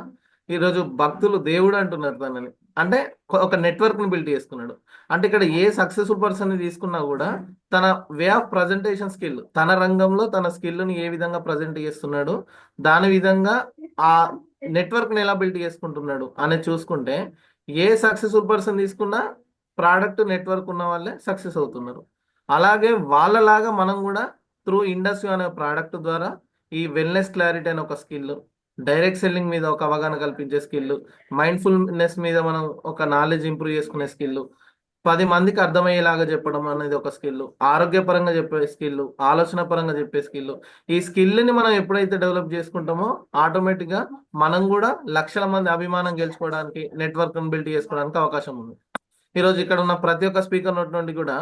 ఈరోజు భక్తులు దేవుడు అంటున్నారు తనని. అంటే ఒక నెట్వర్క్ ని బిల్డ్ చేసుకున్నాడు. అంటే ఇక్కడ ఏ సక్సెస్ఫుల్ పర్సన్ ని తీసుకున్నా కూడా తన వే ఆఫ్ ప్రజెంటేషన్ స్కిల్, తన రంగంలో తన స్కిల్ ని ఏ విధంగా ప్రజెంట్ చేస్తున్నాడు, దాని విధంగా ఆ నెట్వర్క్ ని ఎలా బిల్డ్ చేసుకుంటున్నాడు అనేది చూసుకుంటే ఏ సక్సెస్ఫుల్ పర్సన్ తీసుకున్నా ప్రోడక్ట్ నెట్వర్క్ ఉన్న వాళ్ళే సక్సెస్ అవుతున్నారు. అలాగే వాళ్ళలాగా మనం కూడా త్రూ ఇండస్ట్రీ అనే ప్రోడక్ట్ ద్వారా ఈ వెల్నెస్ క్లారిటీ అనే ఒక స్కిల్, డైరెక్ట్ సెల్లింగ్ మీద ఒక అవగాహన కల్పించే స్కిల్, మైండ్ఫుల్నెస్ మీద మనం ఒక నాలెడ్జ్ ఇంప్రూవ్ చేసుకునే స్కిల్, 10 మందికి అర్థమయ్యేలాగా చెప్పడం అనేది ఒక స్కిల్, ఆరోగ్యపరంగా చెప్పే స్కిల్, ఆలోచన పరంగా చెప్పే స్కిల్. ఈ స్కిల్ని మనం ఎప్పుడైతే డెవలప్ చేసుకుంటామో ఆటోమేటిక్గా మనం కూడా లక్షల మంది అభిమానం గెలుచుకోవడానికి, నెట్వర్క్ బిల్డ్ చేసుకోవడానికి అవకాశం ఉంది. ఈరోజు ఇక్కడ ఉన్న ప్రతి ఒక్క స్పీకర్ నోటి నుండి కూడా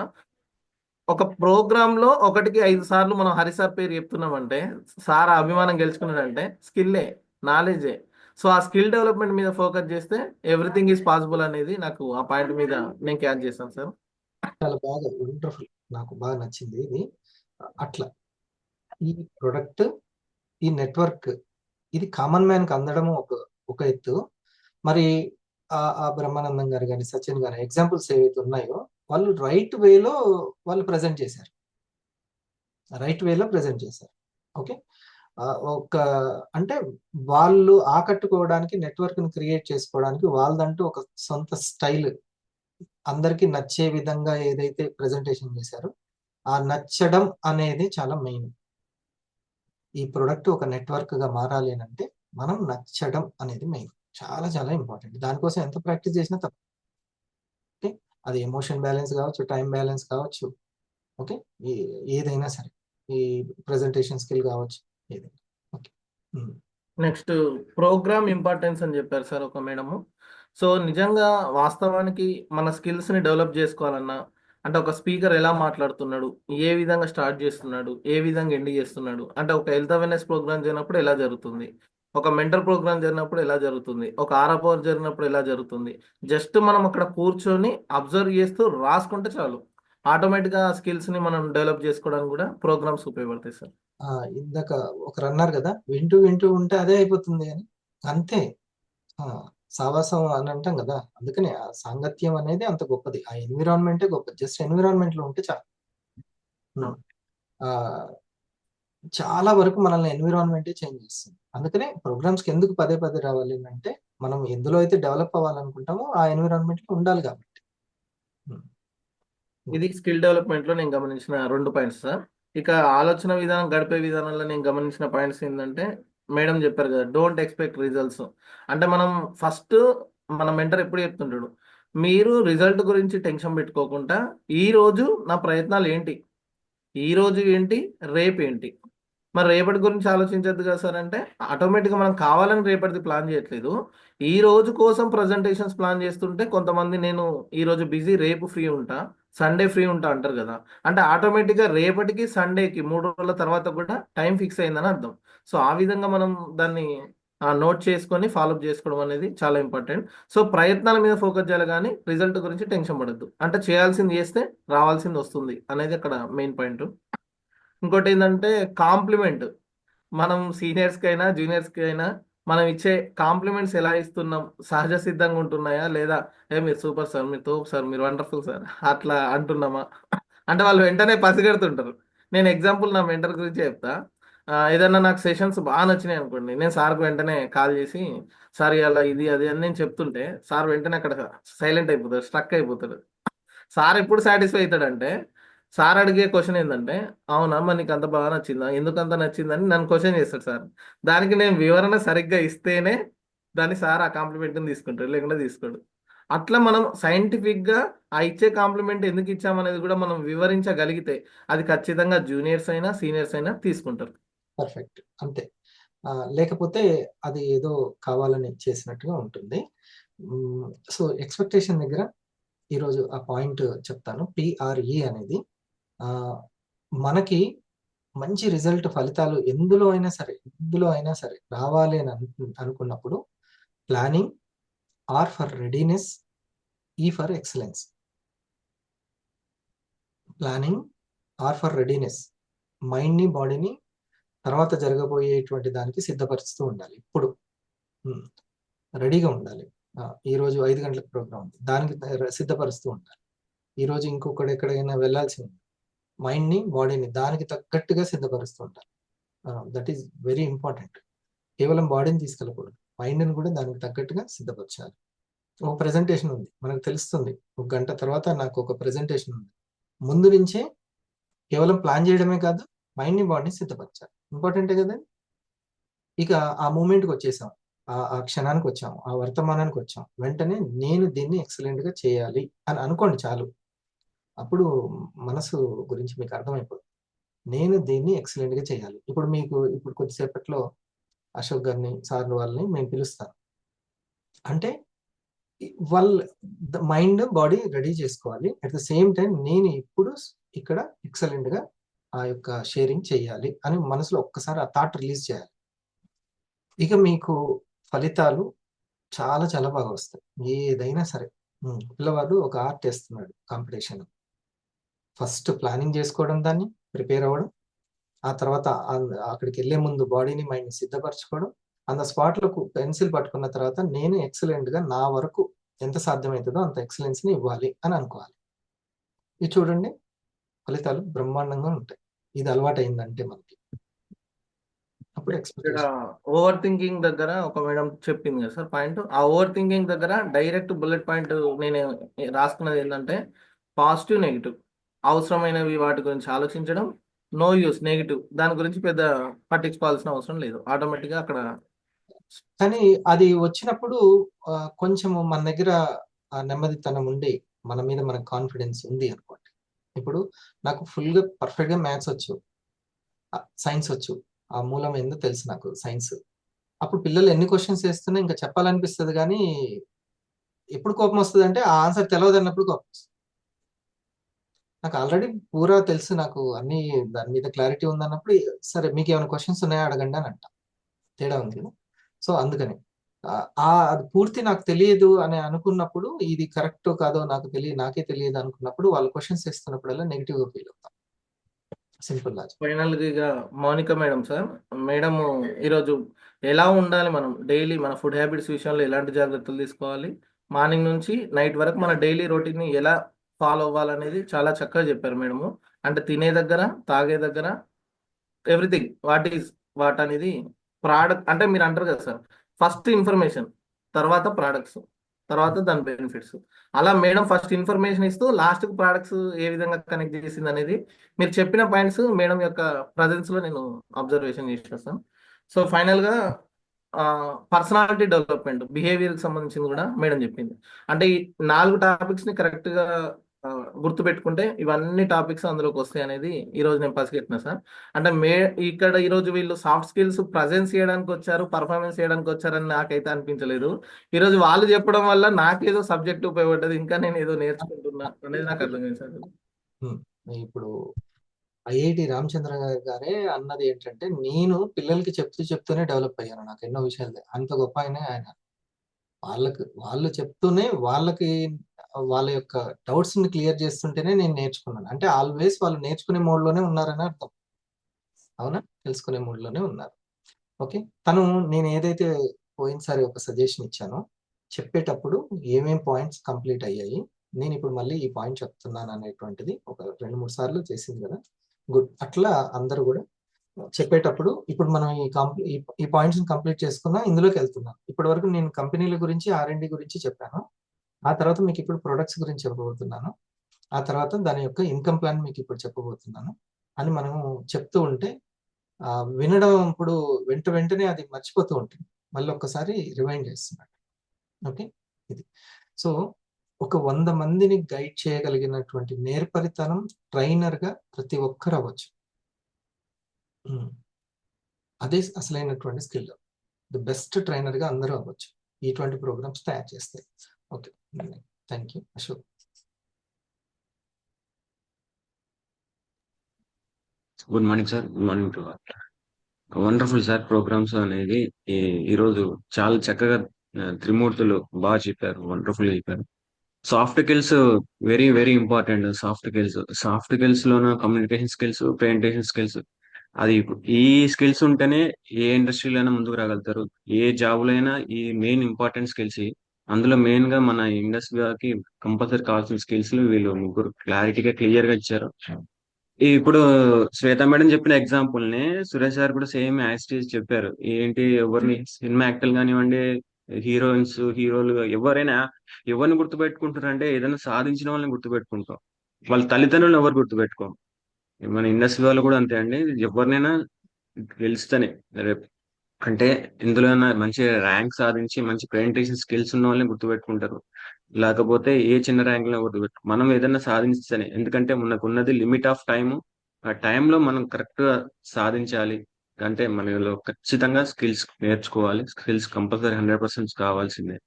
ఒక ప్రోగ్రామ్ లో 1కి 5 సార్లు మనం హరి సార్ పేరు చెప్తున్నామంటే, సార్ అభిమానం గెలుచుకున్నాడంటే స్కిల్లే, నాలెడ్జే. సో ఆ స్కిల్ డెవలప్మెంట్ మీద ఫోకస్ చేస్తే ఎవ్రీథింగ్ ఈజ్ పాసిబుల్ అనేది నాకు ఆ పాయింట్ మీద నేను క్యాచ్ చేశాను సార్. చాలా బాగా వండర్ఫుల్, నాకు బాగా నచ్చింది ఇది. అట్లా ఈ ప్రొడక్ట్, ఈ నెట్వర్క్, ఇది కామన్ మ్యాన్ కి అందడము ఒక ఎత్తు. మరి ఆ బ్రహ్మానందం గారు కానీ సచిన్ గారు ఎగ్జాంపుల్స్ ఏవైతే ఉన్నాయో వాళ్ళు రైట్ వేలో వాళ్ళు ప్రజెంట్ చేశారు, ఓకే. ఒక అంటే వాళ్ళు ఆకట్టుకోవడానికి, నెట్వర్క్ ని క్రియేట్ చేసుకోవడానికి వాళ్ళదంటూ ఒక సొంత స్టైల్, అందరికీ నచ్చే విధంగా ఏదైతే ప్రజెంటేషన్ చేశారో ఆ నచ్చడం అనేది చాలా మెయిన్. ఈ ప్రొడక్ట్ ఒక నెట్వర్క్ గా మారాలి అంటే మనం నచ్చడం అనేది మెయిన్, చాలా చాలా ఇంపార్టెంట్. దానికోసం ఎంత ప్రాక్టీస్ చేసినా తప్ప. ఓకే, అది ఎమోషన్ బ్యాలెన్స్ కావచ్చు, టైం బ్యాలెన్స్ కావచ్చు, ఓకే, ఏదైనా సరే, ఈ ప్రెజెంటేషన్ స్కిల్ కావచ్చు, ఏదైనా. ఓకే. నెక్స్ట్ ప్రోగ్రామ్ ఇంపార్టెన్స్ అని చెప్పారు సార్ ఒక మేడము. సో నిజంగా వాస్తవానికి మన స్కిల్స్ ని డెవలప్ చేసుకోవాలన్నా, అంటే ఒక స్పీకర్ ఎలా మాట్లాడుతున్నాడు, ఏ విధంగా స్టార్ట్ చేస్తున్నాడు, ఏ విధంగా ఎండ్ చేస్తున్నాడు, అంటే ఒక హెల్త్ అవేర్నెస్ ప్రోగ్రామ్ జరిగినప్పుడు ఎలా జరుగుతుంది, ఒక మెంటల్ ప్రోగ్రామ్ జరిగినప్పుడు ఎలా జరుగుతుంది, ఒక ఆర్ఆర్ జరిగినప్పుడు ఎలా జరుగుతుంది, జస్ట్ మనం అక్కడ కూర్చొని అబ్జర్వ్ చేస్తూ రాసుకుంటే చాలు, ఆటోమేటిక్గా ఆ స్కిల్స్ ని మనం డెవలప్ చేసుకోవడానికి కూడా ప్రోగ్రామ్స్ ఉపయోగపడతాయి సార్. ఇందాక ఒకరు అన్నారు కదా, వింటూ వింటూ ఉంటే అదే అయిపోతుంది అని. అంతే, సావాసం అని అంటాం కదా, అందుకని ఆ సాంగత్యం అనేది అంత గొప్పది, ఆ ఎన్విరాన్మెంటే గొప్పది. జస్ట్ ఎన్విరాన్మెంట్ లో ఉంటే చాలు. చాలా వరకు మనల్ని ఎన్విరాన్మెంటే చేంజ్ చేస్తుంది. అందుకనే ప్రోగ్రామ్స్కి ఎందుకు పదే పదే రావాలి అంటే, మనం ఎందులో అయితే డెవలప్ అవ్వాలనుకుంటామో ఆ ఎన్విరాన్మెంట్ లో ఉండాలి కాబట్టి. ఇది స్కిల్ డెవలప్మెంట్ లో నేను గమనించిన 2 పాయింట్స్ సార్. ఇక ఆలోచన విధానం, గడిపే విధానంలో నేను గమనించిన పాయింట్స్ ఏంటంటే, మేడం చెప్పారు కదా, డోంట్ ఎక్స్పెక్ట్ రిజల్ట్స్. అంటే మనం ఫస్ట్, మన మెంటర్ ఎప్పుడు చెప్తుంటాడు, మీరు రిజల్ట్ గురించి టెన్షన్ పెట్టుకోకుండా ఈ రోజు నా ప్రయత్నాలు ఏంటి, ఈ రోజు ఏంటి, రేపు ఏంటి. మరి రేపటి గురించి ఆలోచించద్దు కదా సార్ అంటే, ఆటోమేటిక్గా మనం కావాలని రేపటిది ప్లాన్ చేయట్లేదు, ఈ రోజు కోసం ప్రజెంటేషన్స్ ప్లాన్ చేస్తుంటే కొంతమంది నేను ఈ రోజు బిజీ, రేపు ఫ్రీ ఉంటా, సండే ఫ్రీ ఉంటా అంటారు కదా. అంటే ఆటోమేటిక్గా రేపటికి సండేకి 3 రోజుల తర్వాత కూడా టైం ఫిక్స్ అయిందని అర్థం. సో ఆ విధంగా మనం దాన్ని నోట్ చేసుకొని ఫాలోఅప్ చేసుకోవడం అనేది చాలా ఇంపార్టెంట్. సో ప్రయత్నాల మీద ఫోకస్ చేయాలి కానీ రిజల్ట్ గురించి టెన్షన్ పడద్దు. అంటే చేయాల్సింది చేస్తే రావాల్సింది వస్తుంది అనేది అక్కడ మెయిన్ పాయింట్. ఇంకోటి ఏంటంటే కాంప్లిమెంట్. మనం సీనియర్స్కి అయినా జూనియర్స్కి అయినా మనం ఇచ్చే కాంప్లిమెంట్స్ ఎలా ఇస్తున్నాం, సహజ సిద్ధంగా ఉంటున్నాయా లేదా, మీరు సూపర్ సార్, మీరు తోపు సార్, మీరు వండర్ఫుల్ సార్, అట్లా అంటున్నామా అంటే వాళ్ళు వెంటనే పసిగడుతుంటారు. నేను ఎగ్జాంపుల్ నా మెంటర్ గురించి చెప్తా. ఏదన్నా నాకు సెషన్స్ బాగా నచ్చినాయి అనుకోండి, నేను సార్కి వెంటనే కాల్ చేసి, సార్ ఇలా ఇది అది అని నేను చెప్తుంటే సార్ వెంటనే అక్కడ సైలెంట్ అయిపోతాడు, స్ట్రక్ అయిపోతాడు. సార్ ఎప్పుడు సాటిస్ఫై అవుతాడంటే, సార్ అడిగే క్వశ్చన్ ఏంటంటే, అవునా మరి నీకు అంత బాగా నచ్చిందా, ఎందుకు అంత నచ్చిందని నన్ను క్వశ్చన్ చేస్తాడు సార్. దానికి నేను వివరణ సరిగ్గా ఇస్తేనే దాన్ని సార్ ఆ కాంప్లిమెంట్ని తీసుకుంటాడు, లేకుండా తీసుకోడు. అట్లా మనం సైంటిఫిక్గా ఆ ఇచ్చే కాంప్లిమెంట్ ఎందుకు ఇచ్చామనేది కూడా మనం వివరించగలిగితే అది ఖచ్చితంగా జూనియర్స్ అయినా సీనియర్స్ అయినా తీసుకుంటారు. పర్ఫెక్ట్, అంతే. లేకపోతే అది ఏదో కావాలని చేసినట్టుగా ఉంటుంది. సో ఎక్స్పెక్టేషన్ దగ్గర ఈరోజు ఆ పాయింట్ చెప్తాను. PRE అనేది మనకి మంచి రిజల్ట్, ఫలితాలు ఎందులో అయినా సరే రావాలి అని అనుకున్నప్పుడు planning, R for readiness, E for excellence. Planning, R for readiness, మైండ్ని బాడీని తర్వాత జరగబోయేటువంటి దానికి సిద్ధపరుస్తూ ఉండాలి. ఇప్పుడు రెడీగా ఉండాలి. ఈ రోజు 5 గంటలకు ప్రోగ్రామ్ ఉంది, దానికి సిద్ధపరుస్తూ ఉండాలి. ఈ రోజు ఇంకొకటి ఎక్కడైనా వెళ్ళాల్సి ఉంది, మైండ్ని బాడీని దానికి తగ్గట్టుగా సిద్ధపరుస్తూ ఉండాలి. That is very important. కేవలం బాడీని తీసుకెళ్ళకూడదు, మైండ్ని కూడా దానికి తగ్గట్టుగా సిద్ధపరచాలి. ఒక ప్రెజెంటేషన్ ఉంది, మనకు తెలుస్తుంది 1 గంట తర్వాత నాకు ఒక ప్రెజెంటేషన్ ఉంది. ముందు నుంచే కేవలం ప్లాన్ చేయడమే కాదు, మైండ్ని బాడీని సిద్ధపరచాలి. ఇంపార్టెంటే కదా. ఇక ఆ మూమెంట్కి వచ్చేసాం, ఆ క్షణానికి వచ్చాం, ఆ వర్తమానానికి వచ్చాం. వెంటనే నేను దీన్ని ఎక్సలెంట్గా చేయాలి అని అనుకోండి చాలు. అప్పుడు మనసు గురించి మీకు అర్థమైపోతుంది. నేను దీన్ని ఎక్సలెంట్గా చేయాలి. ఇప్పుడు కొద్దిసేపట్లో అశోక్ గారిని, సార్ వాళ్ళని మేము పిలుస్తాను. అంటే మైండ్ బాడీ రెడీ చేసుకోవాలి. అట్ ద సేమ్ టైం నేను ఇప్పుడు ఇక్కడ ఎక్సలెంట్గా ఆ యొక్క షేరింగ్ చేయాలి అని మనసులో ఒక్కసారి ఆ థాట్ రిలీజ్ చేయాలి. ఇక మీకు ఫలితాలు చాలా చాలా బాగా వస్తాయి. ఏదైనా సరే. పిల్లవాడు ఒక ఆర్ట్ వేస్తున్నాడు, కాంపిటీషన్. ఫస్ట్ ప్లానింగ్ చేసుకోవడం, దాన్ని ప్రిపేర్ అవ్వడం, ఆ తర్వాత అక్కడికి వెళ్ళే ముందు బాడీని మైండ్ని సిద్ధపరచుకోవడం, అంత స్పాట్లో పెన్సిల్ పట్టుకున్న తర్వాత నేను ఎక్సలెంట్గా నా వరకు ఎంత సాధ్యమవుతుందో అంత ఎక్సలెన్స్ని ఇవ్వాలి అని అనుకోవాలి. ఇది చూడండి, ఫలితాలు బ్రహ్మాండంగా ఉంటాయి. ఇది అలవాటు అయిందంటే మనకి. అప్పుడు ఇక్కడ ఓవర్ థింకింగ్ దగ్గర ఒక మేడం చెప్పింది కదా సార్ పాయింట్. ఆ ఓవర్ థింకింగ్ దగ్గర డైరెక్ట్ బుల్లెట్ పాయింట్ నేను రాసుకున్నది ఏంటంటే, పాజిటివ్, నెగిటివ్, అవసరమైనవి వాటి గురించి ఆలోచించడం, నో యూస్ నెగిటివ్, దాని గురించి పెద్ద పట్టించుకోవాల్సిన అవసరం లేదు, ఆటోమేటిక్గా అక్కడ. కానీ అది వచ్చినప్పుడు కొంచెము మన దగ్గర నెమ్మదితనం ఉండి మన మీద మనకు కాన్ఫిడెన్స్ ఉంది అనుకోండి. ఇప్పుడు నాకు ఫుల్గా పర్ఫెక్ట్గా మ్యాథ్స్ వచ్చు, సైన్స్ వచ్చు, ఆ మూలం ఏందో తెలుసు నాకు సైన్స్. అప్పుడు పిల్లలు ఎన్ని క్వశ్చన్స్ వేస్తున్నా ఇంకా చెప్పాలనిపిస్తుంది, కానీ ఎప్పుడు కోపం వస్తుంది అంటే ఆ ఆన్సర్ తెలియదు అన్నప్పుడు కోపం వస్తుంది. నాకు ఆల్రెడీ పూరా తెలుసు, నాకు అన్ని దాని మీద క్లారిటీ ఉందన్నప్పుడు సరే మీకు ఏమైనా క్వశ్చన్స్ ఉన్నాయా అడగండి అని అంట. తేడా ఉంది కదా. సో అందుకని అది పూర్తి నాకు తెలియదు అని అనుకున్నప్పుడు, ఇది కరెక్టో కాదో నాకే తెలియదు అనుకున్నప్పుడు వాళ్ళు క్వశ్చన్స్ వేస్తున్నప్పుడల్లా నెగిటివ్గా ఫీల్ అవుతాం. Simple logic. ఫైనల్గా మౌనిక మేడం సార్, మేడం ఈరోజు ఎలా ఉండాలి, మనం డైలీ మన ఫుడ్ హ్యాబిట్స్ విషయంలో ఎలాంటి జాగ్రత్తలు తీసుకోవాలి, మార్నింగ్ నుంచి నైట్ వరకు మన డైలీ రొటీన్ని ఎలా ఫాలో అవ్వాలనేది చాలా చక్కగా చెప్పారు మేడము. అంటే తినే దగ్గర, తాగే దగ్గర, ఎవ్రీథింగ్ వాట్ అనేది ప్రోడక్ట్ అంటే మీరు అంటారు కదా సార్, ఫస్ట్ ఇన్ఫర్మేషన్, తర్వాత ప్రోడక్ట్స్, తర్వాత దాని బెనిఫిట్స్. అలా మేడం ఫస్ట్ ఇన్ఫర్మేషన్ ఇస్తూ లాస్ట్ ప్రోడక్ట్స్ ఏ విధంగా కనెక్ట్ చేసింది అనేది మీరు చెప్పిన పాయింట్స్ మేడం యొక్క ప్రజెన్స్లో నేను అబ్జర్వేషన్ చేసేస్తాను. సో ఫైనల్గా పర్సనాలిటీ డెవలప్మెంట్, బిహేవియర్కి సంబంధించింది కూడా మేడం చెప్పింది. అంటే ఈ 4 టాపిక్స్ని కరెక్ట్గా గుర్తుపెట్టుకుంటే ఇవన్నీ టాపిక్స్ అందులోకి వస్తాయి అనేది ఈరోజు నేను పసిగట్టిన సార్. అంటే ఇక్కడ ఈరోజు వీళ్ళు సాఫ్ట్ స్కిల్స్ ప్రజెన్స్ చేయడానికి వచ్చారు, పర్ఫార్మెన్స్ చేయడానికి వచ్చారని నాకైతే అనిపించలేదు. ఈరోజు వాళ్ళు చెప్పడం వల్ల నాకేదో సబ్జెక్ట్ ఉపయోగపడ్డది, ఇంకా నేను ఏదో నేర్చుకుంటున్నా అనేది నాకు అర్థమైంది సార్. ఇప్పుడు ఐఐటి రామచంద్ర గారే అన్నది ఏంటంటే, నేను పిల్లలకి చెప్తూనే డెవలప్ అయ్యాను, నాకు ఎన్నో విషయాలు అంత గొప్ప ఆయన. వాళ్ళు చెప్తూనే వాళ్ళ యొక్క డౌట్స్ ని క్లియర్ చేస్తుంటేనే నేను నేర్చుకున్నాను. అంటే ఆల్వేస్ వాళ్ళు నేర్చుకునే మోడ్లోనే ఉన్నారని అర్థం. అవునా, తెలుసుకునే మోడ్లోనే ఉన్నారు. ఓకే, నేను ఏదైతే పోయినసారి ఒక సజెషన్ ఇచ్చానో, చెప్పేటప్పుడు ఏమేం పాయింట్స్ కంప్లీట్ అయ్యాయి, నేను ఇప్పుడు మళ్ళీ ఈ పాయింట్ చెప్తున్నాను అనేటువంటిది ఒక 2-3 సార్లు చేసింది కదా. గుడ్. అట్లా అందరూ కూడా చెప్పేటప్పుడు ఇప్పుడు మనం ఈ పాయింట్స్ కంప్లీట్ చేసుకున్నా ఇందులోకి వెళ్తున్నాం. ఇప్పటి వరకు నేను కంపెనీల గురించి, R&D గురించి చెప్పాను. ఆ తర్వాత మీకు ఇప్పుడు ప్రొడక్ట్స్ గురించి చెప్పబోతున్నాను. ఆ తర్వాత దాని యొక్క ఇన్కమ్ ప్లాన్ మీకు ఇప్పుడు చెప్పబోతున్నాను అని మనము చెప్తూ ఉంటే వినడం ఇప్పుడు వెంటనే అది మర్చిపోతూ ఉంటుంది, మళ్ళీ ఒక్కసారి రిమైండ్ చేస్తున్నాడు. ఓకే, ఇది. సో ఒక 100 మందిని గైడ్ చేయగలిగినటువంటి నేర్పరితనం ట్రైనర్గా ప్రతి ఒక్కరు అవ్వచ్చు. అదే అసలైనటువంటి స్కిల్. ది బెస్ట్ ట్రైనర్గా అందరూ అవ్వచ్చు ఇటువంటి ప్రోగ్రామ్స్ తయారు చేస్తాయి. Okay, thank you Ashok. Good morning sir. Good morning to wonderful sir. Programmes అనేది ఈరోజు చాలా చక్కగా త్రిమూర్తులు బాగా చెప్పారు, వండర్ఫుల్ గా చెప్పారు. Soft skills very very important. Soft skills లోన కమ్యూనికేషన్ స్కిల్స్, ప్రెజెంటేషన్ స్కిల్స్ అది ఇప్పుడు ఈ స్కిల్స్ ఉంటేనే ఏ ఇండస్ట్రీలో అయినా ముందుకు రాగలుగుతారు. ఏ జాబ్లో అయినా ఈ మెయిన్ ఇంపార్టెంట్ స్కిల్స్. అందులో మెయిన్ గా మన ఇండస్ట్రీకి కంపల్సరీ కావాల్సిన స్కిల్స్ వీళ్ళు ముగ్గురు క్లారిటీగా క్లియర్ గా ఇచ్చారు. ఇప్పుడు శ్వేత మేడం చెప్పిన ఎగ్జాంపుల్ ని సురేష్ గారు కూడా సేమ్ యాజ్ చెప్పారు. ఏంటి ఎవరిని సినిమా యాక్టర్లు కానివ్వండి, హీరోయిన్స్, హీరోలు ఎవరైనా ఎవరిని గుర్తుపెట్టుకుంటారు అంటే ఏదైనా సాధించిన వాళ్ళని గుర్తుపెట్టుకుంటాం. వాళ్ళ తల్లిదండ్రులను ఎవరు గుర్తుపెట్టుకోం. మన ఇండస్ట్రీ వాళ్ళు కూడా అంతే అండి. ఎవరినైనా గెలుస్తేనే రేపు అంటే ఇందులో మంచి ర్యాంక్ సాధించి మంచి ప్రెజెంటేషన్ స్కిల్స్ ఉన్న వాళ్ళని గుర్తుపెట్టుకుంటారు. లేకపోతే ఏ చిన్న ర్యాంక్ లో గుర్తుపెట్టు మనం ఏదైనా సాధించని, ఎందుకంటే మనకు ఉన్నది లిమిట్ ఆఫ్ టైము. ఆ టైంలో మనం కరెక్ట్ గా సాధించాలి అంటే మనలో ఖచ్చితంగా స్కిల్స్ నేర్చుకోవాలి. స్కిల్స్ కంపల్సరీ 100% కావాల్సిందే.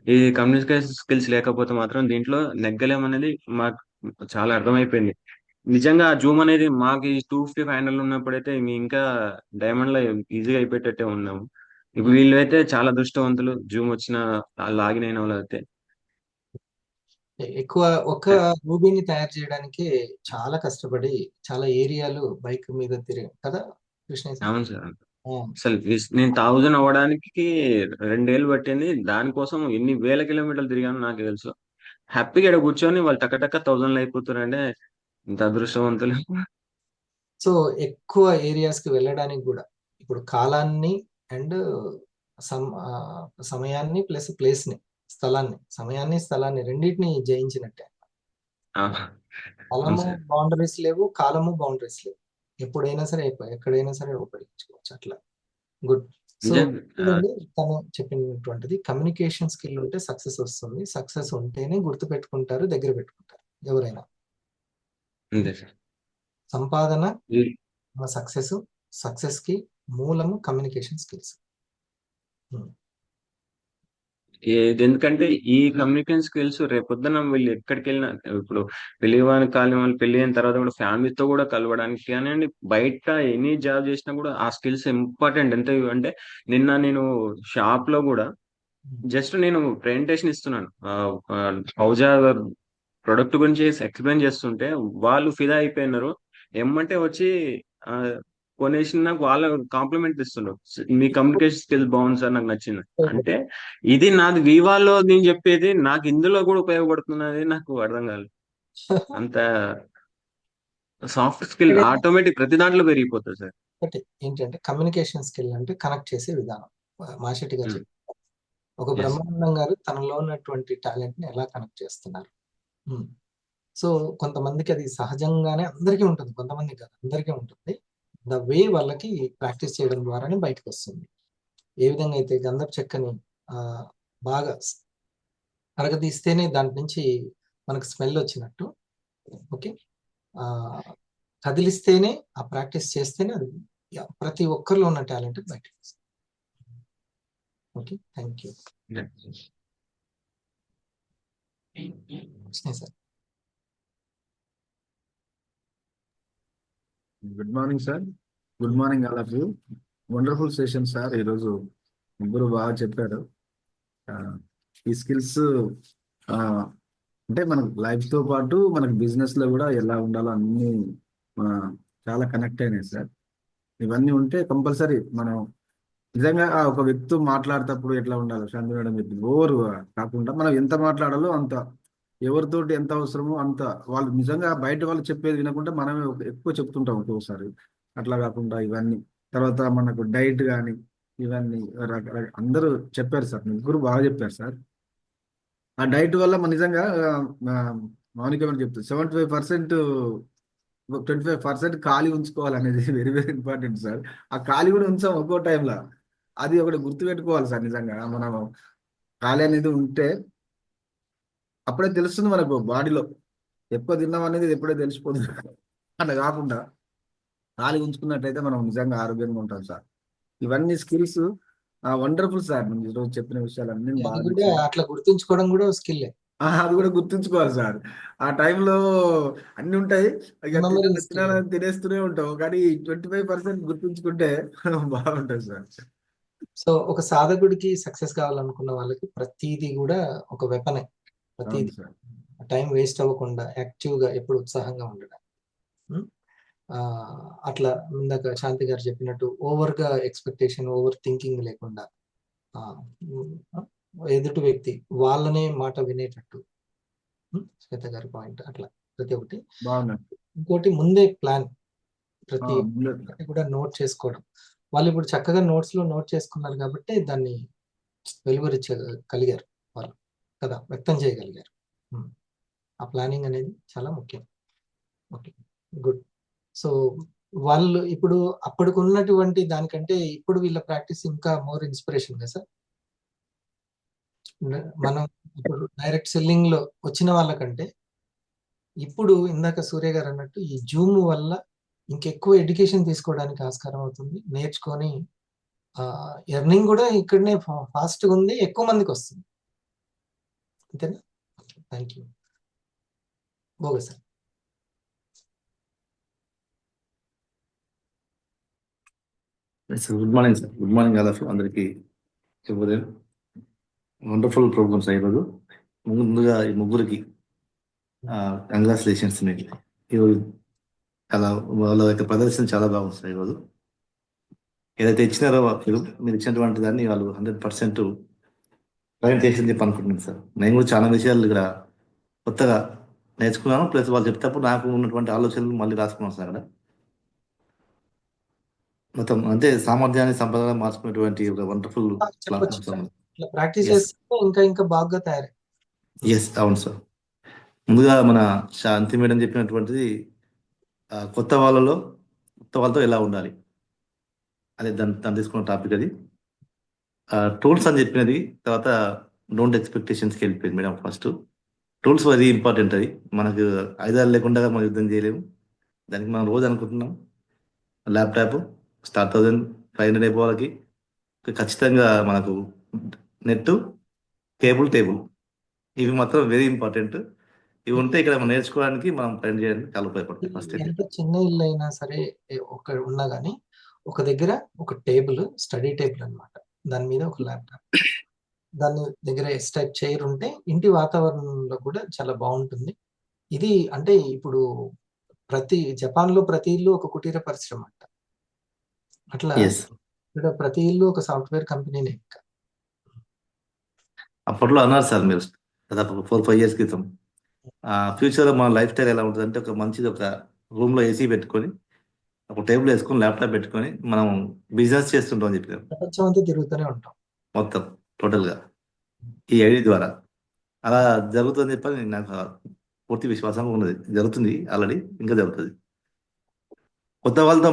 ఈ కమ్యూనికేషన్ స్కిల్స్ లేకపోతే మాత్రం దీంట్లో నెగ్గలేమనేది మాకు చాలా అర్థమైపోయింది. నిజంగా ఆ జూమ్ అనేది మాకు ఈ 250 ఫైనల్ ఉన్నప్పుడైతే మేము ఇంకా డైమండ్ లో ఈజీగా అయిపోయేటట్టే ఉన్నాము. ఇప్పుడు వీళ్ళు అయితే చాలా అదృష్టవంతులు. జూమ్ వచ్చిన లాగిన్ అయిన వాళ్ళు అయితే ఎక్కువ ఒక మూవీని తయారు చేయడానికి చాలా కష్టపడి చాలా ఏరియాలు బైక్ మీద తిరిగి కదా కృష్ణ సార్? అవును సార్. అసలు నేను 1000 అవ్వడానికి 2 ఏళ్ళు పట్టింది. దానికోసం ఎన్ని వేల కిలోమీటర్లు తిరిగానో నాకు తెలుసు. హ్యాపీగా ఇక్కడ కూర్చొని వాళ్ళు టక్క 1000 అయిపోతారంటే ఇంత అదృష్టవంతులు. సో ఎక్కువ ఏరియాస్ కి వెళ్ళడానికి కూడా ఇప్పుడు కాలాన్ని అండ్ సమయాన్ని ప్లస్ ప్లేస్ ని స్థలాన్ని రెండింటిని జయించినట్టే. స్థలము బౌండరీస్ లేవు, కాలము బౌండరీస్ లేవు. ఎప్పుడైనా సరే ఎక్కడైనా సరే ఉపయోగించుకోవచ్చు అట్లా. గుడ్. సో తను చెప్పినటువంటిది కమ్యూనికేషన్ స్కిల్ ఉంటే సక్సెస్ వస్తుంది. సక్సెస్ ఉంటేనే గుర్తు పెట్టుకుంటారు, దగ్గర పెట్టుకుంటారు ఎవరైనా. సంపాదన సక్సెస్ కి మూలము కమ్యూనికేషన్ స్కిల్స్. ఎందుకంటే ఈ కమ్యూనికేషన్ స్కిల్స్ రేపొద్దున వీళ్ళు ఎక్కడికి వెళ్ళినా, ఇప్పుడు పెళ్లి కాని వాళ్ళు పెళ్లి అయిన తర్వాత కూడా ఫ్యామిలీతో కూడా కలవడానికి కానివ్వండి, బయట ఎనీ జాబ్ చేసినా కూడా ఆ స్కిల్స్ ఇంపార్టెంట్. ఎంత అంటే నిన్న నేను షాప్ లో కూడా జస్ట్ నేను ప్రెజెంటేషన్ ఇస్తున్నాను, పౌజా ప్రొడక్ట్ గురించి ఎక్స్ప్లెయిన్ చేస్తుంటే వాళ్ళు ఫిదా అయిపోయినారు. ఏమంటే వచ్చి కొనేసి నాకు వాళ్ళ కాంప్లిమెంట్ ఇస్తున్నారు, మీ కమ్యూనికేషన్ స్కిల్ బాగుంది సార్, నాకు నచ్చింది. అంటే ఇది నాది వివాలో నేను చెప్పేది నాకు ఇందులో కూడా ఉపయోగపడుతున్నది నాకు అర్థం కాలేదు. అంత సాఫ్ట్ స్కిల్ ఆటోమేటిక్ ప్రతి దాంట్లో పెరిగిపోతుంది సార్. ఒకటి ఏంటంటే కమ్యూనికేషన్ స్కిల్ అంటే కనెక్ట్ చేసే విధానం. మాషెట్టి గారు చెప్పారు, ఒక బ్రహ్మానందం గారు తనలో ఉన్నటువంటి టాలెంట్ ని ఎలా కనెక్ట్ చేస్తున్నారు. సో కొంతమందికి అది సహజంగానే అందరికీ ఉంటుంది, కొంతమందికి కాదు అందరికీ ఉంటుంది. ద వే వాళ్ళకి ప్రాక్టీస్ చేయడం ద్వారానే బయటకు వస్తుంది. ఏ విధంగా అయితే గంధపు చెక్కని బాగా అరగదీస్తేనే దాంట్ నుంచి మనకు స్మెల్ వచ్చినట్టు, ఓకే, కదిలిస్తేనే ఆ ప్రాక్టీస్ చేస్తేనే అది ప్రతి ఒక్కరిలో ఉన్న టాలెంట్ బయటకు వస్తుంది. Okay, thank you sir. Good morning sir. Good morning all of you. Wonderful session sir. ఈరోజు ముగ్గురు బాగా చెప్పారు. ఈ స్కిల్స్ అంటే మనకు లైఫ్ తో పాటు మనకు బిజినెస్ లో కూడా ఎలా ఉండాలో అన్ని చాలా కనెక్ట్ అయినాయి సార్. ఇవన్నీ ఉంటే కంపల్సరీ మనం నిజంగా ఒక వ్యక్తి మాట్లాడేటప్పుడు ఎట్లా ఉండాలో శాంతి మేడం చెప్పింది, ఓవర్ కాకుండా మనం ఎంత మాట్లాడాలో అంత, ఎవరితోటి ఎంత అవసరమో అంత. వాళ్ళు నిజంగా బయట వాళ్ళు చెప్పేది వినకుండా మనమే ఎక్కువ చెప్తుంటాం ఒక్కోసారి. అట్లా కాకుండా ఇవన్నీ తర్వాత మనకు డైట్ కానీ ఇవన్నీ అందరూ చెప్పారు సార్, ముగ్గురు బాగా చెప్పారు సార్. ఆ డైట్ వల్ల మన నిజంగా మౌనిక ఏమని చెప్తుంది, 75% 25% ఖాళీ ఉంచుకోవాలనేది వెరీ వెరీ ఇంపార్టెంట్ సార్. ఆ ఖాళీ కూడా ఉంచాం ఒక్కో టైంలో, అది ఒకటి గుర్తుపెట్టుకోవాలి సార్. నిజంగా మనం ఖాళీ అనేది ఉంటే అప్పుడే తెలుస్తుంది మనకు బాడీలో ఎక్కువ తిన్నాం అనేది ఎప్పుడే తెలిసిపోతుంది. అట్లా కాకుండా ఖాళీ ఉంచుకున్నట్టయితే మనం నిజంగా ఆరోగ్యంగా ఉంటాం సార్. ఇవన్నీ స్కిల్స్ వండర్ఫుల్ సార్. ఈరోజు చెప్పిన విషయాలన్నీ బాగా అట్లా గుర్తుంచుకోవడం కూడా స్కిల్, అది కూడా గుర్తుంచుకోవాలి సార్. ఆ టైంలో అన్ని ఉంటాయి, తినేస్తూనే ఉంటాం, కానీ 25% గుర్తుంచుకుంటే బాగుంటుంది సార్. సో ఒక సాధకుడికి సక్సెస్ కావాలనుకున్న వాళ్ళకి ప్రతిదీ కూడా ఒక వెపనే. ప్రతిదీ టైం వేస్ట్ అవ్వకుండా యాక్టివ్ గా ఎప్పుడు ఉత్సాహంగా ఉండడం. అట్లా ఇందాక శాంతి గారు చెప్పినట్టు ఓవర్గా ఎక్స్పెక్టేషన్, ఓవర్ థింకింగ్ లేకుండా ఎదుటి వ్యక్తి వాళ్ళనే మాట వినేటట్టు. శ్వేత గారి పాయింట్ అట్లా ప్రతి ఒక్కటి. బాగుందండి. ఇంకోటి ముందే ప్లాన్, ప్రతి ముందే ఒక్కటి కూడా నోట్ చేసుకోవడం. వాళ్ళు ఇప్పుడు చక్కగా నోట్స్లో నోట్ చేసుకున్నారు కాబట్టి దాన్ని వెలువరించగలిగారు వాళ్ళు కదా, వ్యక్తం చేయగలిగారు. ఆ ప్లానింగ్ అనేది చాలా ముఖ్యం. Okay, good. సో వాళ్ళు ఇప్పుడు అప్పటికి ఉన్నటువంటి దానికంటే ఇప్పుడు వీళ్ళ ప్రాక్టీస్ ఇంకా మోర్ ఇన్స్పిరేషన్ కదా సార్. మనం ఇప్పుడు డైరెక్ట్ సెల్లింగ్ లో వచ్చిన వాళ్ళకంటే ఇప్పుడు ఇందాక సూర్య గారు అన్నట్టు ఈ జూమ్ వల్ల ఇంకెక్కువ ఎడ్యుకేషన్ తీసుకోవడానికి ఆస్కారం అవుతుంది. నేర్చుకొని ఎర్నింగ్ కూడా ఇక్కడనే ఫాస్ట్గా ఉంది, ఎక్కువ మందికి వస్తుంది. అంతేనా? Thank you. Okay sir. Good morning sir. Good morning all of you. అందరికీ శుభోదయం. వండర్ఫుల్ ప్రోగ్రామ్స్ ఈరోజు. ముందుగా ఈ ముగ్గురికి కంగ్రాచులేషన్స్. మీకు ఈరోజు చాలా వాళ్ళ యొక్క ప్రదర్శన చాలా బాగుంది సార్. ఈరోజు ఏదైతే ఇచ్చినారో మీరు ఇచ్చినటువంటి దాన్ని వాళ్ళు 100% ప్రజెంటేషన్ చెప్పి అనుకుంటున్నాను సార్. నేను కూడా చాలా విషయాలు ఇక్కడ కొత్తగా నేర్చుకున్నాను. ప్లస్ వాళ్ళు చెప్తేప్పుడు నాకు ఉన్నటువంటి ఆలోచనలు మళ్ళీ రాసుకున్నాను సార్. అక్కడ మొత్తం అంటే సామర్థ్యాన్ని సంపదగా మార్చుకునేటువంటి ఒక వండర్ఫుల్ చెప్పొచ్చు ప్లాట్ఫామ్ సార్. సార్. ఇట్లా ప్రాక్టీస్ Yes. చేస్తే ఇంకా బాగా తయారై. ఎస్, అవును సార్. ముందుగా మన శాంతి మేడం చెప్పినటువంటిది కొత్త వాళ్ళతో ఎలా ఉండాలి అదే దాన్ని తీసుకున్న టాపిక్ అది. టూల్స్ అని చెప్పినది, తర్వాత డోంట్ ఎక్స్పెక్టేషన్స్కి వెళ్ళిపోయింది madam. First tools very important. అది మనకు ఆయుధాలు లేకుండా మనం యుద్ధం చేయలేము. దానికి మనం రోజు అనుకుంటున్నాం ల్యాప్టాప్ 1500 అయిపోవాలకి ఖచ్చితంగా మనకు నెట్, టేబుల్ ఇవి మాత్రం వెరీ ఇంపార్టెంట్. ఇవి ఉంటే ఇక్కడ మనం నేర్చుకోవడానికి, మనం పని చేయడానికి చాలా ఉపయోగపడుతుంది. ఫస్ట్ అయితే ఎంత చిన్న ఇల్లు అయినా సరే ఒక ఉన్నా కానీ ఒక దగ్గర ఒక టేబుల్, స్టడీ టేబుల్ అన్నమాట, దాని మీద ఒక ల్యాప్టాప్, దాని దగ్గర ఎస్ టైప్ చైర్ ఉంటే ఇంటి వాతావరణంలో కూడా చాలా బాగుంటుంది. ఇది అంటే ఇప్పుడు జపాన్ లో ప్రతి ఇల్లు ఒక కుటీర పరిశ్రమ అంట. అట్లా ఎస్, ఇక్కడ ప్రతి ఇల్లు ఒక సాఫ్ట్వేర్ కంపెనీనే. ఇంకా అప్పట్లో అన్నారు సార్ మీరు దాదాపు 4-5 years క్రితం ఫ్యూచర్లో మన లైఫ్ స్టైల్ ఎలా ఉంటుంది అంటే ఒక మంచిది ఒక రూమ్లో ఏసీ పెట్టుకొని, ఒక టేబుల్ వేసుకొని, ల్యాప్టాప్ పెట్టుకొని మనం బిజినెస్ చేస్తుంటాం అని చెప్పారు. ప్రపంచం అంతా తిరుగుతూనే ఉంటాం మొత్తం టోటల్గా ఈ ఐడి ద్వారా అలా జరుగుతుందని చెప్పని నాకు పూర్తి విశ్వాసంగా ఉన్నది. జరుగుతుంది ఆల్రెడీ, ఇంకా జరుగుతుంది. కొత్త వాళ్ళతో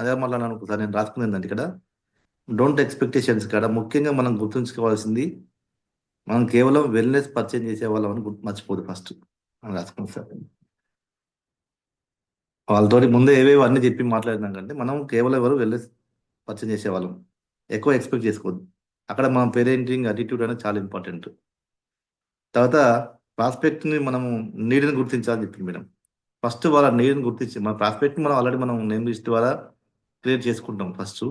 అదే మాట్లాడినాను ఒకసారి నేను రాసుకుంది ఏంటంటే ఇక్కడ డోంట్ ఎక్స్పెక్టేషన్స్ కాడ ముఖ్యంగా మనం గుర్తుంచుకోవాల్సింది, మనం కేవలం వెల్నెస్ పర్చేజ్ చేసే వాళ్ళం అని మర్చిపోదు ఫస్ట్ అని రాసుకుంది సార్. వాళ్ళతోటి ముందే ఏవేవో అన్ని చెప్పి మాట్లాడినాం కంటే మనం కేవలం ఎవరు వెల్నెస్ పర్చేజ్ చేసేవాళ్ళం, ఎక్కువ ఎక్స్పెక్ట్ చేసుకోవద్దు. అక్కడ మనం పేరెంటింగ్ అటిట్యూడ్ అనేది చాలా ఇంపార్టెంట్. తర్వాత ప్రాస్పెక్ట్ని మనము నీడ్ని గుర్తించాలని చెప్పింది మేడం. ఫస్ట్ వాళ్ళ నీడ్ని గుర్తించి మన ప్రాస్పెక్ట్ని మనం ఆల్రెడీ మనం నేమ్ లిస్ట్ ద్వారా క్రియేట్ చేసుకుంటాం ఫస్ట్.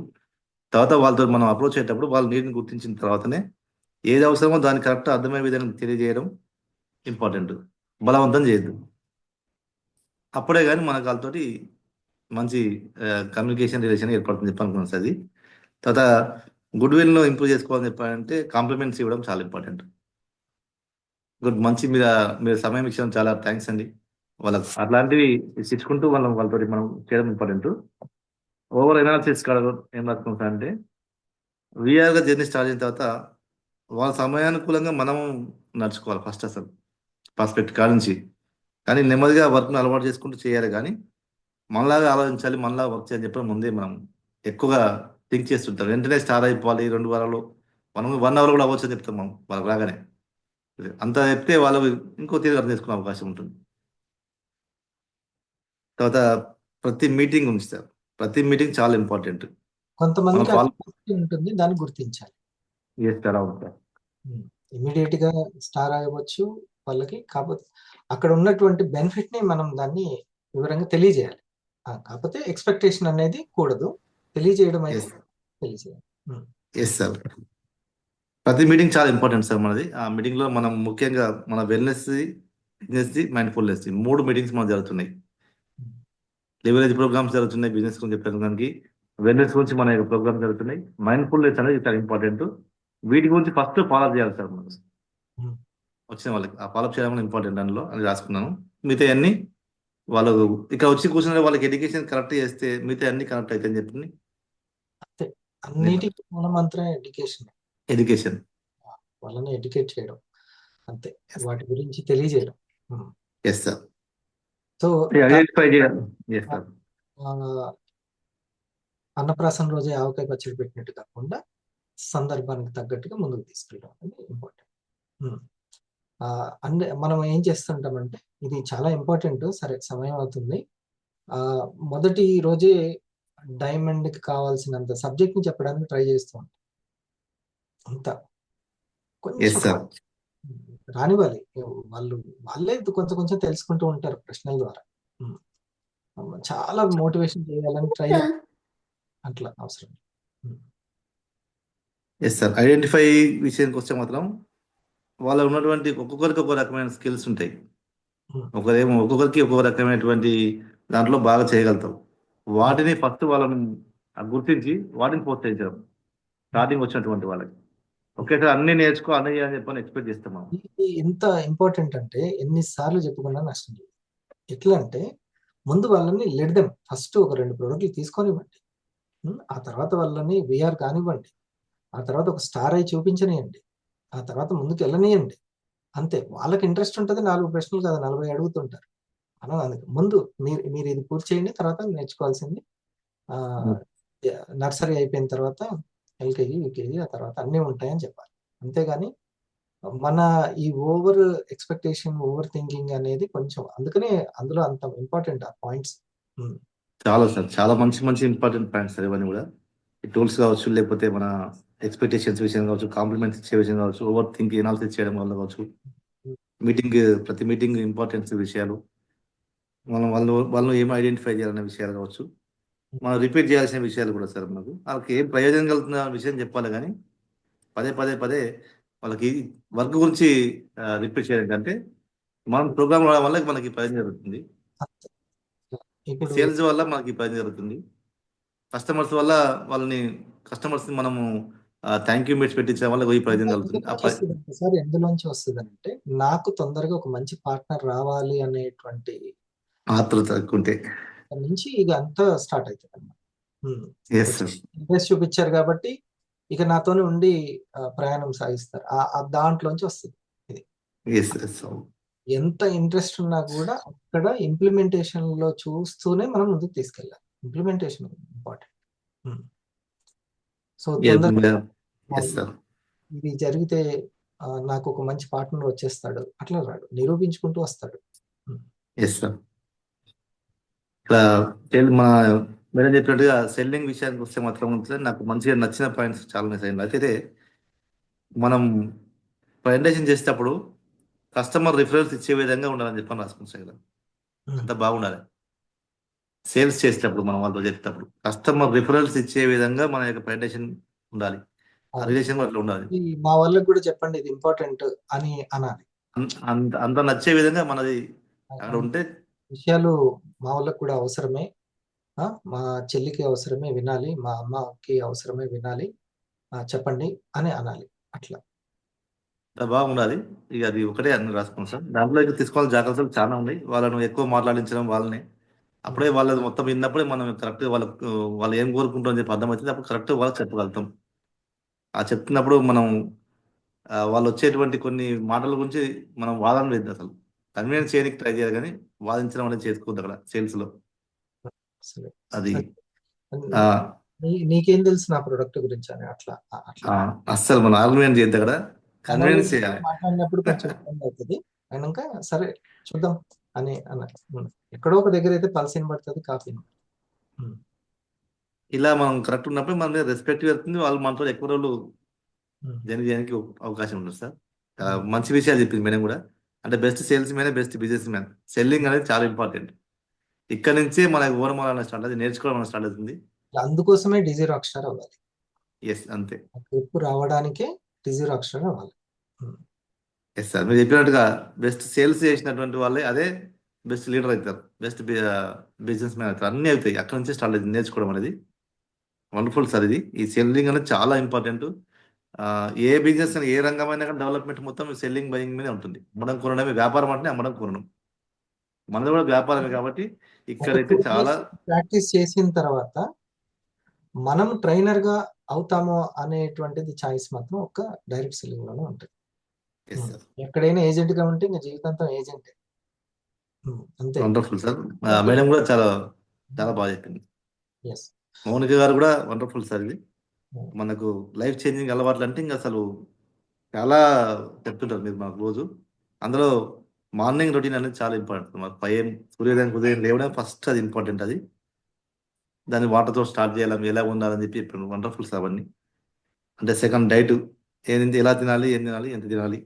తర్వాత వాళ్ళతో మనం అప్రోచ్ అయ్యేటప్పుడు వాళ్ళ నీడ్ని గుర్తించిన తర్వాతనే ఏది అవసరమో దాన్ని కరెక్ట్ అర్థమయ్యే విధంగా తెలియజేయడం ఇంపార్టెంట్. బలవంతం చేయొద్దు. అప్పుడే కానీ మనకు వాళ్ళతోటి మంచి కమ్యూనికేషన్ రిలేషన్ ఏర్పడుతుంది చెప్పనుకున్నాను సార్. అది తర్వాత గుడ్ విల్ను ఇంప్రూవ్ చేసుకోవాలని చెప్పాలంటే కాంప్లిమెంట్స్ ఇవ్వడం చాలా ఇంపార్టెంట్. మంచి మీరు సమయం ఇచ్చడం చాలా థ్యాంక్స్ అండి. వాళ్ళకి అట్లాంటివి ఇచ్చుకుంటూ వాళ్ళతో మనం చేయడం ఇంపార్టెంట్. ఓవర్ ఎనాలిసిస్ కాడ ఏం రాసుకుంటా అంటే వీఆర్గా జర్నీ స్టార్ట్ అయిన తర్వాత వాళ్ళ సమయానుకూలంగా మనం నడుచుకోవాలి ఫస్ట్ అసలు పర్స్పెక్ట్ కాడ నుంచి. కానీ నెమ్మదిగా వర్క్ను అలవాటు చేసుకుంటూ చేయాలి. కానీ మనలాగా ఆలోచించాలి, మనలాగా వర్క్ చేయాలని చెప్పడం ముందే మనం ఎక్కువగా థింక్ చేస్తుంటాం. వెంటనే స్టార్ట్ అయిపోవాలి 2 వారాలు, మనం 1 hour కూడా అవ్వచ్చు అని చెప్తాం మనం వాళ్ళకి రాగానే. అంత చెప్తే వాళ్ళు ఇంకో తీరు అర్థం చేసుకునే అవకాశం ఉంటుంది. తర్వాత ప్రతి మీటింగ్ ఉంది సార్, ప్రతి మీటింగ్ చాలా ఇంపార్టెంట్. కొంతమందికి మనం ఉంటుంది, దాన్ని గుర్తించాలి. ఇమీడియట్ గా స్టార్ అవ్వచ్చు వాళ్ళకి, కాకపోతే అక్కడ ఉన్నటువంటి బెనిఫిట్ ని మనం దాన్ని వివరంగా తెలియజేయాలి. కాకపోతే ఎక్స్పెక్టేషన్ అనేది కూడదు, తెలియజేయడం అయితే తెలియజేయాలి. ఎస్ సార్, ప్రతి మీటింగ్ చాలా ఇంపార్టెంట్ సార్. మనది ఆ మీటింగ్ లో మనం ముఖ్యంగా మన వెల్నెస్, బిజినెస్, మైండ్ఫుల్నెస్ 3 మీటింగ్స్ మనకు జరుగుతున్నాయి. లివరేజ్ ప్రోగ్రామ్స్ జరుగుతున్నాయి, బిజినెస్ గురించి చెప్పాను దానికి, వెల్నెస్ గురించి మన యొక్క ప్రోగ్రామ్స్ జరుగుతున్నాయి. మైండ్ఫుల్నెస్ అనేది చాలా ఇంపార్టెంట్. వీటి గురించి ఫస్ట్ ఫాలో చేయాలి సార్ మనకు ఉమ్. వచ్చిన వాళ్ళకి. ఆ ఫాలో చేయడం ఇంపార్టెంట్ అందులో అని రాసుకున్నాను. మిగతా అన్ని వాళ్ళు ఇక్కడ వచ్చి కూర్చున్న వాళ్ళకి ఎడ్యుకేషన్ కరెక్ట్ చేస్తే మిగతా అన్ని కరెక్ట్ అవుతాయని చెప్పి అంతే, అన్నిటికీ మూలమంత్రం ఎడ్యుకేషన్. ఎడ్యుకేషన్. వాళ్ళని ఎడ్యుకేట్ చేయడం, అంతే, వాటి గురించి తెలియజేయడం. Yes sir. సో ఐడెంటిఫై చేయాలి. Yes sir. అన్నప్రాసన రోజే ఆవకాయ పచ్చడి పెట్టినట్టు కాకుండా సందర్భానికి తగ్గట్టుగా ముందుకు తీసుకెళ్ళడం అనేది ఇంపార్టెంట్. అంటే మనం ఏం చేస్తుంటామంటే, ఇది చాలా ఇంపార్టెంట్. సరే, సమయం అవుతుంది. మొదటి రోజే డైమండ్కి కావాల్సినంత సబ్జెక్ట్ ని చెప్పడానికి ట్రై చేస్తూ ఉంటాం. అంతా ఎస్ కొంచెం సార్. రానివ్వాలి. వాళ్ళే కొంచెం కొంచెం తెలుసుకుంటూ ఉంటారు ప్రశ్నల ద్వారా. చాలా మోటివేషన్ చేయాలని ట్రై అట్లా అవసరం. Yes sir. ఐడెంటిఫై విషయానికి వస్తే మాత్రం వాళ్ళ ఉన్నటువంటి ఒక్కొక్కరికి ఒక్కో రకమైన స్కిల్స్ ఉంటాయి. ఒక్కొక్కరికి ఒక్కొక్క రకమైనటువంటి దాంట్లో బాగా చేయగలుగుతాం. వాటిని ఫస్ట్ వాళ్ళని గుర్తించి వాటిని ప్రోత్సహించడం స్టార్టింగ్ వచ్చినటువంటి వాళ్ళకి. ఒకేసారి అన్ని నేర్చుకో అన్ని అని చెప్పని ఎక్స్పెక్ట్ చేస్తాం మనం. ఇది ఎంత ఇంపార్టెంట్ అంటే ఎన్నిసార్లు చెప్పుకున్నా నష్టం లేదు. ఎట్లా అంటే ముందు వాళ్ళని లెడ్ ఫస్ట్ ఒక 2 ప్రోడక్ట్లు తీసుకొనివ్వండి. ఆ తర్వాత వాళ్ళని విఆర్ కానివ్వండి. ఆ తర్వాత ఒక స్టార్ అయి చూపించనియండి. ఆ తర్వాత ముందుకు వెళ్ళనియండి. అంతే, వాళ్ళకి ఇంట్రెస్ట్ ఉంటుంది. 4 ప్రశ్నలు కదా 40 అడుగుతుంటారు. మనం అందుకే ముందు మీరు ఇది పూర్తి చేయండి, తర్వాత నేర్చుకోవాల్సింది నర్సరీ అయిపోయిన తర్వాత ఎల్కేజీ, యూకేజీ, ఆ తర్వాత అన్నీ ఉంటాయని చెప్పాలి. అంతేగాని మన ఈ ఓవర్ ఎక్స్పెక్టేషన్, ఓవర్ థింకింగ్ అనేది కొంచెం, అందుకనే అందులో అంత ఇంపార్టెంట్ ఆ పాయింట్స్. చాలా సార్, చాలా మంచి మంచి ఇంపార్టెంట్ పాయింట్స్ సార్ ఇవన్నీ కూడా. ఈ టూల్స్ కావచ్చు, లేకపోతే మన ఎక్స్పెక్టేషన్స్ విషయం కావచ్చు, కాంప్లిమెంట్స్ ఇచ్చే విషయం కావచ్చు, ఓవర్ థింక్ ఎనాలిసిస్ చేయడం వల్ల కావచ్చు, ప్రతి మీటింగ్ ఇంపార్టెన్స్ విషయాలు, వాళ్ళు ఏం ఐడెంటిఫై చేయాలనే విషయాలు కావచ్చు, మనం రిపీట్ చేయాల్సిన విషయాలు కూడా సార్. మనకు వాళ్ళకి ఏం ప్రయోజనం కలుగుతున్న విషయం చెప్పాలి, కానీ పదే పదే పదే వాళ్ళకి వర్క్ గురించి రిపీట్ చేయడం కంటే మనం ప్రోగ్రామ్ వల్ల మనకి ప్రయోజనం జరుగుతుంది. సేల్స్ వల్ల మనకి ప్రయోజనం జరుగుతుంది. కస్టమర్స్ వల్ల కస్టమర్స్ మనము థ్యాంక్ యూ మీట్స్ పెట్టించడం వల్ల ఈ ప్రయోజనం కలుగుతుంది. సార్ ఎందులోంచి వస్తుంది అంటే, నాకు తొందరగా ఒక మంచి పార్ట్నర్ రావాలి అనేటువంటి ఆతృత ఉంటే నుంచి ఇక అంతా స్టార్ట్ అవుతుంది అన్నమాట. ఎస్ ఇంట్రెస్ట్ చూపించారు కాబట్టి ఇక నాతోనే ఉండి ప్రయాణం సాగిస్తారు. దాంట్లోంచి వస్తుంది ఇది. ఎంత ఇంట్రెస్ట్ ఉన్నా కూడా అక్కడ ఇంప్లిమెంటేషన్ లో చూస్తూనే మనం ముందుకు తీసుకెళ్ళాలి. Implementation important. సో తొందరగా ఇది జరిగితే నాకు ఒక మంచి పార్ట్నర్ వచ్చేస్తాడు అట్లా రాడు, నిరూపించుకుంటూ వస్తాడు. Yes sir. ఇక్కడ మన మేడం చెప్పినట్టుగా సెల్లింగ్ విషయానికి వస్తే మాత్రం నాకు మంచిగా నచ్చిన పాయింట్స్ చాలా మిస్ అయింది. అయితే మనం ప్రజెంటేషన్ చేసేటప్పుడు కస్టమర్ రిఫరెన్స్ ఇచ్చే విధంగా ఉండాలని చెప్పని రాసుకుంటాం సార్. అంత బాగుండాలి. సేల్స్ చేసేటప్పుడు మనం వాళ్ళతో చేసేటప్పుడు కస్టమర్ రిఫరెన్స్ ఇచ్చే విధంగా మన యొక్క ప్రజెంటేషన్ ఉండాలి. రిలేషన్ అట్లా ఉండాలి. మా వాళ్ళకి కూడా చెప్పండి ఇది ఇంపార్టెంట్ అని అనాలి. అంత నచ్చే విధంగా మనది అక్కడ ఉంటే విషయాలు మా వాళ్ళకి కూడా అవసరమే, మా చెల్లికి అవసరమే వినాలి, మా అమ్మకి అవసరమే వినాలి, చెప్పండి అని అనాలి. అట్లా బాగుండాలి. ఇక అది ఒకటే అన్ని రాసుకున్నాం సార్. దాంట్లో ఇక తీసుకోవాల్సిన జాగ్రత్తలు చాలా ఉన్నాయి. వాళ్ళను ఎక్కువ మాట్లాడించడం వాళ్ళని, అప్పుడే వాళ్ళది మొత్తం విన్నప్పుడే మనం కరెక్ట్ వాళ్ళు ఏం కోరుకుంటాం అని చెప్పి అర్థమవుతుంది. అప్పుడు కరెక్ట్ వాళ్ళకి చెప్పగలుగుతాం. ఆ చెప్తున్నప్పుడు మనం వాళ్ళు వచ్చేటువంటి కొన్ని మాటల గురించి మనం వాదన లేదు, అసలు కన్వీనియన్స్ చేయడానికి ట్రై చేయాలి, కానీ వాదించడం అనేది చేసుకోవద్దు అక్కడ సేల్స్ లో. అది నీకేం తెలుసు నా ప్రొడక్ట్ గురించి అని అట్లా అస్సలు మనం ఆర్గ్యుమెంట్ చేయద్దు, అక్కడ కన్వీనియన్స్ చేయాలి. మాట్లాడినప్పుడు కొంచెం ఇబ్బంది అవుతుంది. అయినాక సరే చూద్దాం అని ఎక్కడో ఒక దగ్గర అయితే పల్సీని పడుతుంది, కాఫీ. ఇలా మనం కరెక్ట్ ఉన్నప్పుడు మన మీద రెస్పెక్ట్ పెడుతుంది. వాళ్ళు మనతో ఎక్కువ రోజులు చేయడానికి అవకాశం ఉంటుంది సార్. మంచి విషయాలు చెప్పింది మేడం కూడా. అంటే best sales man, best business man. Selling అనేది చాలా ఇంపార్టెంట్. ఇక్కడ నుంచే మనకు ఓనమాల స్టార్ట్ అవుతుంది, నేర్చుకోవడం స్టార్ట్ అవుతుంది. అందుకోసమే డిజీ రాక్ స్టార్ అవ్వాలి. ఎస్, అంతే. ఎప్పుడు రావడానికే డిజీ రాక్ స్టార్ అవ్వాలి. ఎస్ సార్, మీరు చెప్పినట్టుగా బెస్ట్ సేల్స్ చేసినటువంటి వాళ్ళే అదే బెస్ట్ లీడర్ అవుతారు, బెస్ట్ బిజినెస్ మ్యాన్ అవుతారు, అన్నీ అవుతాయి అక్కడ నుంచి స్టార్ట్ అవుతుంది నేర్చుకోవడం అనేది. Wonderful sir. ఈ సెల్లింగ్ అనేది చాలా ఇంపార్టెంట్. ఏ బిజినెస్ అని ఏ రంగమైనా కానీ డెవలప్మెంట్ మొత్తం సెల్లింగ్ బయింగ్ మీదే ఉంటుంది. అమ్మడం కొనడమే వ్యాపారం అంటే, అమ్మడం కొనడం మనది కూడా వ్యాపారమే కాబట్టి ఒక ఇక్కడైతే 2 చాలా డేస్ ప్రాక్టీస్ చేసిన తర్వాత మనం ట్రైనర్ గా అవుతామో అనేటువంటిది చాయిస్ మాత్రం ఒక డైరెక్ట్ సెల్లింగ్ లోనే ఉంటుంది. Yes sir. ఎక్కడైనా ఏజెంట్ గా ఉంటే ఇంకా జీవితాంతం ఏజెంటే. అంతే. Wonderful sir. మేడం కూడా చాలా చాలా బాగా చెప్పింది. ఎస్. మౌనిక గారు కూడా వండర్ఫుల్ సార్. ఇది మనకు లైఫ్ చేంజింగ్ అలవాట్లు అంటే ఇంకా అసలు చాలా చెప్తుంటారు మీరు మాకు రోజు. అందులో మార్నింగ్ రొటీన్ అనేది చాలా ఇంపార్టెంట్. మాకు సూర్యోదయం ఉదయం లేవడం ఫస్ట్, అది ఇంపార్టెంట్. అది దాన్ని వాటర్తో స్టార్ట్ చేయాలి, ఎలా ఉండాలని చెప్పి చెప్పారు. వండర్ఫుల్ సార్ అవన్నీ. అంటే సెకండ్ డైట్ ఏంటి, ఎలా తినాలి, ఏం తినాలి, ఎంత తినాలి,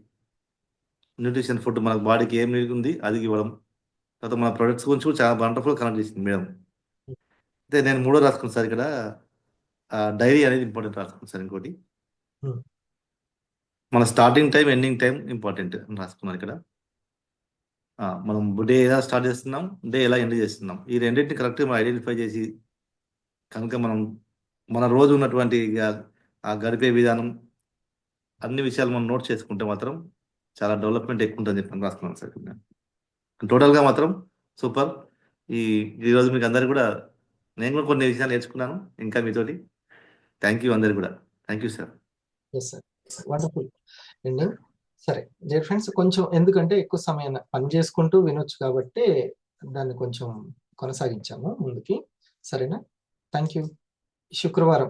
న్యూట్రిషన్ ఫుడ్ మన బాడీకి ఏం నీడ్ ఉంది అది ఇవ్వడం. తర్వాత మన ప్రొడక్ట్స్ గురించి కూడా చాలా వండర్ఫుల్ కనెక్ట్ చేసింది మేడం. అయితే నేను 3 రాసుకున్నాను సార్ ఇక్కడ. డైరీ అనేది ఇంపార్టెంట్ రాసుకున్నాను సార్. ఇంకోటి మన starting time, ending time important అని రాసుకున్నాను ఇక్కడ. మనం డే ఎలా స్టార్ట్ చేస్తున్నాం, డే ఎలా ఎండ్ చేస్తున్నాం, ఈ రెండింటిని కరెక్ట్గా మనం ఐడెంటిఫై చేసి కనుక మనం మన రోజు ఉన్నటువంటి ఆ గడిపే విధానం, అన్ని విషయాలు మనం నోట్ చేసుకుంటే మాత్రం చాలా డెవలప్మెంట్ ఎక్కువ ఉంటుందని చెప్పి రాసుకున్నాను సార్. టోటల్గా మాత్రం సూపర్. ఈరోజు మీకు అందరికి కూడా నేను కూడా కొన్ని విషయాలు నేర్చుకున్నాను ఇంకా మీతోటి. థ్యాంక్ యూ అందరికి కూడా. Thank you sir. Yes sir. Wonderful అండి. సరే డియర్ ఫ్రెండ్స్, కొంచెం ఎందుకంటే ఎక్కువ సమయం పని చేసుకుంటూ వినొచ్చు కాబట్టి దాన్ని కొంచెం కొనసాగించాము ముందుకి. సరేనా? Thank you. శుక్రవారం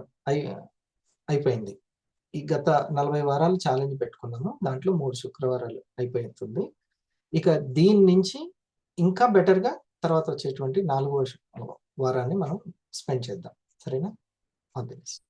అయిపోయింది. ఈ గత 40 వారాలు ఛాలెంజ్ పెట్టుకున్నాము. దాంట్లో 3 శుక్రవారాలు అయిపోతుంది. ఇక దీని నుంచి ఇంకా బెటర్గా తర్వాత వచ్చేటువంటి 4వ వారాన్ని మనం స్పెండ్ చేద్దాం. సరేనా? All the best.